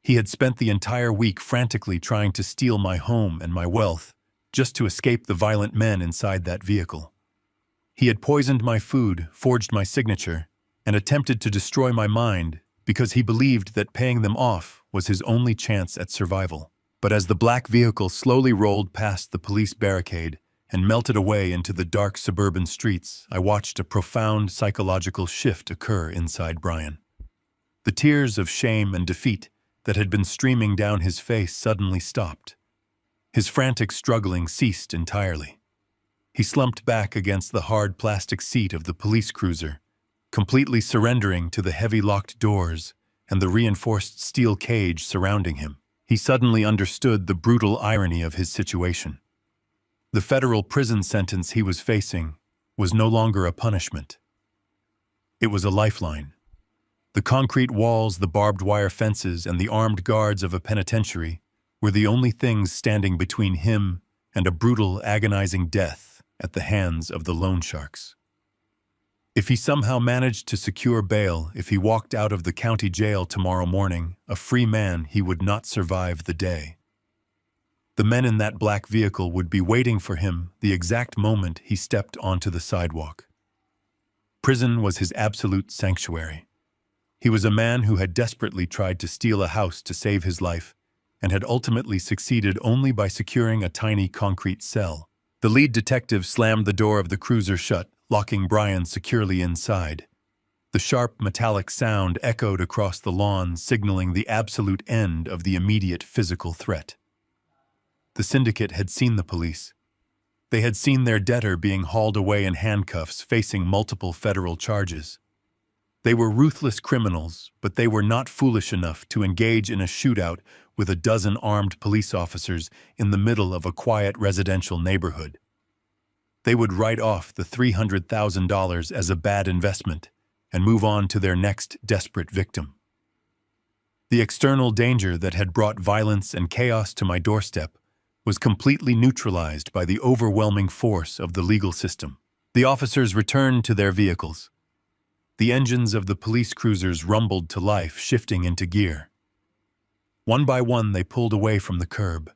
He had spent the entire week frantically trying to steal my home and my wealth, just to escape the violent men inside that vehicle. He had poisoned my food, forged my signature, and attempted to destroy my mind because he believed that paying them off was his only chance at survival. But as the black vehicle slowly rolled past the police barricade and melted away into the dark suburban streets, I watched a profound psychological shift occur inside Brian. The tears of shame and defeat that had been streaming down his face suddenly stopped. His frantic struggling ceased entirely. He slumped back against the hard plastic seat of the police cruiser, completely surrendering to the heavy locked doors and the reinforced steel cage surrounding him. He suddenly understood the brutal irony of his situation. The federal prison sentence he was facing was no longer a punishment. It was a lifeline. The concrete walls, the barbed wire fences, and the armed guards of a penitentiary were the only things standing between him and a brutal, agonizing death at the hands of the loan sharks. If he somehow managed to secure bail, if he walked out of the county jail tomorrow morning, a free man, he would not survive the day. The men in that black vehicle would be waiting for him the exact moment he stepped onto the sidewalk. Prison was his absolute sanctuary. He was a man who had desperately tried to steal a house to save his life, and had ultimately succeeded only by securing a tiny concrete cell. The lead detective slammed the door of the cruiser shut, locking Brian securely inside. The sharp, metallic sound echoed across the lawn, signaling the absolute end of the immediate physical threat. The syndicate had seen the police. They had seen their debtor being hauled away in handcuffs, facing multiple federal charges. They were ruthless criminals, but they were not foolish enough to engage in a shootout with a dozen armed police officers in the middle of a quiet residential neighborhood. They would write off the $300,000 as a bad investment and move on to their next desperate victim. The external danger that had brought violence and chaos to my doorstep was completely neutralized by the overwhelming force of the legal system. The officers returned to their vehicles. The engines of the police cruisers rumbled to life, shifting into gear. One by one, they pulled away from the curb.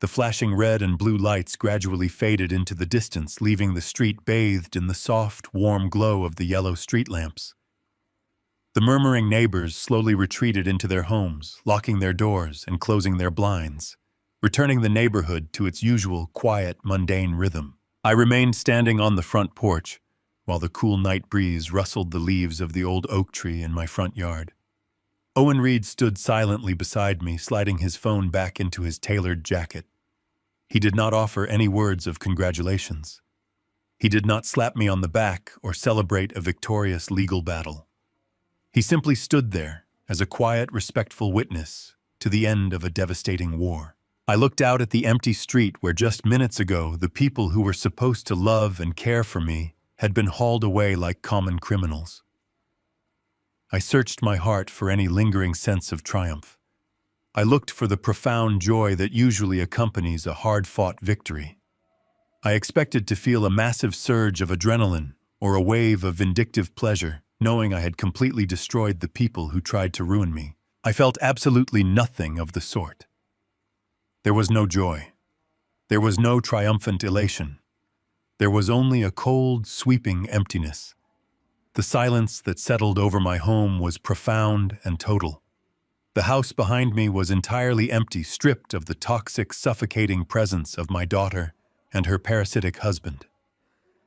The flashing red and blue lights gradually faded into the distance, leaving the street bathed in the soft, warm glow of the yellow street lamps. The murmuring neighbors slowly retreated into their homes, locking their doors and closing their blinds, returning the neighborhood to its usual quiet, mundane rhythm. I remained standing on the front porch, while the cool night breeze rustled the leaves of the old oak tree in my front yard. Owen Reed stood silently beside me, sliding his phone back into his tailored jacket. He did not offer any words of congratulations. He did not slap me on the back or celebrate a victorious legal battle. He simply stood there as a quiet, respectful witness to the end of a devastating war. I looked out at the empty street where just minutes ago the people who were supposed to love and care for me had been hauled away like common criminals. I searched my heart for any lingering sense of triumph. I looked for the profound joy that usually accompanies a hard-fought victory. I expected to feel a massive surge of adrenaline or a wave of vindictive pleasure, knowing I had completely destroyed the people who tried to ruin me. I felt absolutely nothing of the sort. There was no joy. There was no triumphant elation. There was only a cold, sweeping emptiness. The silence that settled over my home was profound and total. The house behind me was entirely empty, stripped of the toxic, suffocating presence of my daughter and her parasitic husband.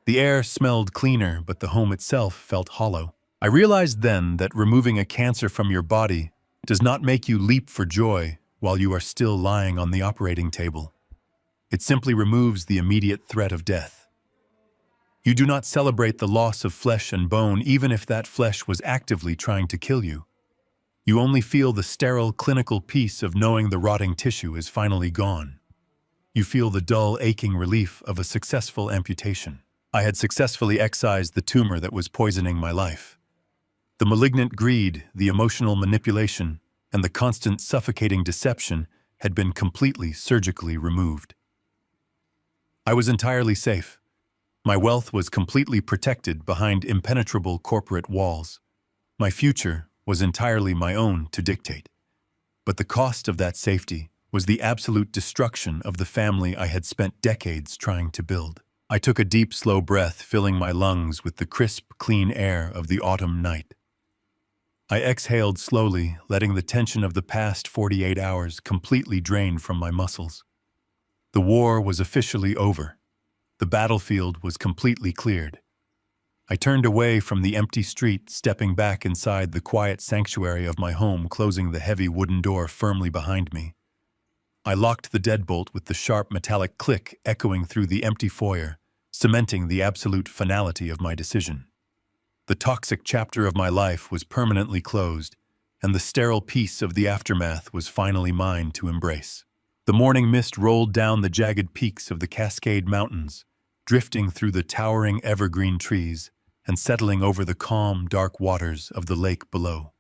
The air smelled cleaner, but the home itself felt hollow. I realized then that removing a cancer from your body does not make you leap for joy while you are still lying on the operating table. It simply removes the immediate threat of death. You do not celebrate the loss of flesh and bone, even if that flesh was actively trying to kill you. You only feel the sterile, clinical peace of knowing the rotting tissue is finally gone. You feel the dull, aching relief of a successful amputation. I had successfully excised the tumor that was poisoning my life. The malignant greed, the emotional manipulation, and the constant suffocating deception had been completely surgically removed. I was entirely safe. My wealth was completely protected behind impenetrable corporate walls. My future was entirely my own to dictate. But the cost of that safety was the absolute destruction of the family I had spent decades trying to build. I took a deep, slow breath, filling my lungs with the crisp, clean air of the autumn night. I exhaled slowly, letting the tension of the past 48 hours completely drain from my muscles. The war was officially over. The battlefield was completely cleared. I turned away from the empty street, stepping back inside the quiet sanctuary of my home, closing the heavy wooden door firmly behind me. I locked the deadbolt with the sharp metallic click echoing through the empty foyer, cementing the absolute finality of my decision. The toxic chapter of my life was permanently closed, and the sterile peace of the aftermath was finally mine to embrace. The morning mist rolled down the jagged peaks of the Cascade Mountains, drifting through the towering evergreen trees and settling over the calm, dark waters of the lake below.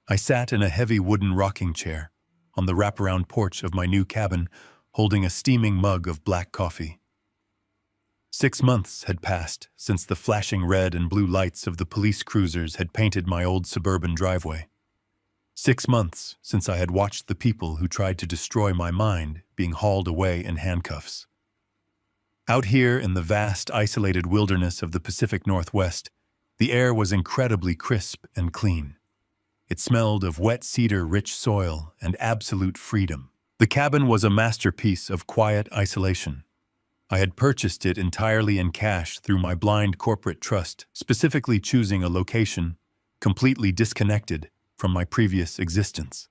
I sat in a heavy wooden rocking chair on the wraparound porch of my new cabin, holding a steaming mug of black coffee. 6 months had passed since the flashing red and blue lights of the police cruisers had painted my old suburban driveway. 6 months since I had watched the people who tried to destroy my mind being hauled away in handcuffs. Out here in the vast, isolated wilderness of the Pacific Northwest, the air was incredibly crisp and clean. It smelled of wet cedar-rich soil and absolute freedom. The cabin was a masterpiece of quiet isolation. I had purchased it entirely in cash through my blind corporate trust, specifically choosing a location completely disconnected from my previous existence.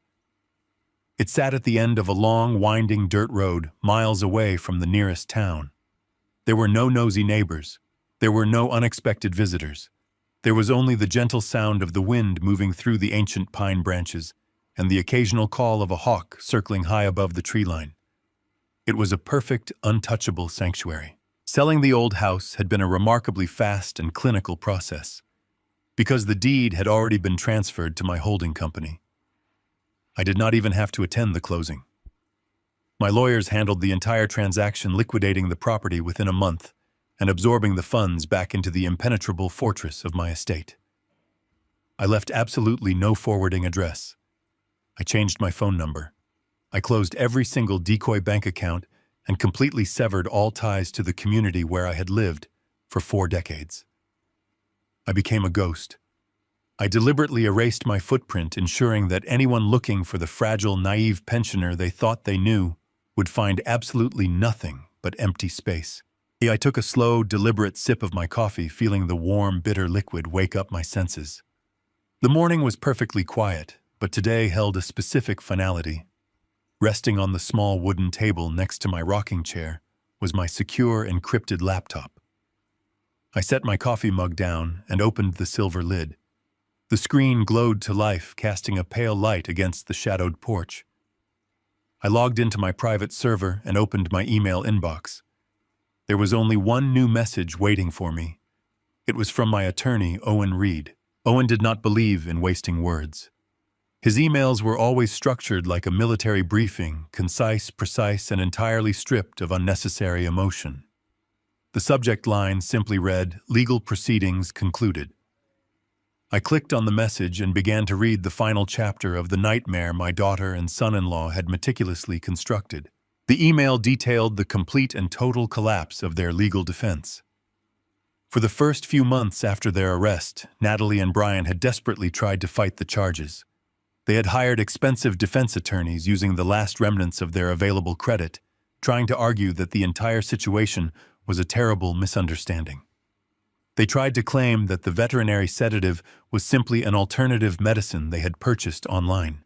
It sat at the end of a long, winding dirt road miles away from the nearest town. There were no nosy neighbors. There were no unexpected visitors. There was only the gentle sound of the wind moving through the ancient pine branches and the occasional call of a hawk circling high above the tree line. It was a perfect, untouchable sanctuary. Selling the old house had been a remarkably fast and clinical process, because the deed had already been transferred to my holding company. I did not even have to attend the closing. My lawyers handled the entire transaction, liquidating the property within a month and absorbing the funds back into the impenetrable fortress of my estate. I left absolutely no forwarding address. I changed my phone number. I closed every single decoy bank account and completely severed all ties to the community where I had lived for 4 decades. I became a ghost. I deliberately erased my footprint, ensuring that anyone looking for the fragile, naive pensioner they thought they knew would find absolutely nothing but empty space. I took a slow, deliberate sip of my coffee, feeling the warm, bitter liquid wake up my senses. The morning was perfectly quiet, but today held a specific finality. Resting on the small wooden table next to my rocking chair was my secure, encrypted laptop. I set my coffee mug down and opened the silver lid. The screen glowed to life, casting a pale light against the shadowed porch. I logged into my private server and opened my email inbox. There was only one new message waiting for me. It was from my attorney, Owen Reed. Owen did not believe in wasting words. His emails were always structured like a military briefing, concise, precise, and entirely stripped of unnecessary emotion. The subject line simply read, "Legal proceedings concluded." I clicked on the message and began to read the final chapter of the nightmare my daughter and son-in-law had meticulously constructed. The email detailed the complete and total collapse of their legal defense. For the first few months after their arrest, Natalie and Brian had desperately tried to fight the charges. They had hired expensive defense attorneys using the last remnants of their available credit, trying to argue that the entire situation was a terrible misunderstanding. They tried to claim that the veterinary sedative was simply an alternative medicine they had purchased online.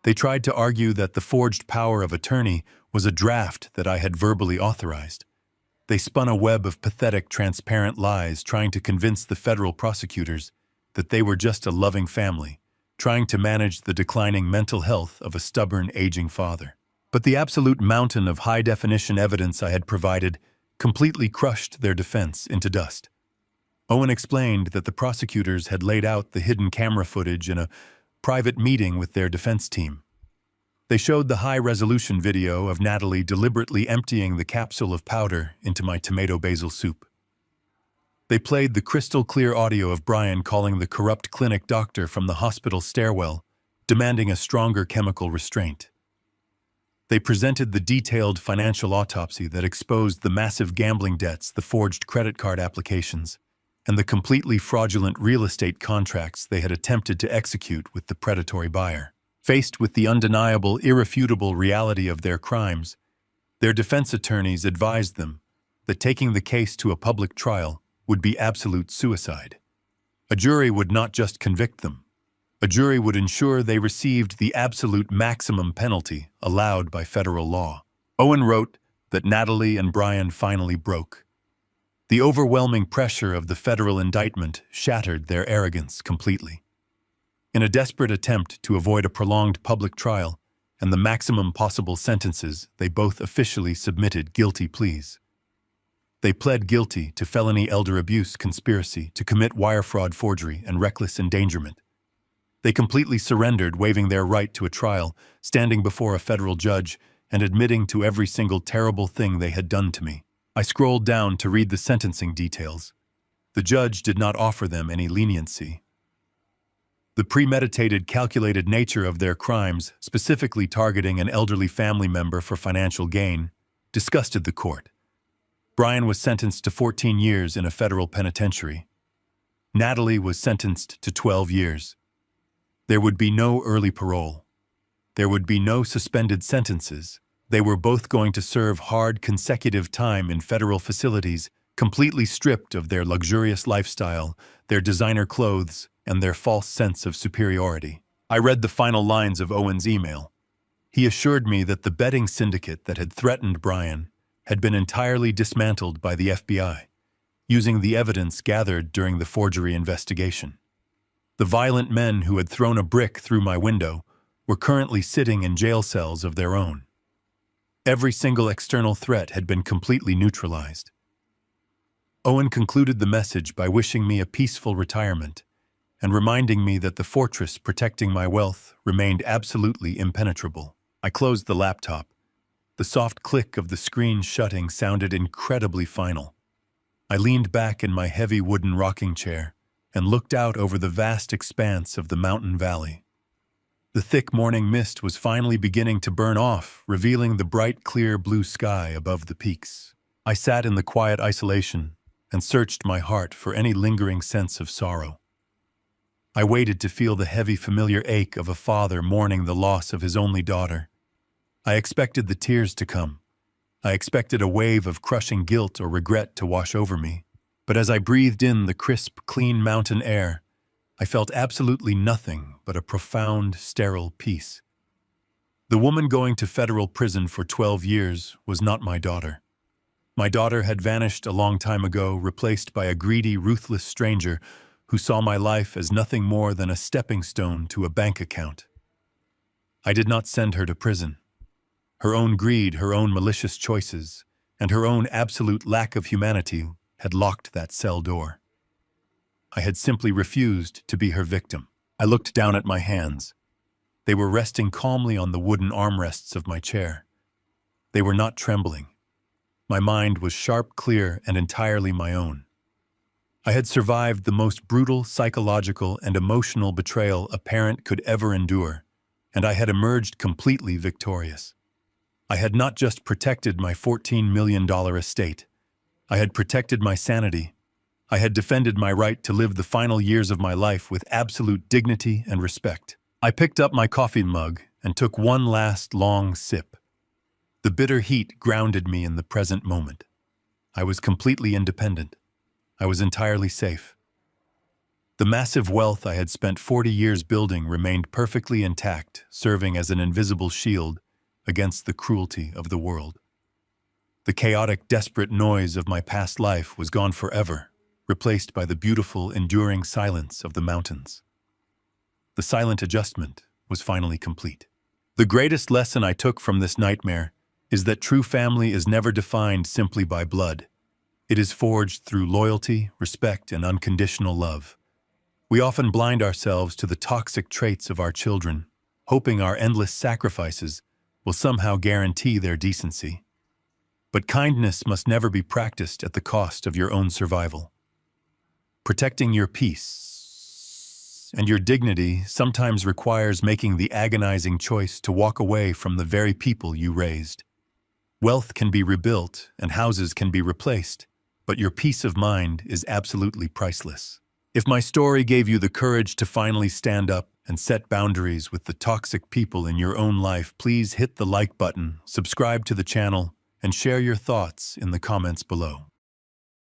They tried to argue that the forged power of attorney was a draft that I had verbally authorized. They spun a web of pathetic, transparent lies, trying to convince the federal prosecutors that they were just a loving family, trying to manage the declining mental health of a stubborn, aging father. But the absolute mountain of high-definition evidence I had provided completely crushed their defense into dust. Owen explained that the prosecutors had laid out the hidden camera footage in a private meeting with their defense team. They showed the high-resolution video of Natalie deliberately emptying the capsule of powder into my tomato basil soup. They played the crystal-clear audio of Brian calling the corrupt clinic doctor from the hospital stairwell, demanding a stronger chemical restraint. They presented the detailed financial autopsy that exposed the massive gambling debts, the forged credit card applications, and the completely fraudulent real estate contracts they had attempted to execute with the predatory buyer. Faced with the undeniable, irrefutable reality of their crimes, their defense attorneys advised them that taking the case to a public trial would be absolute suicide. A jury would not just convict them. A jury would ensure they received the absolute maximum penalty allowed by federal law. Owen wrote that Natalie and Brian finally broke. The overwhelming pressure of the federal indictment shattered their arrogance completely. In a desperate attempt to avoid a prolonged public trial and the maximum possible sentences, they both officially submitted guilty pleas. They pled guilty to felony elder abuse conspiracy to commit wire fraud, forgery, and reckless endangerment. They completely surrendered, waiving their right to a trial, standing before a federal judge, and admitting to every single terrible thing they had done to me. I scrolled down to read the sentencing details. The judge did not offer them any leniency. The premeditated, calculated nature of their crimes, specifically targeting an elderly family member for financial gain, disgusted the court. Brian was sentenced to 14 years in a federal penitentiary. Natalie was sentenced to 12 years. There would be no early parole. There would be no suspended sentences. They were both going to serve hard consecutive time in federal facilities, completely stripped of their luxurious lifestyle, their designer clothes, and their false sense of superiority. I read the final lines of Owen's email. He assured me that the betting syndicate that had threatened Brian had been entirely dismantled by the FBI, using the evidence gathered during the forgery investigation. The violent men who had thrown a brick through my window were currently sitting in jail cells of their own. Every single external threat had been completely neutralized. Owen concluded the message by wishing me a peaceful retirement and reminding me that the fortress protecting my wealth remained absolutely impenetrable. I closed the laptop. The soft click of the screen shutting sounded incredibly final. I leaned back in my heavy wooden rocking chair and looked out over the vast expanse of the mountain valley. The thick morning mist was finally beginning to burn off, revealing the bright, clear blue sky above the peaks. I sat in the quiet isolation and searched my heart for any lingering sense of sorrow. I waited to feel the heavy, familiar ache of a father mourning the loss of his only daughter. I expected the tears to come. I expected a wave of crushing guilt or regret to wash over me. But as I breathed in the crisp, clean mountain air, I felt absolutely nothing but a profound, sterile peace. The woman going to federal prison for 12 years was not my daughter. My daughter had vanished a long time ago, replaced by a greedy, ruthless stranger who saw my life as nothing more than a stepping stone to a bank account. I did not send her to prison. Her own greed, her own malicious choices, and her own absolute lack of humanity had locked that cell door. I had simply refused to be her victim. I looked down at my hands. They were resting calmly on the wooden armrests of my chair. They were not trembling. My mind was sharp, clear, and entirely my own. I had survived the most brutal psychological and emotional betrayal a parent could ever endure, and I had emerged completely victorious. I had not just protected my $14 million estate. I had protected my sanity. I had defended my right to live the final years of my life with absolute dignity and respect. I picked up my coffee mug and took one last long sip. The bitter heat grounded me in the present moment. I was completely independent. I was entirely safe. The massive wealth I had spent 40 years building remained perfectly intact, serving as an invisible shield against the cruelty of the world. The chaotic, desperate noise of my past life was gone forever, replaced by the beautiful, enduring silence of the mountains. The silent adjustment was finally complete. The greatest lesson I took from this nightmare is that true family is never defined simply by blood. It is forged through loyalty, respect, and unconditional love. We often blind ourselves to the toxic traits of our children, hoping our endless sacrifices will somehow guarantee their decency. But kindness must never be practiced at the cost of your own survival. Protecting your peace and your dignity sometimes requires making the agonizing choice to walk away from the very people you raised. Wealth can be rebuilt and houses can be replaced, but your peace of mind is absolutely priceless. If my story gave you the courage to finally stand up and set boundaries with the toxic people in your own life, please hit the like button, subscribe to the channel, and share your thoughts in the comments below.